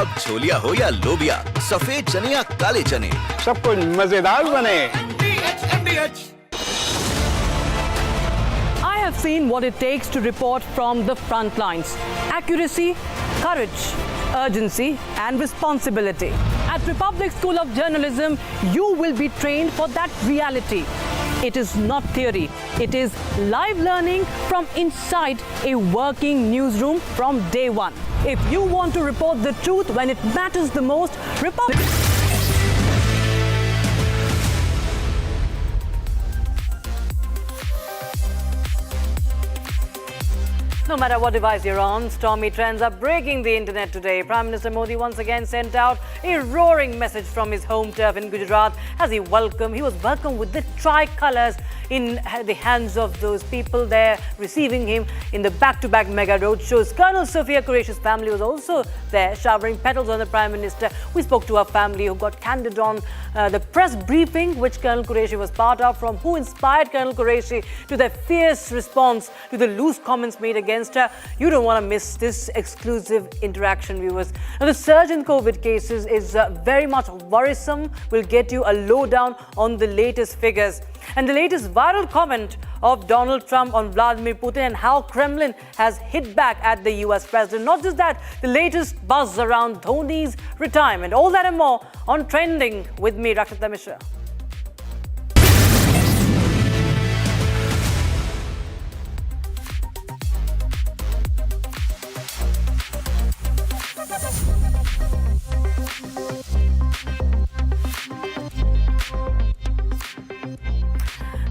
अब छोलिया हो या लोबिया, सफेद चने या काले चने, सब कुछ मजेदार बने। I have seen what it takes to report from the front lines. Accuracy, courage, urgency and responsibility. At Republic School of Journalism, you will be trained for that reality. It is not theory. It is live learning from inside a working newsroom from day one. If you want to report the truth when it matters the most, No matter what device you're on, stormy trends are breaking the internet today. Prime Minister Modi once again sent out a roaring message from his home turf in Gujarat as he was welcomed with the tricolours in the hands of those people there receiving him in the back-to-back mega road shows. Colonel Sophia Qureshi's family was also there, showering petals on the Prime Minister. We spoke to her family who got candid on the press briefing which Colonel Qureshi was part of, from who inspired Colonel Qureshi to their fierce response to the loose comments made against her. You don't want to miss this exclusive interaction, viewers. Now, the surge in COVID cases is very much worrisome. We'll get you a lowdown on the latest figures. And the latest viral comment of Donald Trump on Vladimir Putin and how Kremlin has hit back at the US president. Not just that, the latest buzz around Dhoni's retirement. All that and more on Trending with me, Rakshita Mishra.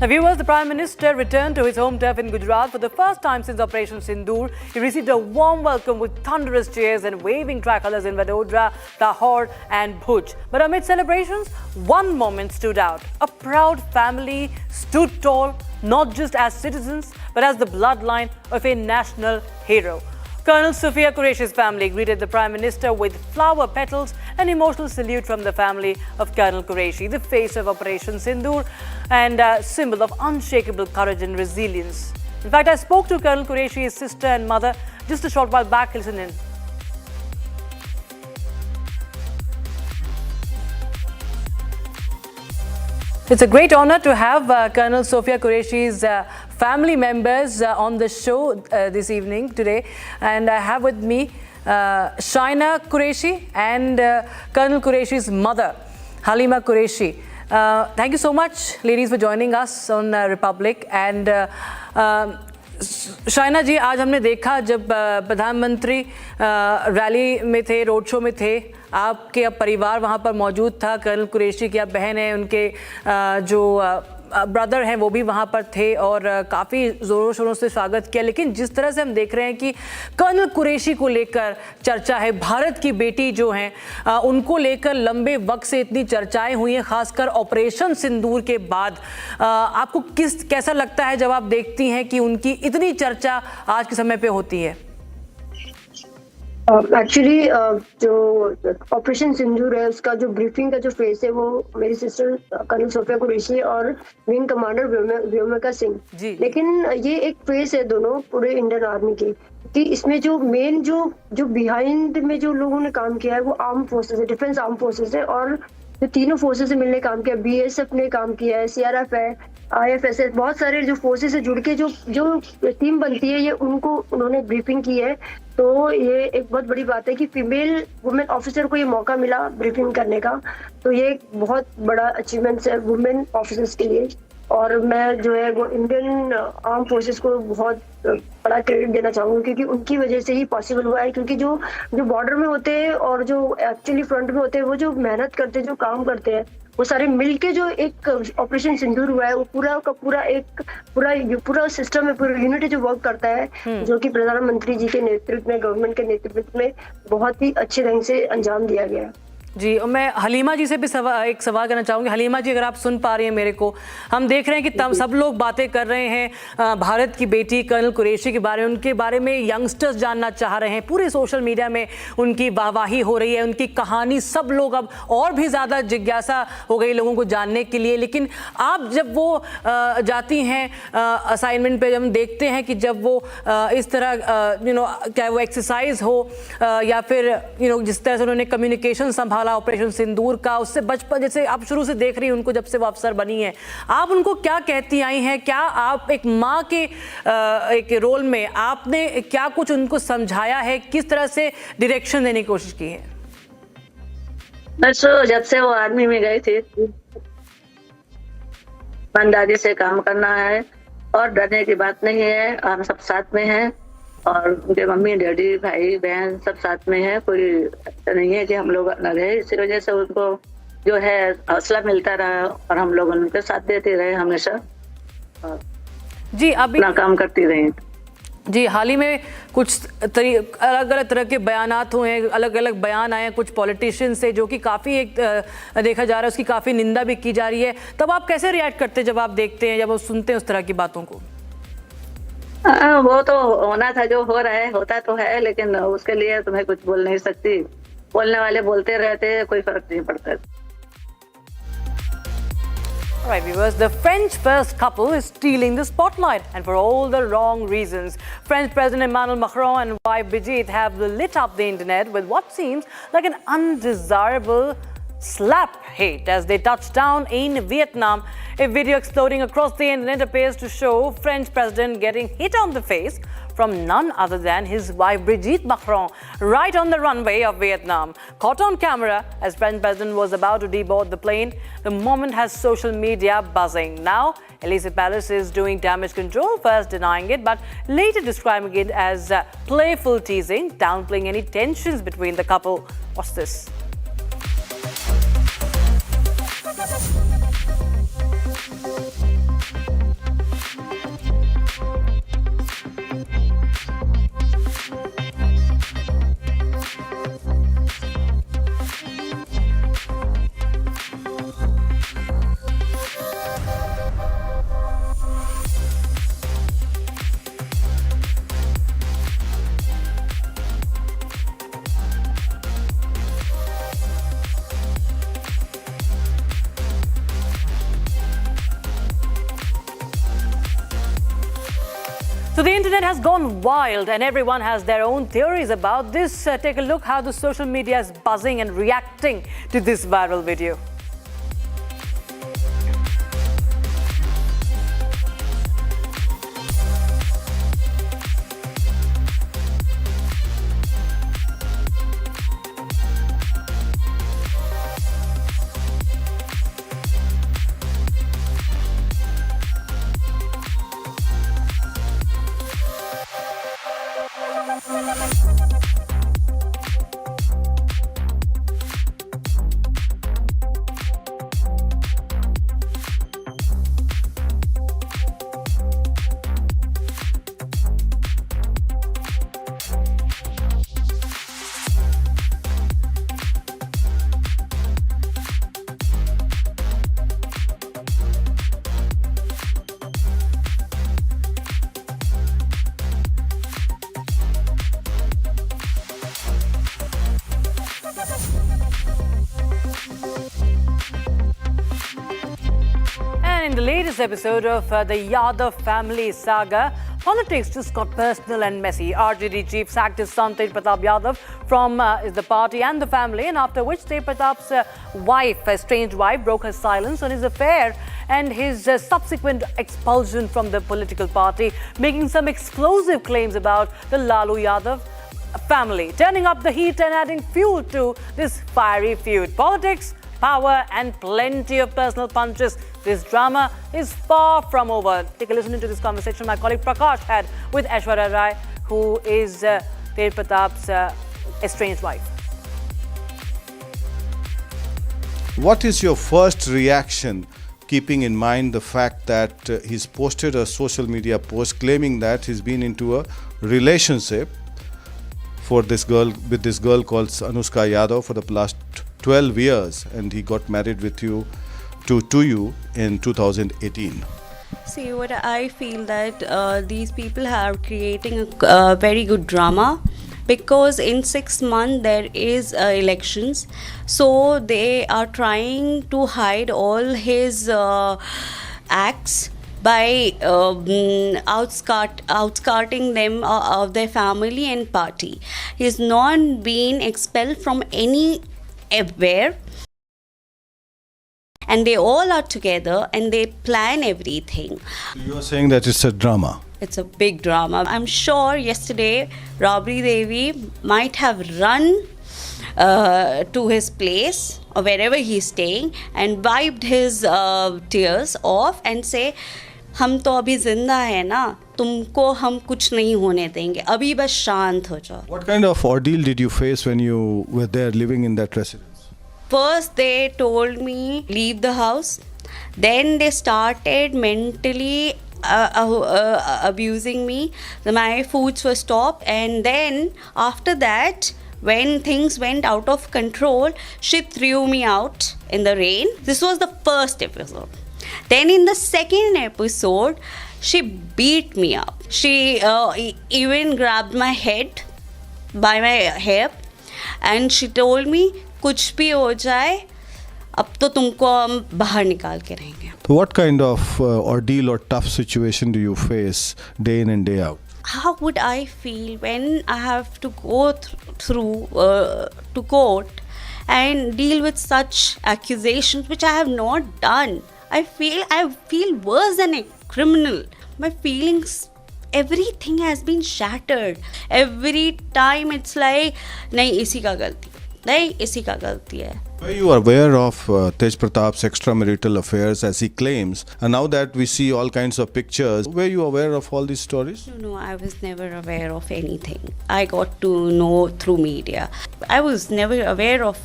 Now, viewers, the Prime Minister returned to his home turf in Gujarat for the first time since Operation Sindoor. He received a warm welcome with thunderous cheers and waving tricolours in Vadodara, Lahore and Bhuj. But amid celebrations, one moment stood out. A proud family stood tall, not just as citizens, but as the bloodline of a national hero. Colonel Sophia Qureshi's family greeted the Prime Minister with flower petals, an emotional salute from the family of Colonel Qureshi, the face of Operation Sindoor and a symbol of unshakable courage and resilience. In fact, I spoke to Colonel Qureshi's sister and mother just a short while back. Listen in. It's a great honor to have Colonel Sophia Qureshi's family members on the show this evening today, and I have with me Shaina Qureshi and Colonel Qureshi's mother, Halima Qureshi. Thank you so much, ladies, for joining us on Republic. And Shaina जी, आज हमने देखा जब प्रधानमंत्री rally में थे, road show में थे, आपके अब परिवार वहाँ पर मौजूद था। कर्नल कुरैशी की आप बहन हैं, उनके जो ब्रदर हैं वो भी वहाँ पर थे और काफ़ी ज़ोरों शोरों से स्वागत किया। लेकिन जिस तरह से हम देख रहे हैं कि कर्नल कुरैशी को लेकर चर्चा है, भारत की बेटी जो हैं उनको लेकर लंबे वक्त से इतनी चर्चाएं हुई हैं, खासकर ऑपरेशन सिंदूर के बाद। आपको कैसा लगता है जब आप देखती हैं कि उनकी इतनी चर्चा आज के समय पे होती है? एक्चुअली जो ऑपरेशन सिंदूर है उसका जो ब्रीफिंग का जो फेस है वो मेरी सिस्टर कर्नल सोफिया कुरैशी और विंग कमांडर व्योमिका सिंह, लेकिन ये एक फेस है दोनों पूरे इंडियन आर्मी के, कि इसमें जो मेन जो बिहाइंड में जो लोगों ने काम किया है वो आर्म फोर्सेस है, डिफेंस आर्म फोर्सेस है, और जो तीनों फोर्सेस से मिलने काम किया, बीएसएफ ने काम किया है, सीआरएफ है, आईएफएसएस, बहुत सारे जो फोर्सेस से जुड़ के जो टीम बनती है, ये उनको उन्होंने ब्रीफिंग की है। तो ये एक बहुत बड़ी बात है कि फीमेल वुमेन ऑफिसर को ये मौका मिला ब्रीफिंग करने का, तो ये एक बहुत बड़ा अचीवमेंट है वुमेन ऑफिसर्स के लिए। और मैं जो है वो इंडियन आर्म फोर्सेस को बहुत बड़ा क्रेडिट देना चाहूंगी, क्योंकि उनकी वजह से ही पॉसिबल हुआ है। क्योंकि जो बॉर्डर में होते हैं और जो एक्चुअली फ्रंट में होते हैं, वो जो मेहनत करते हैं, जो काम करते हैं, वो सारे मिलके जो एक ऑपरेशन सिंदूर हुआ है, वो पूरा का पूरा सिस्टम है, पूरा यूनिट जो वर्क करता है, जो कि प्रधानमंत्री जी के नेतृत्व में, गवर्नमेंट के नेतृत्व में बहुत ही अच्छे ढंग से अंजाम दिया गया है। जी, और मैं हलीमा जी से भी एक सवाल करना चाहूँगी। हलीमा जी, अगर आप सुन पा रही हैं मेरे को, हम देख रहे हैं कि सब लोग बातें कर रहे हैं भारत की बेटी कर्नल कुरैशी के बारे में, उनके बारे में यंगस्टर्स जानना चाह रहे हैं, पूरे सोशल मीडिया में उनकी वाहवाही हो रही है, उनकी कहानी सब लोग अब और भी ज़्यादा जिज्ञासा हो गई लोगों को जानने के लिए। लेकिन आप जब वो जाती हैं असाइनमेंट पे, जब हम देखते हैं कि जब वो इस तरह चाहे वो एक्सरसाइज हो या फिर जिस तरह से उन्होंने कम्युनिकेशन संभाला ऑपरेशन सिंदूर का, उससे बचपन जैसे आप शुरू से देख रही हैं उनको, जब से वो अफसर बनी है, आप उनको क्या कहती आई हैं? क्या आप एक माँ के एक रोल में आपने क्या कुछ उनको समझाया है? किस तरह से डायरेक्शन देने की कोशिश की है? बस जब से वो आर्मी में गए थे, ईमानदारी से काम करना है और डरने की बात नहीं है। हम सब साथ में हैं और उनके मम्मी डैडी भाई बहन सब साथ में है, कोई ऐसा नहीं है कि हम लोग न रहे। इसी वजह से उनको जो है हौसला मिलता रहा और हम लोग उनके साथ देते रहे हमेशा, जी अभी अपना काम करती रही। जी, हाल ही में कुछ अलग अलग तरह के बयानात हुए हैं, अलग अलग बयान आए हैं कुछ पॉलिटिशियन से, जो कि काफ़ी एक देखा जा रहा है उसकी काफ़ी निंदा भी की जा रही है। तब आप कैसे रिएक्ट करते हैं जब आप देखते हैं, जब आप सुनते हैं उस तरह की बातों को? वो तो होना था, जो हो रहा है होता तो है, लेकिन उसके लिए तुम्हें कुछ बोल नहीं सकती। बोलने वाले बोलते रहते हैं, कोई फर्क नहीं पड़ता। All right, viewers, the French first couple is stealing the spotlight, and for all the wrong reasons. French President Emmanuel Macron and wife Brigitte have lit up the internet with what seems like an undesirable slap hate as they touch down in Vietnam. A video exploding across the internet appears to show French President getting hit on the face from none other than his wife Brigitte Macron right on the runway of Vietnam. Caught on camera as French President was about to deboard the plane, the moment has social media buzzing. Now, Elysee Palace is doing damage control, first denying it, but later describing it as playful teasing, downplaying any tensions between the couple. What's this? So the internet has gone wild and everyone has their own theories about this. Take a look how the social media is buzzing and reacting to this viral video. In the latest episode of the Yadav family saga, politics just got personal and messy. RJD chief sacked his son Tej Pratap Yadav from the party and the family, and after which Tej Pratap's wife, estranged wife, broke her silence on his affair and his subsequent expulsion from the political party, making some explosive claims about the Lalu Yadav family, turning up the heat and adding fuel to this fiery feud. Politics, power and plenty of personal punches. This drama is far from over. Take a listen to this conversation my colleague Prakash had with Aishwarya Rai, who is Tej Pratap's estranged wife. What is your first reaction, keeping in mind the fact that he's posted a social media post claiming that he's been into a relationship for this girl with this girl called Anushka Yadav for the last 12 years, and he got married with you to you in 2018? See, what I feel that these people are creating a very good drama, because in 6 months there is elections, so they are trying to hide all his acts by outscarting them of their family and party. He's not been expelled from anywhere, and they all are together and they plan everything. You are saying that it's a drama. It's a big drama. I'm sure yesterday Rabri Devi might have run to his place or wherever he's staying and wiped his tears off and say, हम तो अभी जिंदा है ना, तुमको हम कुछ नहीं होने देंगे, अभी बस शांत हो जाओ. What kind of ordeal did you face when you were there living in that residence? First they told me leave the house, then they started mentally abusing me. My foods were stopped, and then after that, when things went out of control, she threw me out in the rain. This was the first episode. Then in the second episode, she beat me up. She even grabbed my head by my hair, and she told me, कुछ भी हो जाए, अब तो तुमको हम बाहर निकाल के रहेंगे. What kind of ordeal or tough situation do you face day in and day out? How would I feel when I have to go through to court and deal with such accusations which I have not done? I feel worse than a criminal. My feelings, everything has been shattered. Every time it's like, नहीं इसी का गलती, नहीं इसी का गलती है. Were you aware of Tej Pratap's extramarital affairs as he claims? And now that we see all kinds of pictures, were you aware of all these stories? No, I was never aware of anything. I got to know through media. I was never aware of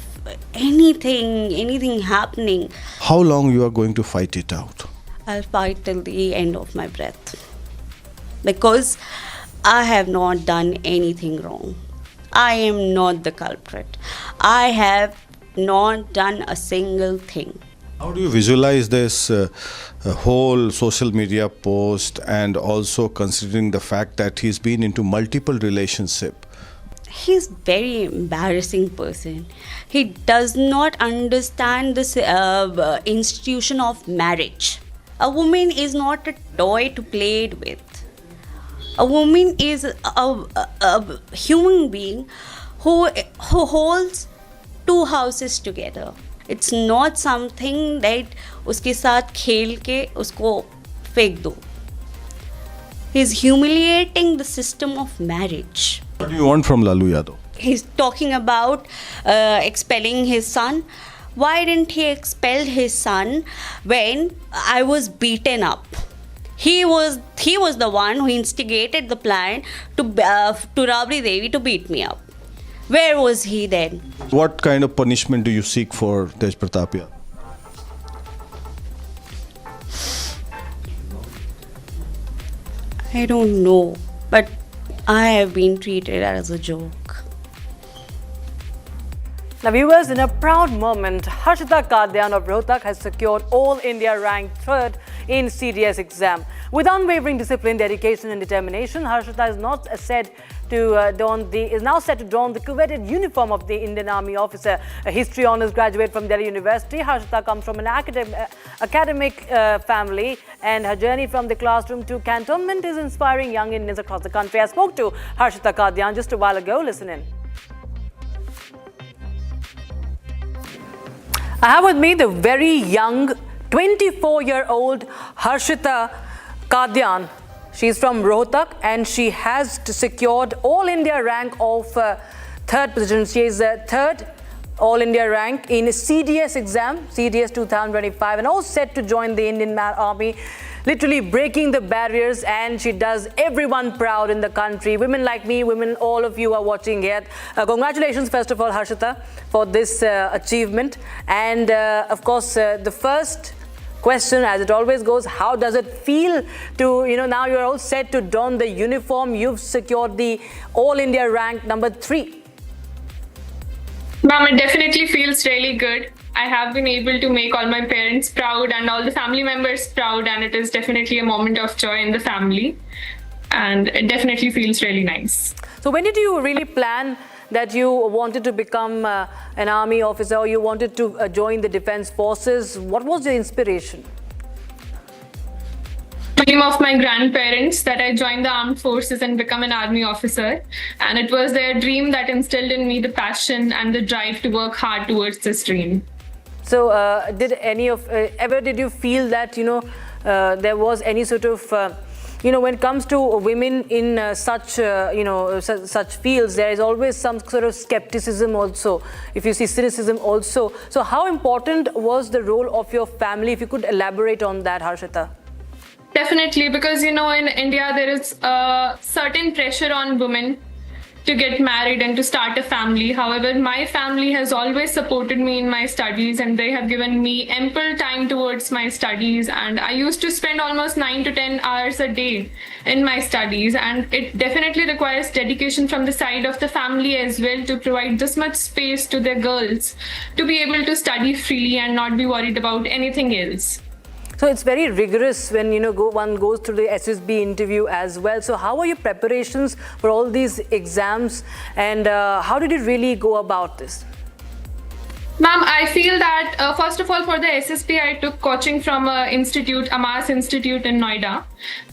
anything happening. How long you are going to fight it out? I'll fight till the end of my breath. Because I have not done anything wrong. I am not the culprit. I have not done a single thing. How do you visualize this whole social media post, and also considering the fact that he's been into multiple relationships? He's very embarrassing person. He does not understand this institution of marriage. A woman is not a toy to play with. A woman is a human being who holds two houses together. It's not something that उसके साथ खेल के उसको फेंक दो. He's humiliating the system of marriage. What do you want from Lalu Yadav? He's talking about expelling his son. Why didn't he expel his son when I was beaten up? He was the one who instigated the plan to Rabri Devi to beat me up. Where was he then? What kind of punishment do you seek for Tej Pratap Yadav? I don't know, but I have been treated as a joke. Now viewers, in a proud moment, Harshita Kadyan of Rohtak has secured All India ranked 3rd in CDS exam. With unwavering discipline, dedication and determination, Harshita is now set to don the coveted uniform of the Indian Army officer. A history honours graduate from Delhi University, Harshita comes from an academic family, and her journey from the classroom to cantonment is inspiring young Indians across the country. I spoke to Harshita Kadyan just a while ago. Listen in. I have with me the very young 24-year-old Harshita Kadyan. She's from Rohtak and she has secured All India rank of 3rd position. She is 3rd All India rank in CDS exam, CDS 2025, and all set to join the Indian Army, literally breaking the barriers, and she does everyone proud in the country. Women like me, women, all of you are watching here. Congratulations, first of all, Harshita, for this achievement. And of course, the first question, as it always goes, how does it feel to, now you're all set to don the uniform. You've secured the All India rank number 3. Ma'am, it definitely feels really good. I have been able to make all my parents proud and all the family members proud, and it is definitely a moment of joy in the family, and it definitely feels really nice. So when did you really plan that you wanted to become an army officer, or you wanted to join the defense forces? What was your inspiration? Dream of my grandparents that I join the armed forces and become an army officer, and it was their dream that instilled in me the passion and the drive to work hard towards this dream. So did any of ever did you feel that there was any sort of when it comes to women in such such fields, there is always some sort of skepticism also, if you see cynicism also. So how important was the role of your family? If you could elaborate on that, Harshita. Definitely, because in India there is a certain pressure on women to get married and to start a family. However, my family has always supported me in my studies, and they have given me ample time towards my studies. And I used to spend almost 9 to 10 hours a day in my studies, and it definitely requires dedication from the side of the family as well to provide this much space to their girls to be able to study freely and not be worried about anything else. So it's very rigorous when one goes through the SSB interview as well. So how are your preparations for all these exams, and how did you really go about this? Ma'am, I feel that first of all for the SSB I took coaching from a institute, Amas Institute in Noida.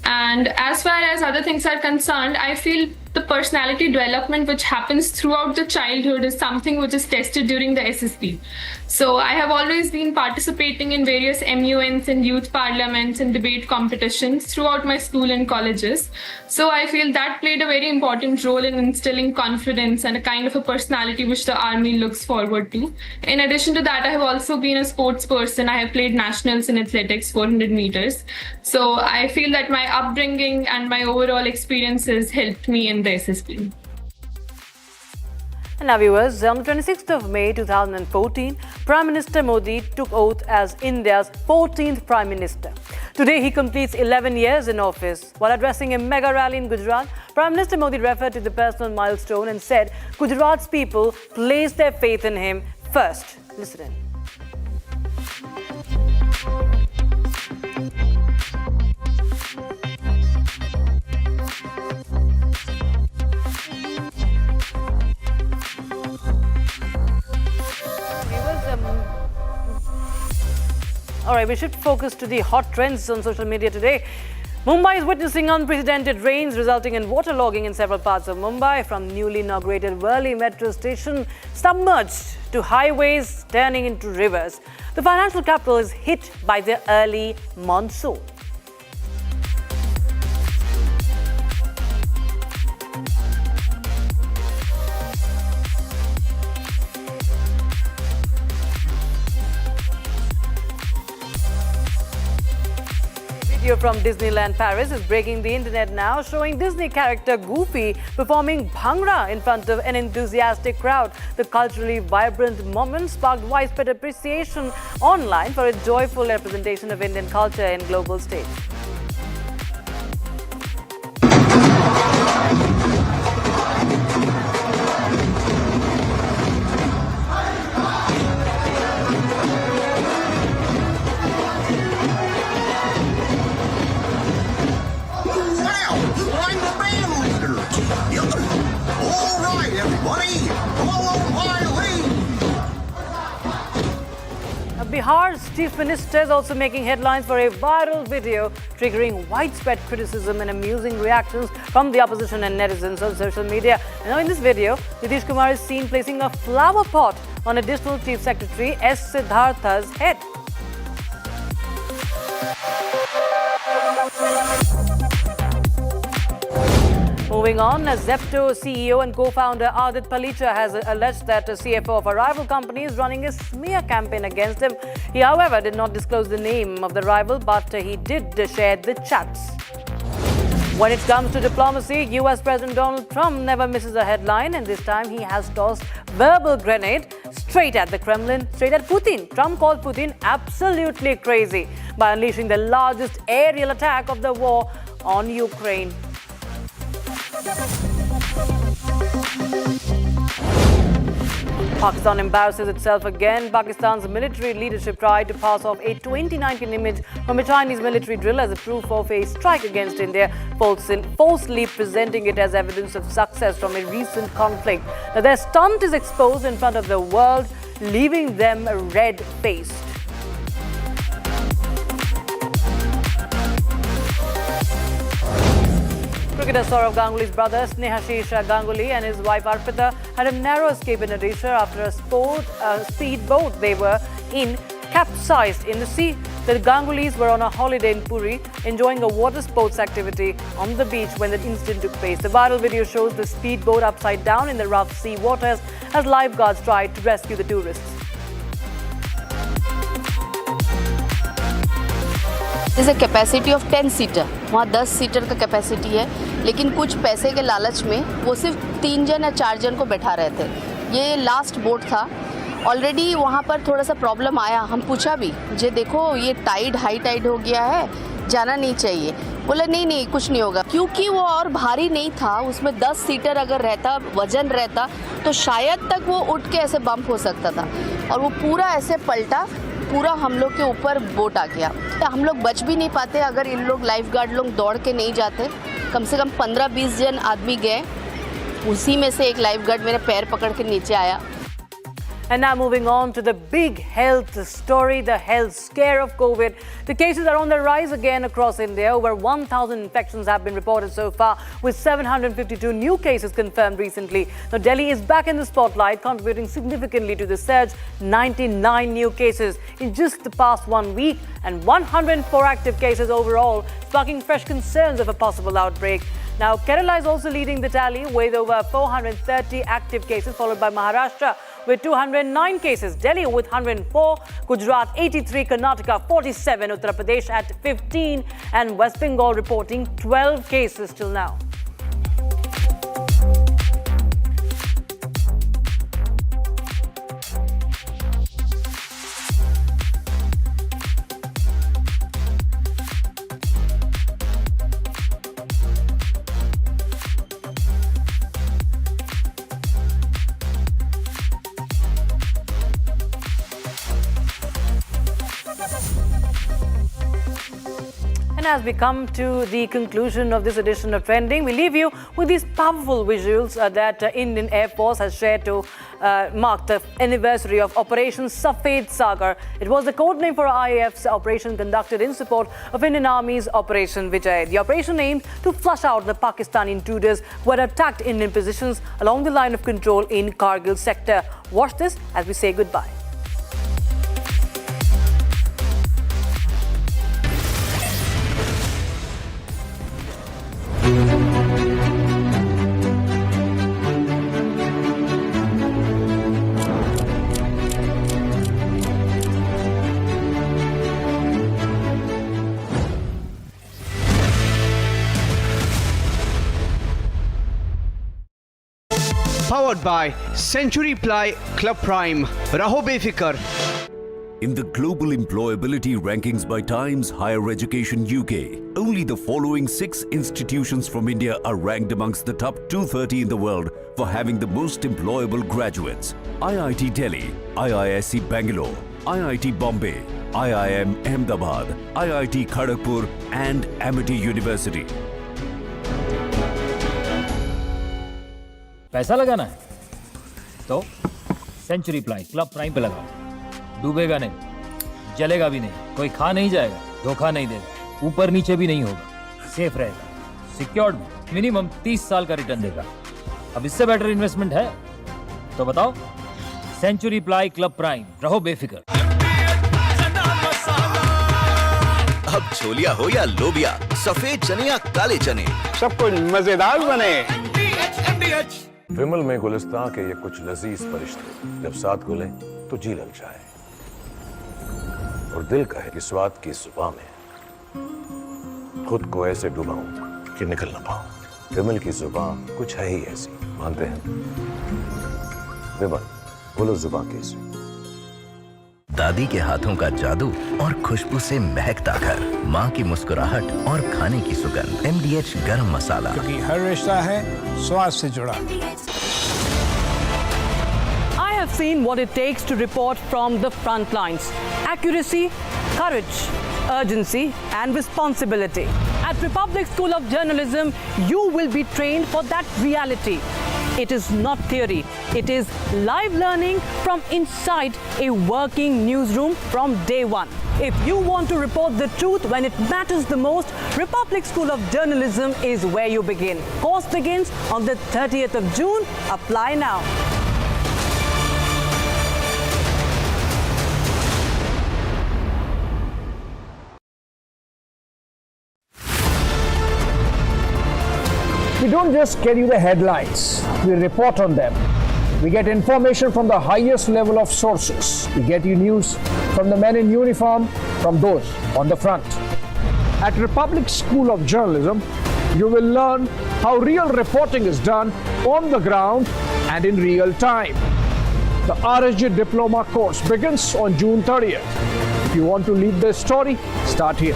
And as far as other things are concerned, I feel the personality development which happens throughout the childhood is something which is tested during the SSB. So I have always been participating in various MUNs and youth parliaments and debate competitions throughout my school and colleges. So I feel that played a very important role in instilling confidence and a kind of a personality which the army looks forward to. In addition to that, I have also been a sports person. I have played nationals in athletics, 400 meters. So I feel that my upbringing and my overall experiences helped me in the SSB. And now viewers, on the 26th of May 2014, Prime Minister Modi took oath as India's 14th Prime Minister. Today he completes 11 years in office. While addressing a mega rally in Gujarat, Prime Minister Modi referred to the personal milestone and said Gujarat's people placed their faith in him first. Listen in. All right, we should focus to the hot trends on social media today. Mumbai is witnessing unprecedented rains resulting in waterlogging in several parts of Mumbai, from newly inaugurated Worli metro station submerged to highways turning into rivers. The financial capital is hit by the early monsoon. Video from Disneyland Paris is breaking the internet now, showing Disney character Goofy performing Bhangra in front of an enthusiastic crowd. The culturally vibrant moment sparked widespread appreciation online for a joyful representation of Indian culture in global stage. Bihar's chief minister is also making headlines for a viral video triggering widespread criticism and amusing reactions from the opposition and netizens on social media. Now in this video, Nitish Kumar is seen placing a flower pot on Additional Chief Secretary S. Siddhartha's head. Moving on, Zepto CEO and co-founder Adit Palicha has alleged that a CFO of a rival company is running a smear campaign against him. He, however, did not disclose the name of the rival, but he did share the chats. When it comes to diplomacy, US President Donald Trump never misses a headline, and this time he has tossed verbal grenade straight at the Kremlin, straight at Putin. Trump called Putin absolutely crazy by unleashing the largest aerial attack of the war on Ukraine. Pakistan embarrasses itself again. Pakistan's military leadership tried to pass off a 2019 image from a Chinese military drill as a proof of a strike against India, falsely presenting it as evidence of success from a recent conflict. Now, their stunt is exposed in front of the world, leaving them red-faced. Cricketer Sourav Ganguly's brother Snehashish Ganguly and his wife Arpita had a narrow escape in Odisha after a speedboat they were in capsized in the sea. The Gangulys were on a holiday in Puri, enjoying a water sports activity on the beach when the incident took place. The viral video shows the speedboat upside down in the rough sea waters as lifeguards tried to rescue the tourists. There is a capacity of 10 seater. वहाँ 10 seater का capacity है. लेकिन कुछ पैसे के लालच में वो सिर्फ 3 जन या 4 जन को बैठा रहे थे। ये लास्ट बोट था। ऑलरेडी वहाँ पर थोड़ा सा प्रॉब्लम आया। हम पूछा भी जे देखो ये टाइड हाई टाइड हो गया है, जाना नहीं चाहिए। बोले नहीं कुछ नहीं होगा, क्योंकि वो और भारी नहीं था। उसमें 10 सीटर अगर रहता, वजन रहता तो शायद तक वो उठ के ऐसे बम्प हो सकता था। और वो पूरा ऐसे पलटा, पूरा हम लोग के ऊपर बोट आ गया। तो हम लोग बच भी नहीं पाते अगर इन लोग लाइफ गार्ड लोग दौड़ के नहीं जाते। कम से कम 15-20 जन आदमी गए, उसी में से एक लाइफ गार्ड मेरे पैर पकड़ के नीचे आया। And now moving on to the big health story, the health scare of COVID. The cases are on the rise again across India. Over 1,000 infections have been reported so far, with 752 new cases confirmed recently. Now, Delhi is back in the spotlight, contributing significantly to the surge. 99 new cases in just the past 1 week, and 104 active cases overall, sparking fresh concerns of a possible outbreak. Now, Kerala is also leading the tally with over 430 active cases, followed by Maharashtra with 209 cases, Delhi with 104, Gujarat 83, Karnataka 47, Uttar Pradesh at 15, and West Bengal reporting 12 cases till now. And as we come to the conclusion of this edition of Trending, we leave you with these powerful visuals that Indian Air Force has shared to mark the anniversary of Operation Safed Sagar. It was the code name for IAF's operation conducted in support of Indian Army's Operation Vijay. The operation aimed to flush out the Pakistani intruders who had attacked Indian positions along the line of control in Kargil sector. Watch this as we say goodbye. Powered by Century Ply Club Prime. Raho befikar. In the global employability rankings by Times Higher Education UK, only the following 6 institutions from India are ranked amongst the top 230 in the world for having the most employable graduates. IIT Delhi, IISc Bangalore, IIT Bombay, IIM Ahmedabad, IIT Kharagpur and Amity University. पैसा लगाना है तो century ply club prime पे लगाओ। डूबेगा नहीं, जलेगा भी नहीं, कोई खा नहीं जाएगा, धोखा नहीं देगा, ऊपर नीचे भी नहीं होगा, सेफ रहेगा, सिक्योर्ड भी, मिनिमम 30 साल का रिटर्न देगा। अब इससे बेटर इन्वेस्टमेंट है तो बताओ। सेंचुरी प्लाई क्लब प्राइम, रहो बेफिक्र। अब छोलिया हो या लोबिया, सफेद चने या काले चने, सब कुछ मजेदार बने। विमल में गुलिस्तां के ये कुछ लजीज फरिश्ते जब साथ घुले तो जी ललचाए और दिल कहे कि स्वाद की जुबान में खुद को ऐसे डुबाऊं कि निकल ना पाऊं। विमल की जुबान कुछ है ही ऐसी, मानते हैं? विमल, बोलो जुबान कैसी? दादी के हाथों का जादू और खुशबू से महकता घर, माँ की मुस्कुराहट और खाने की सुगंध। MDH गरम मसाला, क्योंकि हर रिश्ता है स्वाद से जुड़ा। I have seen what it takes to report from the front lines. Accuracy, courage, urgency and responsibility. At Republic School of Journalism, you will be trained for that reality. It is not theory. It is live learning from inside a working newsroom from day one. If you want to report the truth when it matters the most, Republic School of Journalism is where you begin. Course begins on the 30th of June. Apply now. We don't just get you the headlines, we report on them. We get information from the highest level of sources. We get you news from the men in uniform, from those on the front. At Republic School of Journalism, You will learn how real reporting is done on the ground and in real time. The RSG Diploma course begins on June 30th. If you want to lead this story, start here.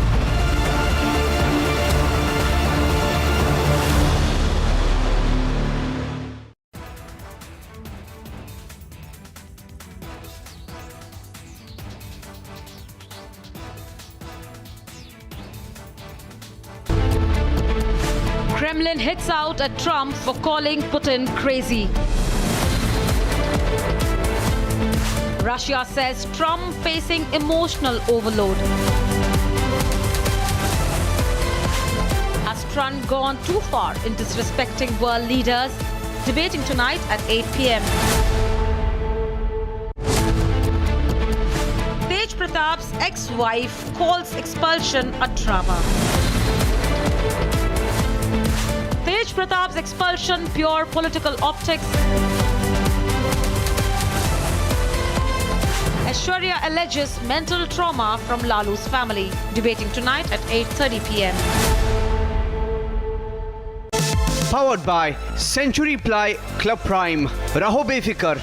Kremlin hits out at Trump for calling Putin crazy. Russia says Trump facing emotional overload. Has Trump gone too far in disrespecting world leaders? Debating tonight at 8 p.m. Tej Pratap's ex-wife calls expulsion a drama. Tej Pratap's expulsion pure political optics. Aishwarya alleges mental trauma from Lalu's family. Debating tonight at 8:30 p.m. Powered by Century Ply Club Prime. Raho befikar.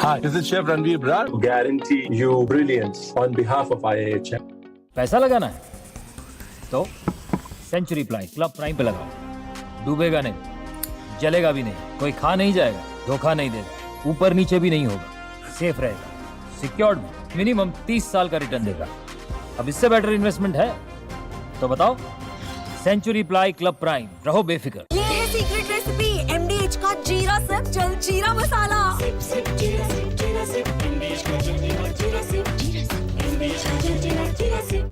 Hi, this is Chef Ranveer Brar. Guarantee you brilliance on behalf of IIHM. पैसा लगाना है तो century ply club prime पे लगाओ। डूबेगा नहीं, जलेगा भी नहीं, कोई खा नहीं जाएगा, धोखा नहीं देगा, ऊपर नीचे भी नहीं होगा, सेफ रहेगा, सिक्योर्ड मिनिमम 30 साल का रिटर्न देगा। अब इससे बेटर इन्वेस्टमेंट है तो बताओ। सेंचुरी प्लाई क्लब प्राइम, रहो बेफिक्र। ये है सीक्रेट रेसिपी MDH का जीरा सिप जल जीरा मसाला।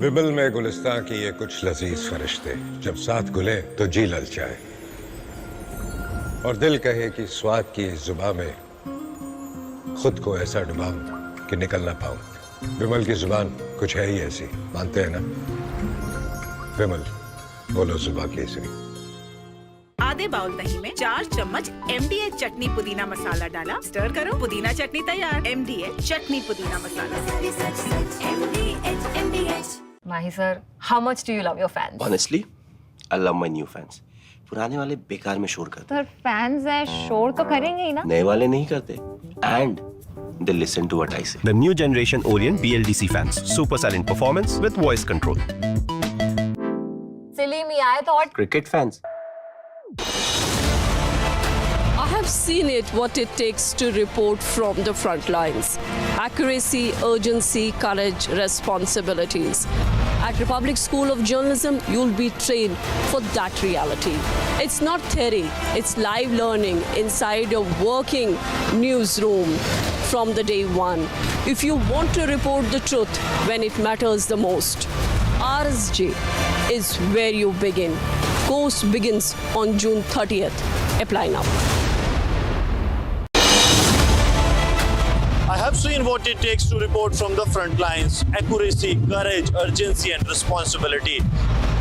विमल में गुलिस्तां की ये कुछ लजीज फरिश्ते जब साथ घुले तो जी ललचाए और दिल कहे कि स्वाद की इस जुबां में खुद को ऐसा डुबाऊं कि निकल ना पाऊं। विमल की जुबान कुछ है ही ऐसी, मानते हैं ना? विमल, बोलो जुबां केसरी। आधे बाउल दही में 4 चम्मच MDH चटनी पुदीना मसाला डाला, स्टर करो, पुदीना चटनी तैयार। MDH चटनी पुदीना मसाला। MDH। Mahi sir, how much do you love your fans? Honestly, I love my new fans. पुराने वाले बेकार में शोर करते। तो फैंस हैं, शोर तो करेंगे ही ना। नए वाले नहीं करते। And they listen to what I say. The new generation Orient BLDC fans. Super silent performance with voice control. Silly me, I thought. Cricket fans. I have seen it, what it takes to report from the front lines. Accuracy, urgency, courage, responsibilities. At Republic School of Journalism, you'll be trained for that reality. It's not theory, it's live learning inside a working newsroom from the day one. If you want to report the truth when it matters the most, RSG is where you begin. Course begins on June 30th. Apply now. I have seen what it takes to report from the front lines. Accuracy, courage, urgency and responsibility.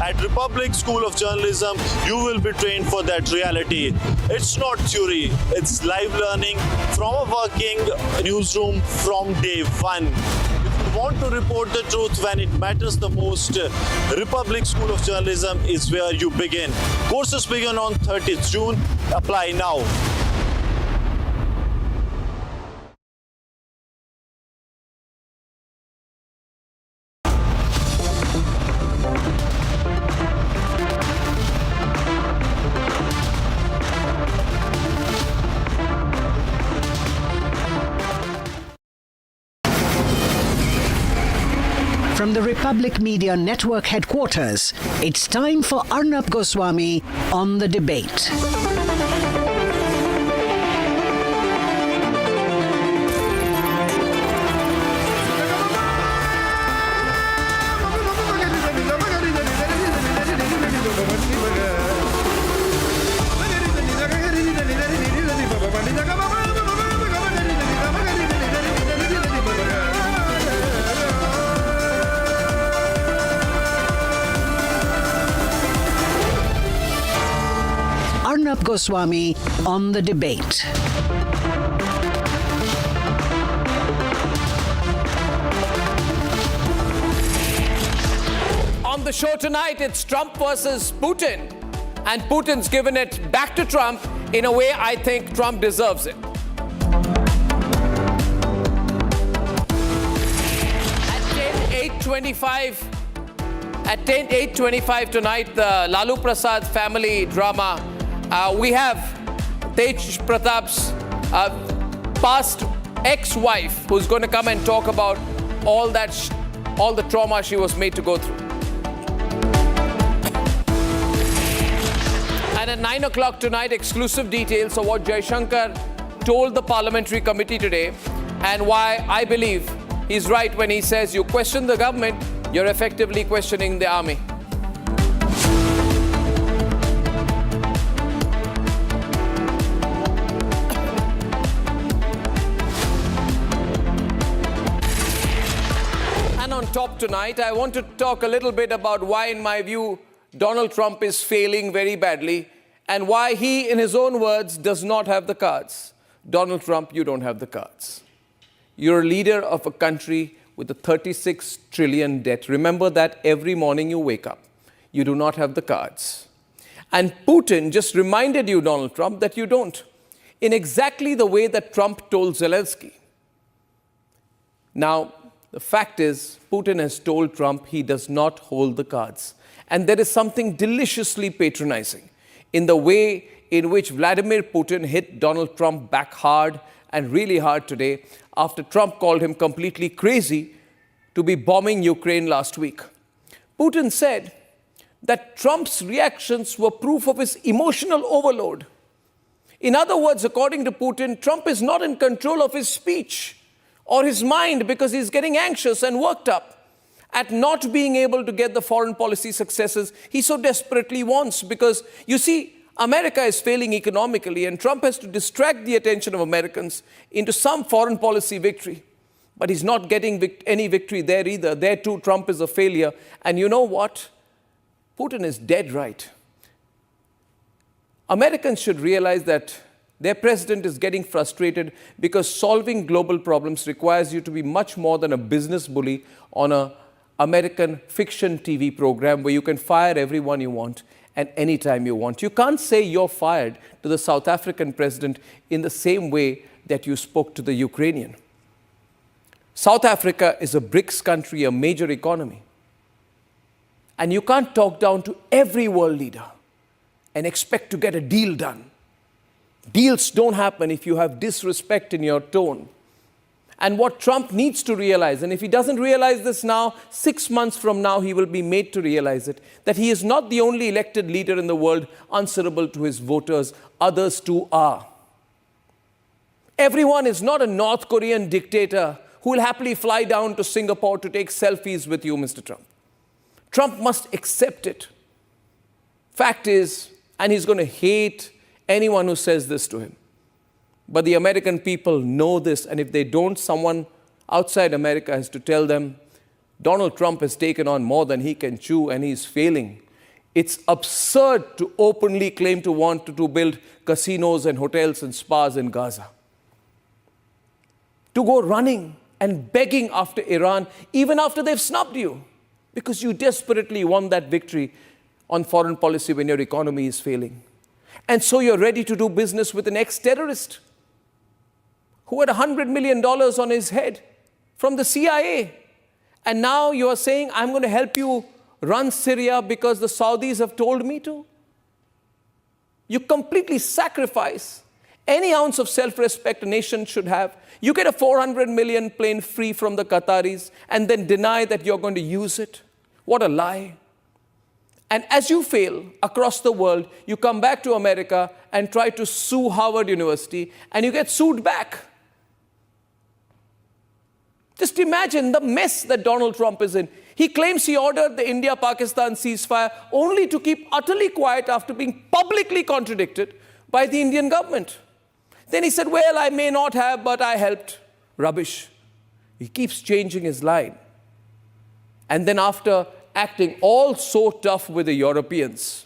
At Republic School of Journalism, you will be trained for that reality. It's not theory, it's live learning from a working newsroom from day one. If you want to report the truth when it matters the most, Republic School of Journalism is where you begin. Courses begin on 30th June. Apply now. From the Republic Media Network headquarters, it's time for Arnab Goswami on the debate. Arnab Goswami on the debate. On the show tonight, it's Trump versus Putin. And Putin's given it back to Trump in a way I think Trump deserves it. At 8:25 tonight, the Lalu Prasad family drama, we have Tej Pratap's past ex-wife who's going to come and talk about all the trauma she was made to go through. And at 9 o'clock tonight, exclusive details of what Jaishankar told the Parliamentary Committee today and why I believe he's right when he says you question the government, you're effectively questioning the army. And on top tonight, I want to talk a little bit about why, in my view, Donald Trump is failing very badly and why he, in his own words, does not have the cards. Donald Trump, you don't have the cards. You're a leader of a country with a 36 trillion debt. Remember that every morning you wake up. You do not have the cards. And Putin just reminded you, Donald Trump, that you don't, in exactly the way that Trump told Zelensky. Now, the fact is, Putin has told Trump he does not hold the cards. And there is something deliciously patronizing in the way in which Vladimir Putin hit Donald Trump back hard and really hard today after Trump called him completely crazy to be bombing Ukraine last week. Putin said that Trump's reactions were proof of his emotional overload. In other words, according to Putin, Trump is not in control of his speech or his mind because he's getting anxious and worked up at not being able to get the foreign policy successes he so desperately wants. Because, you see, America is failing economically and Trump has to distract the attention of Americans into some foreign policy victory. But he's not getting any victory there either. There too, Trump is a failure. And you know what? Putin is dead right. Americans should realize that their president is getting frustrated because solving global problems requires you to be much more than a business bully on an American fiction TV program where you can fire everyone you want and anytime you want. You can't say you're fired to the South African president in the same way that you spoke to the Ukrainian. South Africa is a BRICS country, a major economy. And you can't talk down to every world leader and expect to get a deal done. Deals don't happen if you have disrespect in your tone. And what Trump needs to realize, and if he doesn't realize this now, 6 months from now, he will be made to realize it, that he is not the only elected leader in the world answerable to his voters. Others too are. Everyone is not a North Korean dictator who will happily fly down to Singapore to take selfies with you, Mr. Trump. Trump must accept it. Fact is, and he's going to hate anyone who says this to him. But the American people know this, and if they don't, someone outside America has to tell them, Donald Trump has taken on more than he can chew and he's failing. It's absurd to openly claim to want to build casinos and hotels and spas in Gaza. To go running and begging after Iran, even after they've snubbed you, because you desperately want that victory on foreign policy when your economy is failing. And so you're ready to do business with an ex-terrorist who had $100 million on his head from the CIA. And now you are saying, I'm going to help you run Syria because the Saudis have told me to? You completely sacrifice any ounce of self-respect a nation should have. You get a 400 million plane free from the Qataris and then deny that you're going to use it. What a lie. And as you fail across the world, you come back to America and try to sue Harvard University and you get sued back. Just imagine the mess that Donald Trump is in. He claims he ordered the India-Pakistan ceasefire only to keep utterly quiet after being publicly contradicted by the Indian government. Then he said, well, I may not have, but I helped. Rubbish. He keeps changing his line. And then after acting all so tough with the Europeans,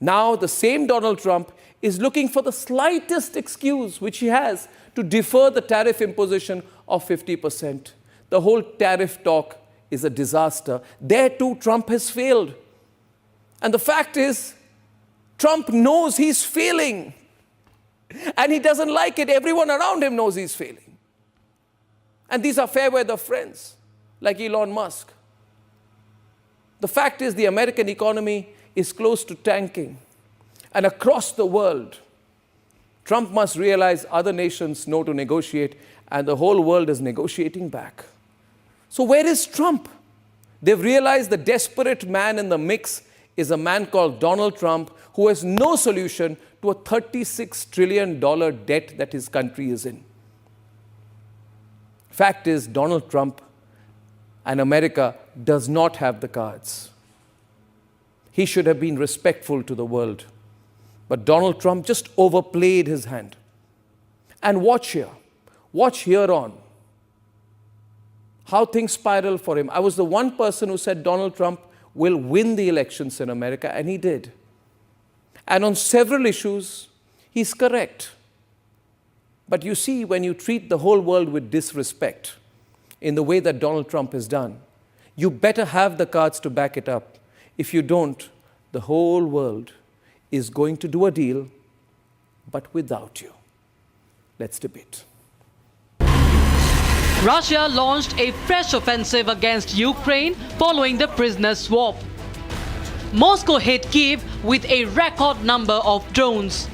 now the same Donald Trump is looking for the slightest excuse, which he has, to defer the tariff imposition of 50%. The whole tariff talk is a disaster. There too, Trump has failed. And the fact is, Trump knows he's failing. And he doesn't like it. Everyone around him knows he's failing. And these are fair weather friends, like Elon Musk. The fact is, the American economy is close to tanking. And across the world, Trump must realize other nations know to negotiate, and the whole world is negotiating back. So where is Trump? They've realized the desperate man in the mix is a man called Donald Trump, who has no solution to a $36 trillion debt that his country is in. Fact is, Donald Trump and America does not have the cards. He should have been respectful to the world. But Donald Trump just overplayed his hand. And watch here on how things spiral for him. I was the one person who said Donald Trump will win the elections in America, and he did. And on several issues, he's correct. But you see, when you treat the whole world with disrespect in the way that Donald Trump has done, you better have the cards to back it up. If you don't, the whole world is going to do a deal, but without you. Let's debate. Russia launched a fresh offensive against Ukraine following the prisoner swap. Moscow hit Kyiv with a record number of drones.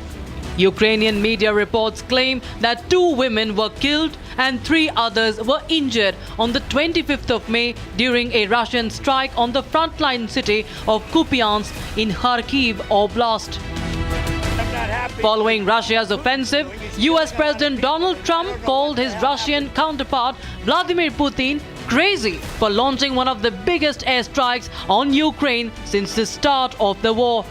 Ukrainian media reports claim that 2 women were killed and 3 others were injured on the 25th of May during a Russian strike on the frontline city of Kupiansk in Kharkiv Oblast. Following Russia's offensive, US President Donald Trump called his Russian counterpart Vladimir Putin crazy for launching one of the biggest airstrikes on Ukraine since the start of the war.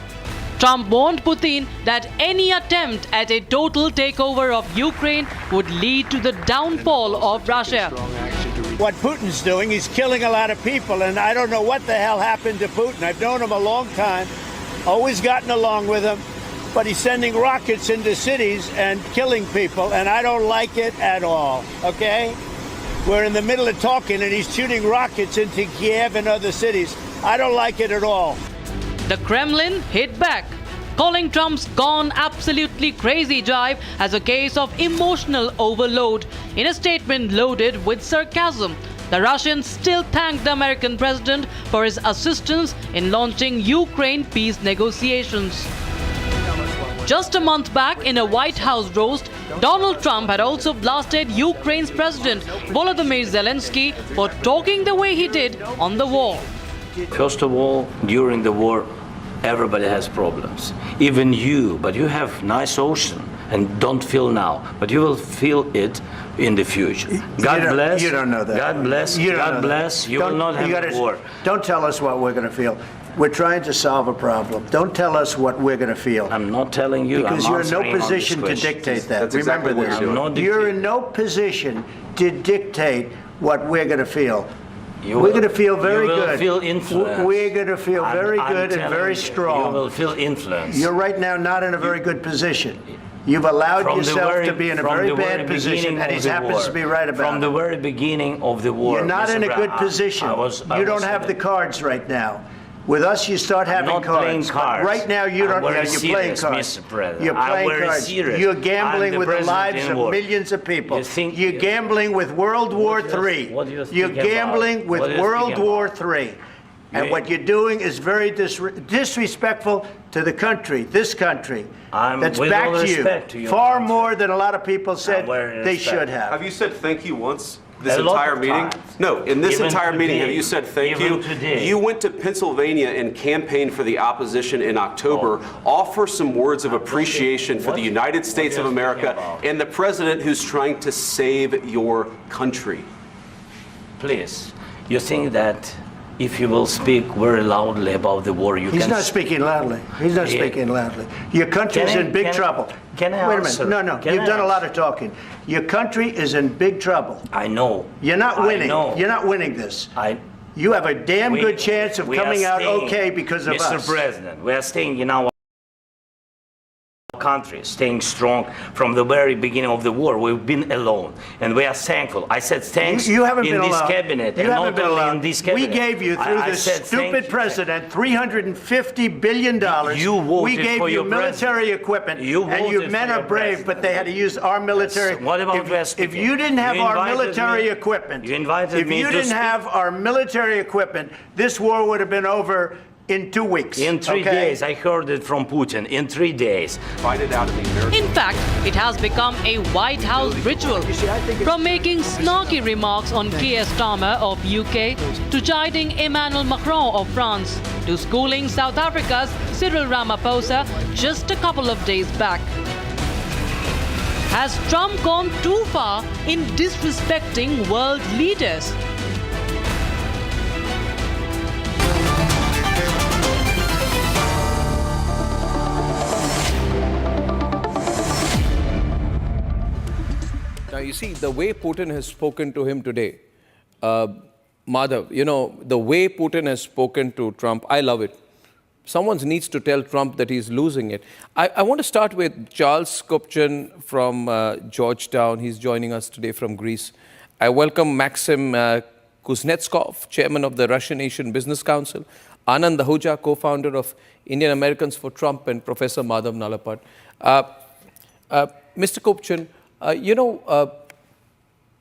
Trump warned Putin that any attempt at a total takeover of Ukraine would lead to the downfall of Russia. What Putin's doing, he's killing a lot of people, and I don't know what the hell happened to Putin. I've known him a long time, always gotten along with him, but he's sending rockets into cities and killing people, and I don't like it at all, okay? We're in the middle of talking, and he's shooting rockets into Kiev and other cities. I don't like it at all. The Kremlin hit back, calling Trump's gone absolutely crazy jibe as a case of emotional overload. In a statement loaded with sarcasm, the Russians still thanked the American president for his assistance in launching Ukraine peace negotiations. Just a month back, in a White House roast, Donald Trump had also blasted Ukraine's president Volodymyr Zelensky for talking the way he did on the war. First of all, during the war, everybody has problems. Even you, but you have nice ocean and don't feel now, but you will feel it in the future. God bless. You don't know that. God bless. God bless. You will not have a war. Don't tell us what we're going to feel. We're trying to solve a problem. Don't tell us what we're going to feel. I'm not telling you. Because you're in no position to dictate that. Remember this. You're in no position to dictate what we're going to feel. We're going to feel very good. You will feel influence. We're going to feel very good and very strong. You will feel influence. You're right now not in a very good position. You've allowed yourself to be in a very bad position, and he happens to be right about it. From the very beginning of the war. You're not in a good position. You don't have the cards right now. With us, you start having cards. But right now, you don't. You're playing cards. You're playing cards. You're gambling with the lives of millions of people. You're gambling with World War III. You're gambling with World War III. And what you're doing is very disrespectful to the country, this country, that's backed you far more than a lot of people said they should have. Have you said thank you once? This entire meeting? No, in this entire meeting, have you said thank you? You went to Pennsylvania and campaigned for the opposition in October. Offer some words of appreciation for the United States of America and the president who's trying to save your country. Please, you think that if you will speak very loudly about the war, you can... He's not speaking loudly. He's not speaking loudly. Your country is in big trouble. Can I Wait a minute. No. You've done a lot of talking. Your country is in big trouble. I know. You're not winning. You're not winning this. You have a damn good chance of coming out okay because of us. Mr. President, we are staying in our country staying strong from the very beginning of the war. We've been alone, and we are thankful. I said thanks you haven't in been this alone. cabinet, You and haven't not been only alone. in this cabinet. We gave you, through this stupid president, $350 billion. You voted we gave for you your military equipment, and your voted men for are your brave, president. but they had to use our military. What about if you didn't have our military equipment, if you didn't have our military equipment, this war would have been over in 2 weeks. In 3 days, I heard it from Putin. In 3 days. Find it out in the American. In fact, it has become a White House ritual. From making snarky remarks on Keir Starmer of UK, to chiding Emmanuel Macron of France, to schooling South Africa's Cyril Ramaphosa just a couple of days back. Has Trump gone too far in disrespecting world leaders? Now, you see, the way Putin has spoken to him today, Madhav, you know, the way Putin has spoken to Trump, I love it. Someone needs to tell Trump that he's losing it. I want to start with Charles Kupchan from Georgetown. He's joining us today from Greece. I welcome Maxim Kuznetsov, chairman of the Russian Asian Business Council, Anand Ahuja, co-founder of Indian Americans for Trump, and Professor Madhav Nalapat. Mr. Kupchan,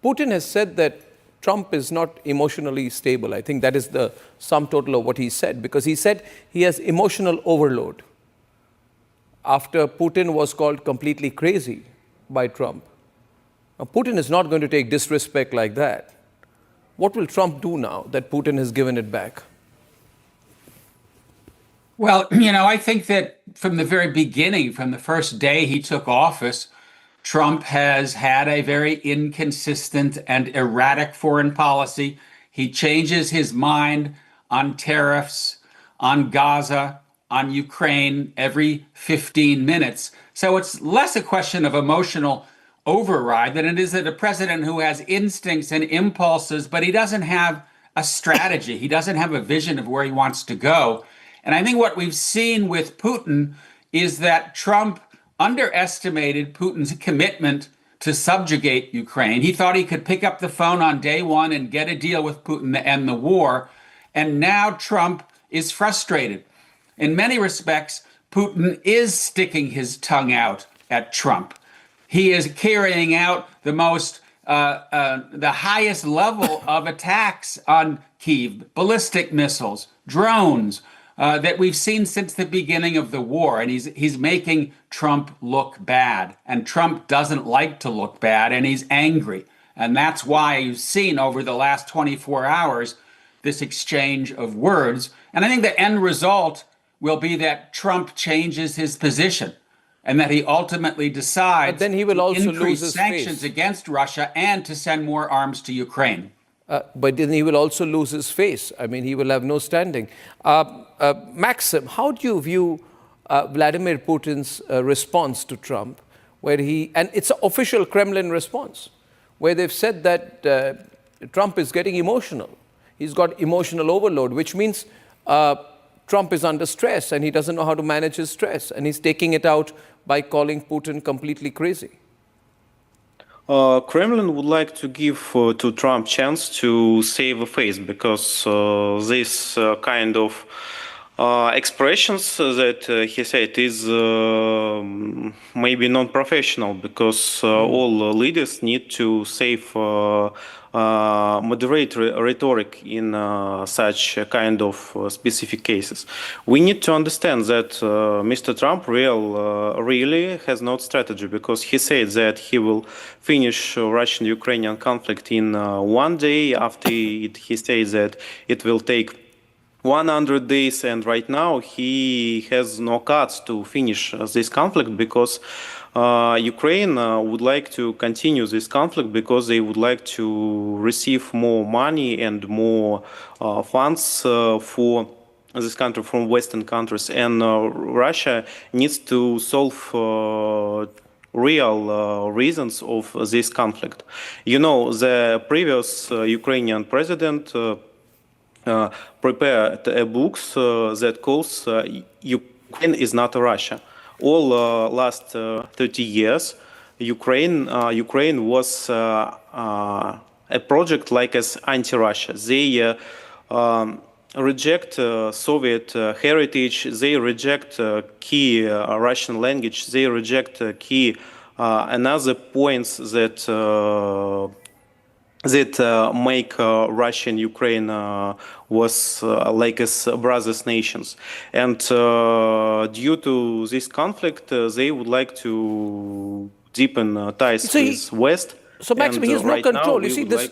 Putin has said that Trump is not emotionally stable. I think that is the sum total of what he said, because he said he has emotional overload after Putin was called completely crazy by Trump. Now, Putin is not going to take disrespect like that. What will Trump do now that Putin has given it back? Well, I think that from the very beginning, from the first day he took office, Trump has had a very inconsistent and erratic foreign policy. He changes his mind on tariffs, on Gaza, on Ukraine every 15 minutes. So it's less a question of emotional override than it is that a president who has instincts and impulses, but he doesn't have a strategy. He doesn't have a vision of where he wants to go. And I think what we've seen with Putin is that Trump underestimated Putin's commitment to subjugate Ukraine. He thought he could pick up the phone on day one and get a deal with Putin to end the war. And now Trump is frustrated. In many respects, Putin is sticking his tongue out at Trump. He is carrying out the highest level of attacks on Kyiv, ballistic missiles, drones, that we've seen since the beginning of the war. And he's making Trump look bad. And Trump doesn't like to look bad, and he's angry. And that's why you've seen over the last 24 hours this exchange of words. And I think the end result will be that Trump changes his position and that he ultimately decides then he will also to lose increase his sanctions face against Russia and to send more arms to Ukraine. But then he will also lose his face. I mean, he will have no standing. Maxim, how do you view Vladimir Putin's response to Trump, and it's an official Kremlin response, where they've said that Trump is getting emotional. He's got emotional overload, which means Trump is under stress and he doesn't know how to manage his stress, and he's taking it out by calling Putin completely crazy. Kremlin would like to give to Trump chance to save a face, because this kind of expressions that he said is maybe non-professional, because all leaders need to save moderate rhetoric in such kind of specific cases. We need to understand that Mr. Trump really has no strategy, because he said that he will finish Russian-Ukrainian conflict in 1 day. After he says that it will take 100 days, and right now he has no cuts to finish this conflict, because Ukraine would like to continue this conflict because they would like to receive more money and more funds for this country from Western countries, and Russia needs to solve real reasons of this conflict. The previous Ukrainian president prepared a book that calls Ukraine is not Russia. all last 30 years, Ukraine was a project like as anti-Russia. They reject Soviet heritage. They reject key Russian language. They reject key another points that make Russia and Ukraine was like as brothers nations. And due to this conflict, they would like to deepen ties with West. So Maxim, he has no control. You see, this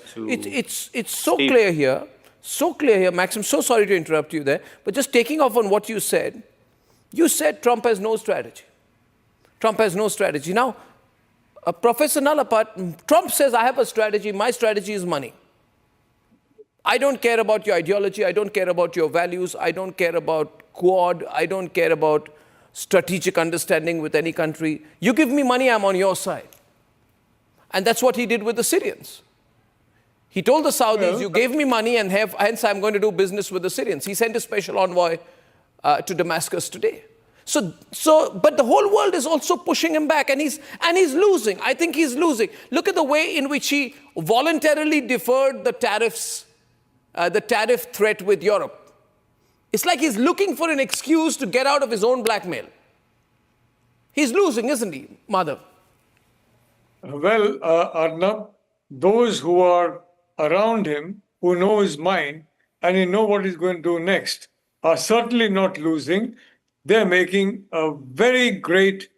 it's so clear here. So clear here, Maxim. So sorry to interrupt you there, but just taking off on what you said Trump has no strategy. Trump has no strategy. Now, Professor Nalapat, Trump says, I have a strategy. My strategy is money. I don't care about your ideology. I don't care about your values. I don't care about Quad. I don't care about strategic understanding with any country. You give me money, I'm on your side. And that's what he did with the Syrians. He told the Saudis, you gave me money and hence I'm going to do business with the Syrians. He sent a special envoy to Damascus today. But the whole world is also pushing him back, and he's losing. I think he's losing. Look at the way in which he voluntarily deferred the tariffs, the tariff threat with Europe. It's like he's looking for an excuse to get out of his own blackmail. He's losing, isn't he, Madhav? Well, Arnab, those who are around him, who know his mind, and he know what he's going to do next, are certainly not losing. They're making a very great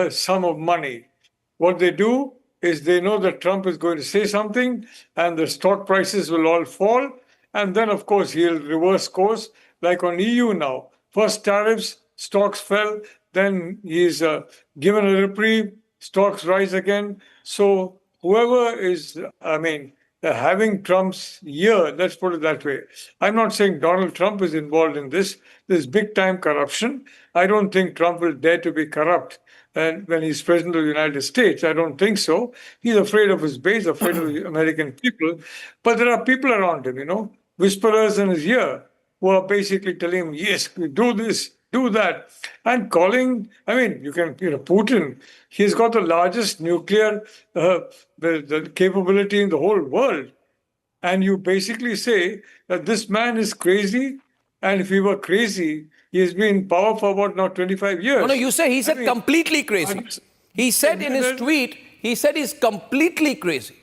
sum of money. What they do is they know that Trump is going to say something and the stock prices will all fall. And then, of course, he'll reverse course, like on EU now. First tariffs, stocks fell. Then he's given a reprieve, stocks rise again. So whoever is, having Trump's year, let's put it that way. I'm not saying Donald Trump is involved in this. There's big-time corruption. I don't think Trump will dare to be corrupt when he's president of the United States. I don't think so. He's afraid of his base, afraid of the American people. But there are people around him, whisperers in his ear, who are basically telling him, yes, do this, do that. And calling, Putin, he's got the largest nuclear the capability in the whole world. And you basically say that this man is crazy. And if he were crazy, he has been in power for about now 25 years. No, you say he said completely crazy. He said in his tweet, he said he's completely crazy.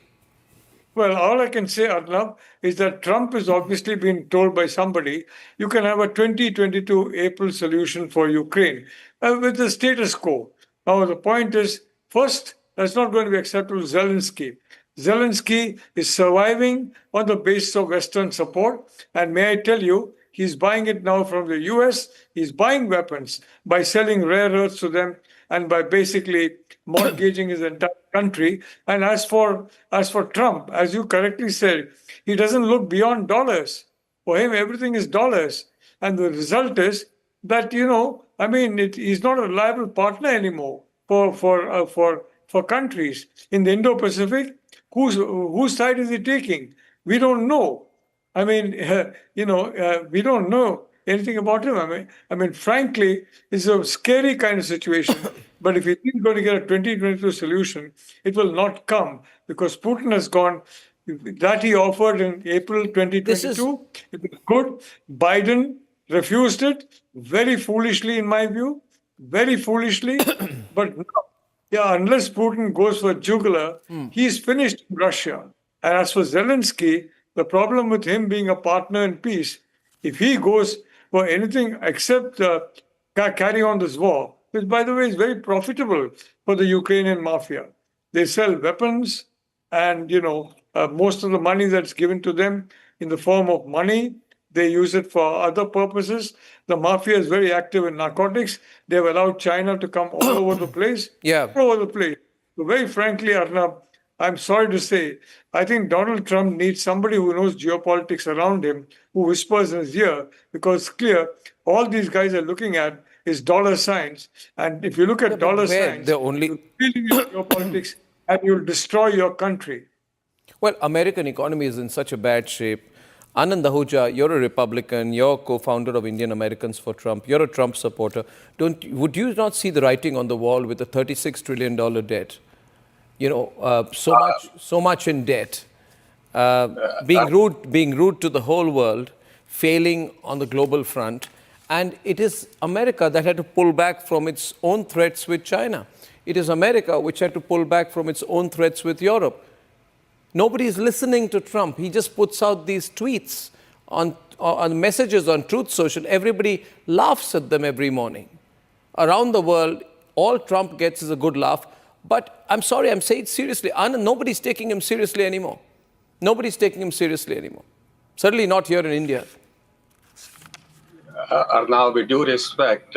Well, all I can say, Arnab, is that Trump is obviously being told by somebody, you can have a 2022 April solution for Ukraine with the status quo. Now, the point is, first, that's not going to be acceptable to Zelensky. Zelensky is surviving on the basis of Western support. And may I tell you, he's buying it now from the US. He's buying weapons by selling rare earths to them and by basically mortgaging his entire country. And as for Trump, as you correctly said, he doesn't look beyond dollars. For him, everything is dollars. And the result is that, he's not a reliable partner anymore for countries. In the Indo-Pacific, whose side is he taking? We don't know. We don't know anything about him. Frankly, it's a scary kind of situation. But if he's going to get a 2022 solution, it will not come because Putin has gone. That he offered in April 2022, it was good. Biden refused it very foolishly, in my view, very foolishly. But unless Putin goes for jugular, he's finished in Russia. And as for Zelensky, the problem with him being a partner in peace, if he goes for anything except carry on this war, which, by the way, is very profitable for the Ukrainian mafia. They sell weapons and, most of the money that's given to them in the form of money, they use it for other purposes. The mafia is very active in narcotics. They've allowed China to come all over the place. Yeah. All over the place. So very frankly, Arnab, I'm sorry to say, I think Donald Trump needs somebody who knows geopolitics around him, who whispers in his ear, because it's clear all these guys are looking at is dollar signs. And if you look at dollar signs, the only you'll feel in your geopolitics and you'll destroy your country. Well, American economy is in such a bad shape. Anand Ahuja, you're a Republican, you're co-founder of Indian Americans for Trump, you're a Trump supporter. Would you not see the writing on the wall with a $36 trillion debt? You know, so much in debt, being rude to the whole world, failing on the global front. And it is America that had to pull back from its own threats with China. It is America which had to pull back from its own threats with Europe. Nobody is listening to Trump. He just puts out these tweets on messages on Truth Social. Everybody laughs at them every morning. Around the world, all Trump gets is a good laugh. But I'm sorry, I'm saying it seriously. Nobody's taking him seriously anymore. Nobody's taking him seriously anymore. Certainly not here in India. Arnab, with due respect,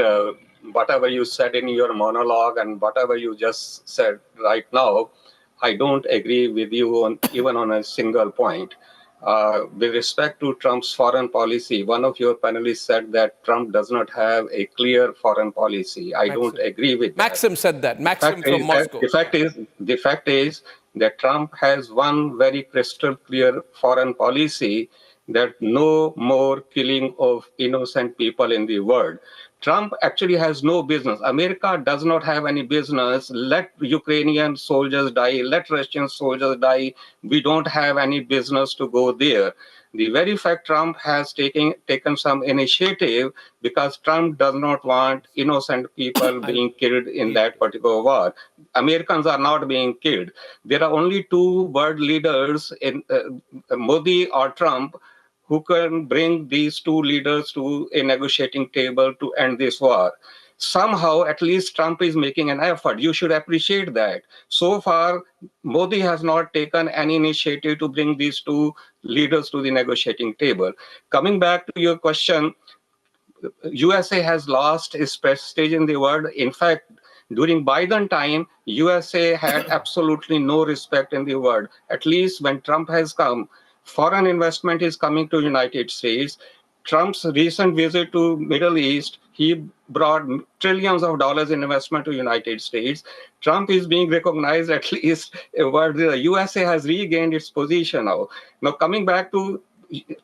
whatever you said in your monologue and whatever you just said right now, I don't agree with you even on a single point. With respect to Trump's foreign policy, one of your panelists said that Trump does not have a clear foreign policy. I don't agree with that. Maxim said that. Maxim from Moscow. The fact is that Trump has one very crystal clear foreign policy, that no more killing of innocent people in the world. Trump actually has no business. America does not have any business. Let Ukrainian soldiers die. Let Russian soldiers die. We don't have any business to go there. The very fact Trump has taken some initiative because Trump does not want innocent people being killed in that particular war. Americans are not being killed. There are only two world leaders, in Modi or Trump, who can bring these two leaders to a negotiating table to end this war. Somehow, at least Trump is making an effort. You should appreciate that. So far, Modi has not taken any initiative to bring these two leaders to the negotiating table. Coming back to your question, USA has lost its prestige in the world. In fact, during Biden time, USA had absolutely no respect in the world. At least when Trump has come, foreign investment is coming to United States. Trump's recent visit to Middle East, he brought trillions of dollars in investment to United States. Trump is being recognized at least where the USA has regained its position now. Now coming back to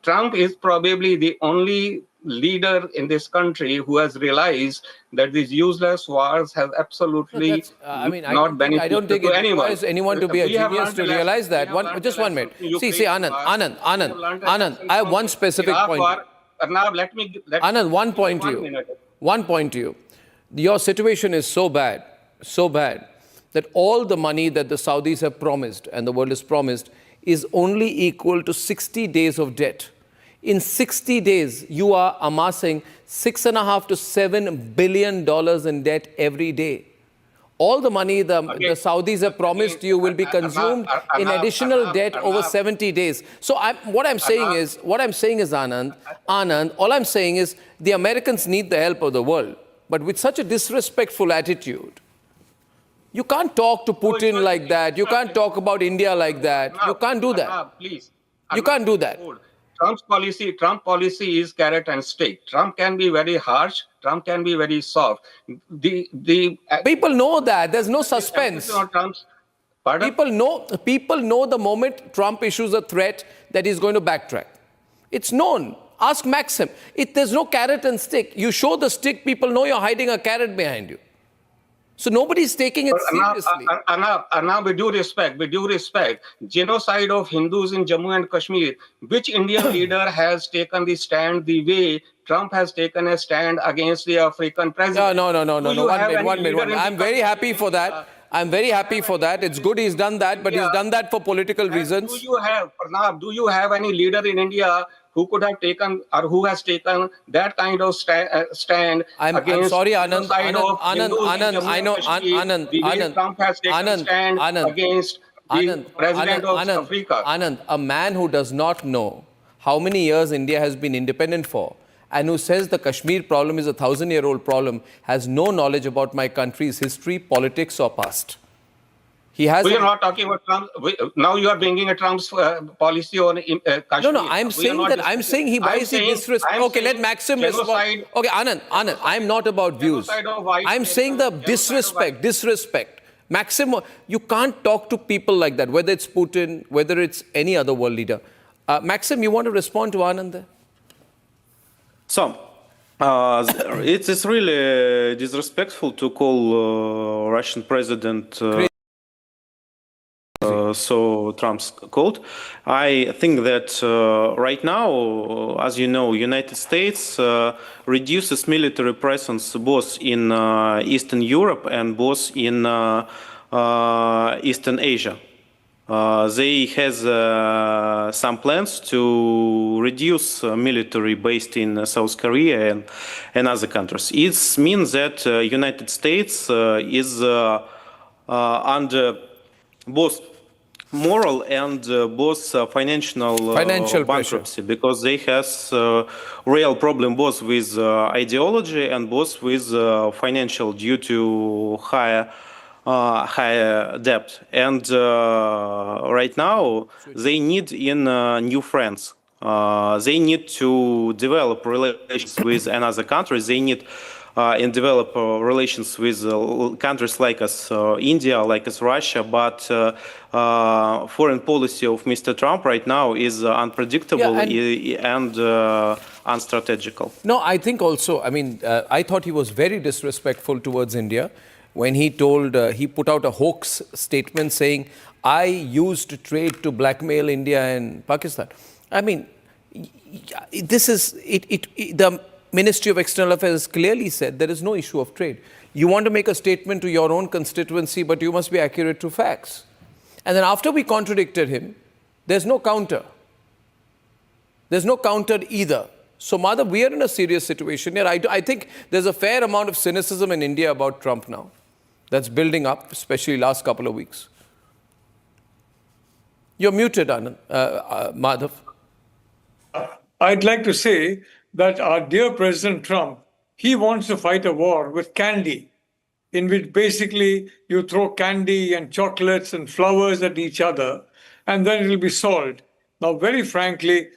Trump is probably the only leader in this country who has realized that these useless wars have absolutely not benefited anyone. I don't think it requires anyone to be a genius to realize that. Just 1 minute. See, Anand, I have one specific point. Anand, one point to you. Your situation is so bad that all the money that the Saudis have promised and the world has promised is only equal to 60 days of debt. In 60 days, you are amassing $6.5 to $7 billion in debt every day. All the money the Saudis have promised you will be consumed in additional debt over 70 days. So what I'm saying is, Anand, all I'm saying is the Americans need the help of the world. But with such a disrespectful attitude, you can't talk to Putin like that. You can't talk about India like that. You can't do that. Please. You can't do that. Trump policy is carrot and stick. Trump can be very harsh. Trump can be very soft. People know that. There's no suspense. People know the moment Trump issues a threat that he's going to backtrack. It's known. Ask Maxim. There's no carrot and stick. You show the stick, people know you're hiding a carrot behind you. So nobody's taking it seriously. Arnab, with due respect, genocide of Hindus in Jammu and Kashmir, which Indian leader has taken the stand the way Trump has taken a stand against the African president? No. 1 minute. I'm very happy for that. It's good he's done that, but he's done that for political reasons. Arnab, do you have any leader in India who could have taken or who has taken that kind of stand I'm sorry, Anand. I know, Anand. Trump has taken a stand against the president of Africa. Anand, a man who does not know how many years India has been independent for and who says the Kashmir problem is a 1,000-year-old problem has no knowledge about my country's history, politics or past. We are not talking about Trump. Now you are bringing a Trump's policy on Kashmir. No, I'm saying he buys the disrespect. Okay, let Maxim respond. Okay, Anand, I'm not about views. I'm saying the disrespect. Maxim, you can't talk to people like that, whether it's Putin, whether it's any other world leader. Maxim, you want to respond to Anand there? So, it is really disrespectful to call Russian president so Trump's called. I think that right now, as you know, United States reduces military presence both in Eastern Europe and both in Eastern Asia. They has some plans to reduce military based in South Korea and other countries. It means that United States is under both moral and both financial bankruptcy, because they has real problem both with ideology and both with financial due to higher debt. And right now they need in new friends. They need to develop relations with another country. They need and develop relations with countries like us, India, like us, Russia. But foreign policy of Mr. Trump right now is unpredictable and unstrategical. No, I think also, I mean, I thought he was very disrespectful towards India when he told, he put out a hoax statement saying, I used trade to blackmail India and Pakistan. I mean, this is, the Ministry of External Affairs clearly said there is no issue of trade. You want to make a statement to your own constituency, but you must be accurate to facts. And then after we contradicted him, there's no counter. There's no counter either. So, Madhav, we are in a serious situation here. I think there's a fair amount of cynicism in India about Trump now. That's building up, especially last couple of weeks. You're muted, Madhav. I'd like to say that our dear President Trump, he wants to fight a war with candy, in which basically you throw candy and chocolates and flowers at each other, and then it will be solved. Now, very frankly,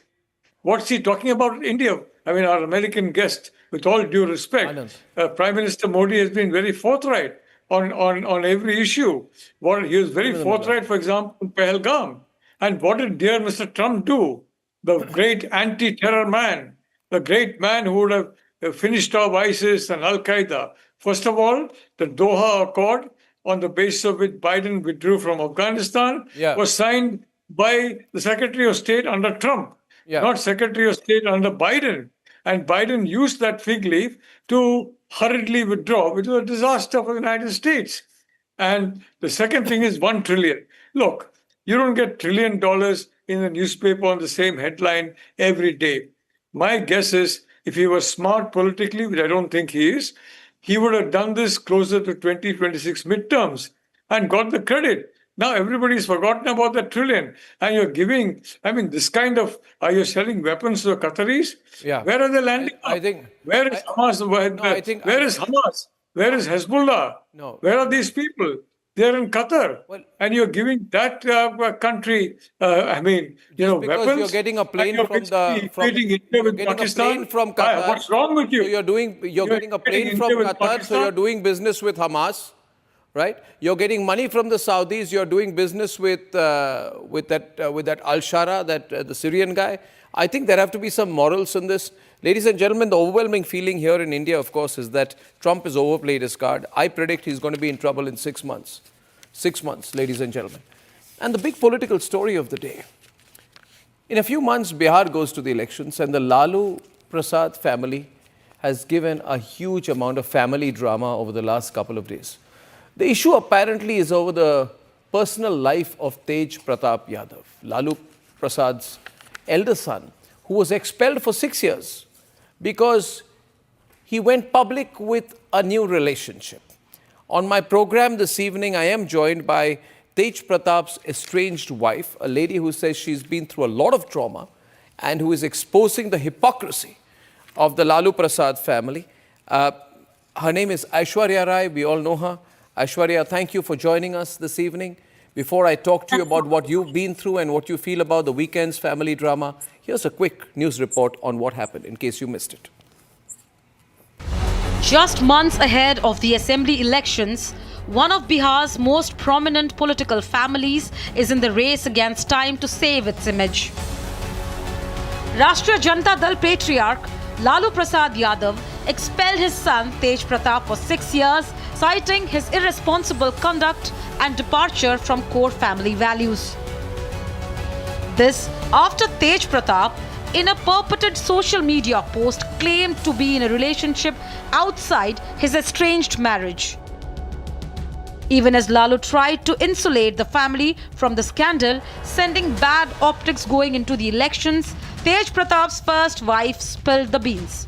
what's he talking about India? I mean, our American guest, with all due respect, Prime Minister Modi has been very forthright on every issue. He was very forthright, for example, in Pahalgam. And what did dear Mr. Trump do? The great anti-terror man, the great man who would have finished off ISIS and Al-Qaeda. First of all, the Doha Accord, on the basis of which Biden withdrew from Afghanistan, was signed by the Secretary of State under Trump, not Secretary of State under Biden. And Biden used that fig leaf to hurriedly withdraw, which was a disaster for the United States. And the second thing is 1 trillion. Look, you don't get $1 trillion in the newspaper on the same headline every day. My guess is, if he was smart politically, which I don't think he is, he would have done this closer to 2026 midterms and got the credit. Now everybody's forgotten about that trillion. And you're giving, I mean, this kind of, are you selling weapons to the Qataris? Yeah. Where are they landing? I think. Where is Hamas? Where is Hamas? Where is Hezbollah? No. Where are these people? They're in Qatar. Well, and you're giving that country, I mean, because weapons. You're getting a plane from Qatar. What's wrong with you? So you're getting a plane from Qatar, so you're doing business with Hamas, right? You're getting money from the Saudis. You're doing business with that Al-Shara, the Syrian guy. I think there have to be some morals in this. Ladies and gentlemen, the overwhelming feeling here in India, of course, is that Trump has overplayed his card. I predict he's going to be in trouble in 6 months. 6 months, ladies and gentlemen. And the big political story of the day. In a few months, Bihar goes to the elections, and the Lalu Prasad family has given a huge amount of family drama over the last couple of days. The issue apparently is over the personal life of Tej Pratap Yadav, Lalu Prasad's elder son, who was expelled for 6 years because he went public with a new relationship. On my program this evening, I am joined by Tej Pratap's estranged wife, a lady who says she's been through a lot of trauma and who is exposing the hypocrisy of the Lalu Prasad family. Her name is Aishwarya Rai. We all know her. Aishwarya, thank you for joining us this evening. Before I talk to you about what you've been through and what you feel about the weekend's family drama, here's a quick news report on what happened, in case you missed it. Just months ahead of the assembly elections, one of Bihar's most prominent political families is in the race against time to save its image. Rashtriya Janata Dal patriarch Lalu Prasad Yadav expelled his son Tej Pratap for 6 years, citing his irresponsible conduct and departure from core family values. This after Tej Pratap, in a purported social media post, claimed to be in a relationship outside his estranged marriage. Even as Lalu tried to insulate the family from the scandal, sending bad optics going into the elections, Tej Pratap's first wife spilled the beans.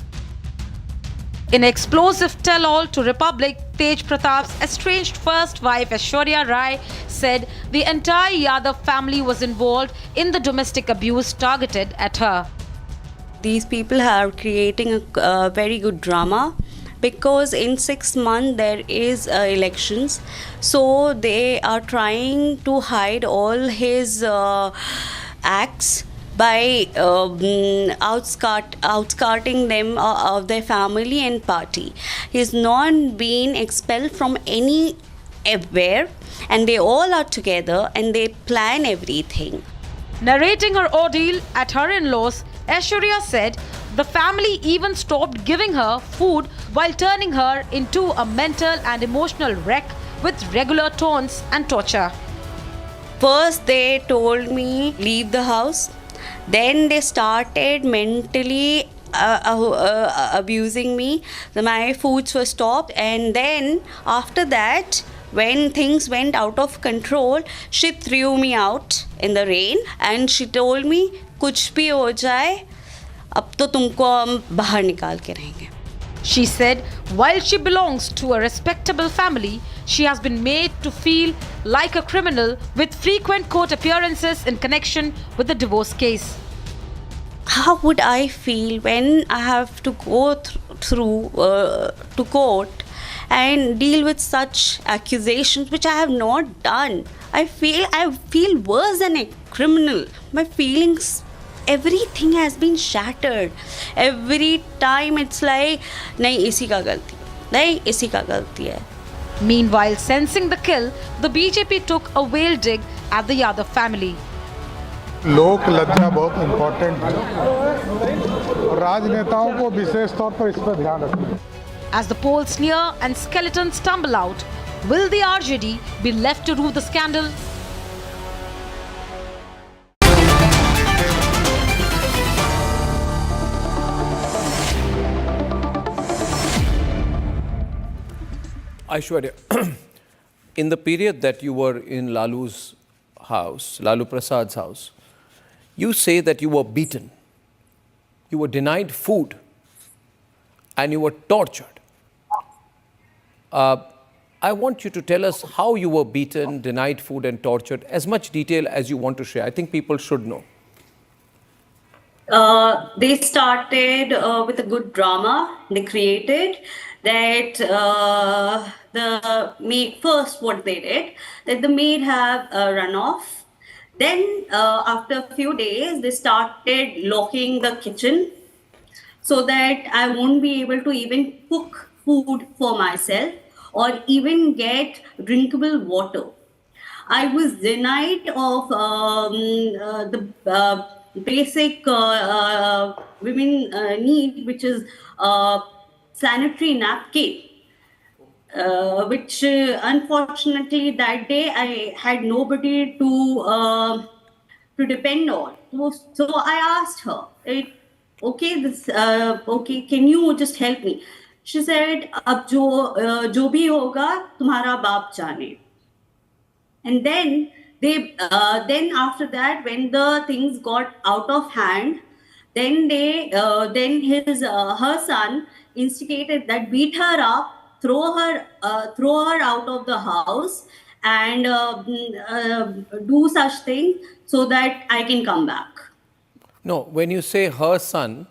In an explosive tell-all to Republic, Tej Pratap's estranged first wife Aishwarya Rai said the entire Yadav family was involved in the domestic abuse targeted at her. These people are creating a very good drama because in 6 months there is elections, so they are trying to hide all his acts by outscarting them of their family and party. He's not been expelled from anywhere, and they all are together and they plan everything. Narrating her ordeal at her in-laws, Aishwarya said the family even stopped giving her food while turning her into a mental and emotional wreck with regular taunts and torture. First they told me leave the house. Then they started mentally abusing me. My foods were stopped, and then after that, when things went out of control, she threw me out in the rain and she told me, "Kuch bhi ho jaye, ab to tumko hum bahar nikal ke rahenge." She said while she belongs to a respectable family, she has been made to feel like a criminal with frequent court appearances in connection with the divorce case. How would I feel when I have to go through to court and deal with such accusations which I have not done? I feel worse than a criminal. My feelings, everything has been shattered. Every time it's like, nahi isi ka galti hai, nahi isi ka galti hai. Meanwhile, sensing the kill, the BJP took a whale dig at the Yadav family. लोक लज्जा बहुत important है और राजनेताओं को विशेष तौर पर इस पर ध्यान रखना है. As the polls near and skeletons tumble out, will the RJD be left to rue the scandal? Aishwarya, in the period that you were in Lalu's house, Lalu Prasad's house, you say that you were beaten, you were denied food, and you were tortured. I want you to tell us how you were beaten, denied food, and tortured, as much detail as you want to share. I think people should know. They started with a good drama they created that the maid, first what they did, that the maid have run off. Then after a few days, they started locking the kitchen so that I won't be able to even cook food for myself or even get drinkable water. I was denied of the basic women need, which is sanitary napkin, which unfortunately that day I had nobody to depend on. So I asked her, okay, can you just help me? She said, "Ab jo bhi hoga, tumhara baap jane." And then then after that, when the things got out of hand, then her son instigated that beat her up, throw her out of the house, and do such things so that I can come back. No, when you say her son,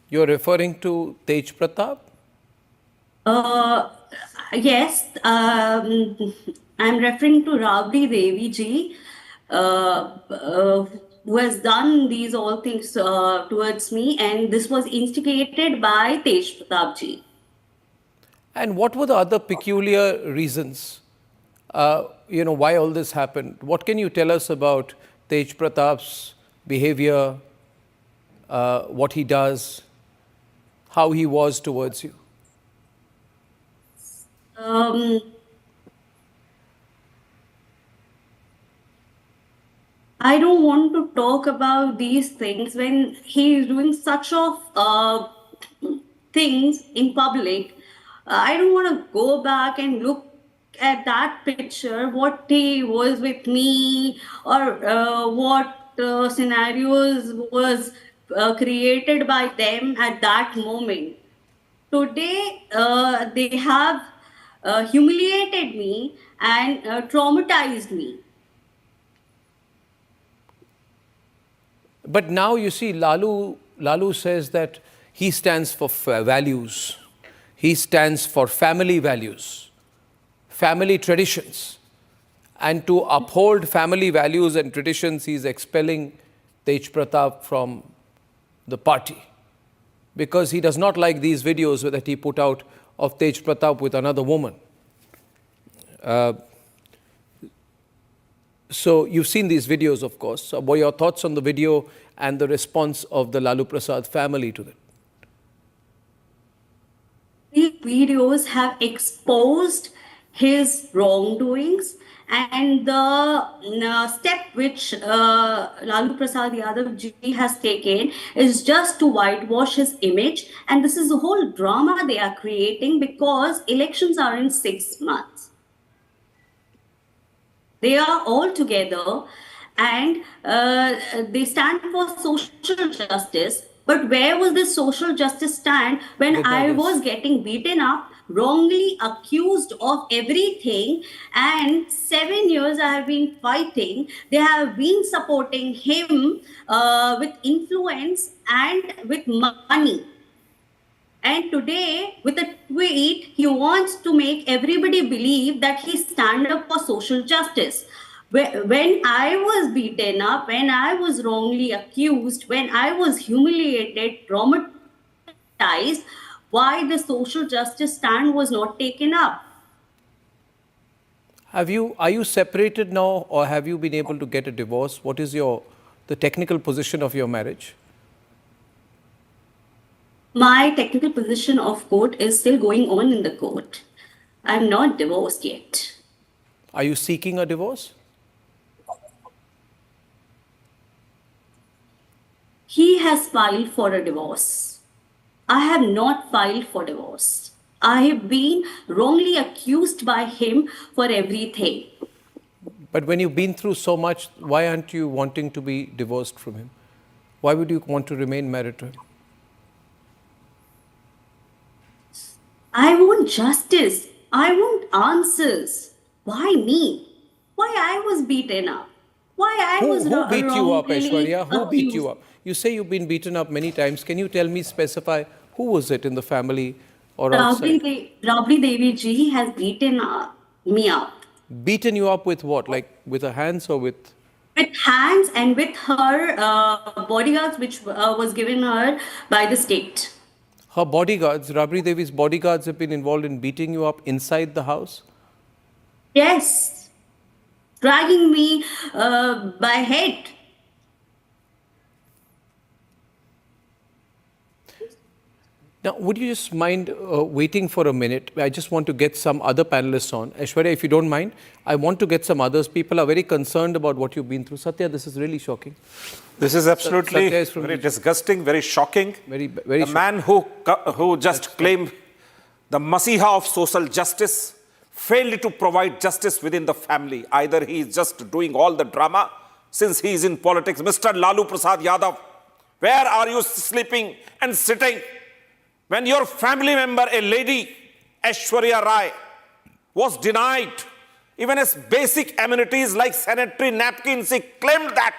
you're referring to Tej Pratap? Yes, I'm referring to Rabri Devi ji, who has done these all things towards me, and this was instigated by Tej Pratap ji. And what were the other peculiar reasons, why all this happened? What can you tell us about Tej Pratap's behavior what he does, how he was towards you? I don't want to talk about these things when he is doing such of things in public. I don't want to go back and look at that picture, what he was with me, or what scenarios was created by them at that moment. Today, they have humiliated me and traumatized me. But now you see, Lalu says that he stands for values. He stands for family values, family traditions. And to uphold family values and traditions, he is expelling Tej Pratap from the party, because he does not like these videos that he put out of Tej Pratap with another woman. So you've seen these videos, of course. So what are your thoughts on the video and the response of the Lalu Prasad family to that? These videos have exposed his wrongdoings, and the step which Lalu Prasad Yadav ji has taken is just to whitewash his image. And this is a whole drama they are creating, because elections are in 6 months. They are all together and they stand for social justice. But where was this social justice stand when I was getting beaten up, wrongly accused of everything, and 7 years I have been fighting? They have been supporting him with influence and with money. And today, with a tweet, he wants to make everybody believe that he stands up for social justice. When I was beaten up, when I was wrongly accused, when I was humiliated, traumatized, why the social justice stand was not taken up? Are you separated now, or have you been able to get a divorce? What is the technical position of your marriage? My technical position of court is still going on in the court. I'm not divorced yet. Are you seeking a divorce? He has filed for a divorce. I have not filed for divorce. I have been wrongly accused by him for everything. But when you've been through so much, why aren't you wanting to be divorced from him? Why would you want to remain married to him? I want justice. I want answers. Why me? Why I was beaten up? Why I was Who beat you up, wrongly Aishwarya? Who beat you accused? up? You say you've been beaten up many times. Can you tell me, specify, who was it in the family or outside? Rabri Devi ji has beaten me up. Beaten you up with what? Like with her hands or with? With hands and with her bodyguards, which was given her by the state. Her bodyguards, Rabri Devi's bodyguards, have been involved in beating you up inside the house? Yes. Dragging me by head. Now, would you just mind waiting for a minute? I just want to get some other panelists on. Aishwarya, if you don't mind, I want to get some others. People are very concerned about what you've been through. Satya, this is really shocking. This is absolutely very disgusting, very shocking. Very a shocking. man who just claimed the Masiha of social justice failed to provide justice within the family. Either he is just doing all the drama since he is in politics. Mr. Lalu Prasad Yadav, where are you sleeping and sitting when your family member, a lady, Aishwarya Rai, was denied even as basic amenities like sanitary napkins? He claimed that.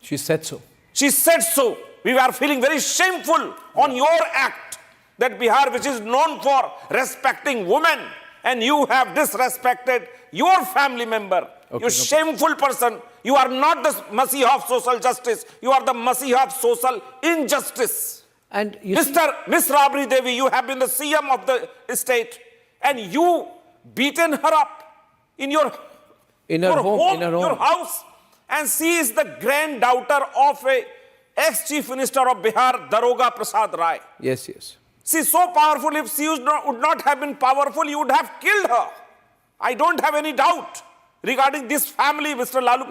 She said so. She said so. We are feeling very shameful on your act, that Bihar, which is known for respecting women, and you have disrespected your family member. Okay, you shameful person. You are not the Masiha of social justice. You are the Masiha of social injustice. And Miss Rabri Devi, you have been the CM of the state, and you beaten her up in your home, your house, and she is the granddaughter of a ex-Chief Minister of Bihar, Daroga Prasad Rai. Yes, yes. She's so powerful, if she would not have been powerful, you would have killed her. I don't have any doubt regarding this family, Mr. Lalu Prasad.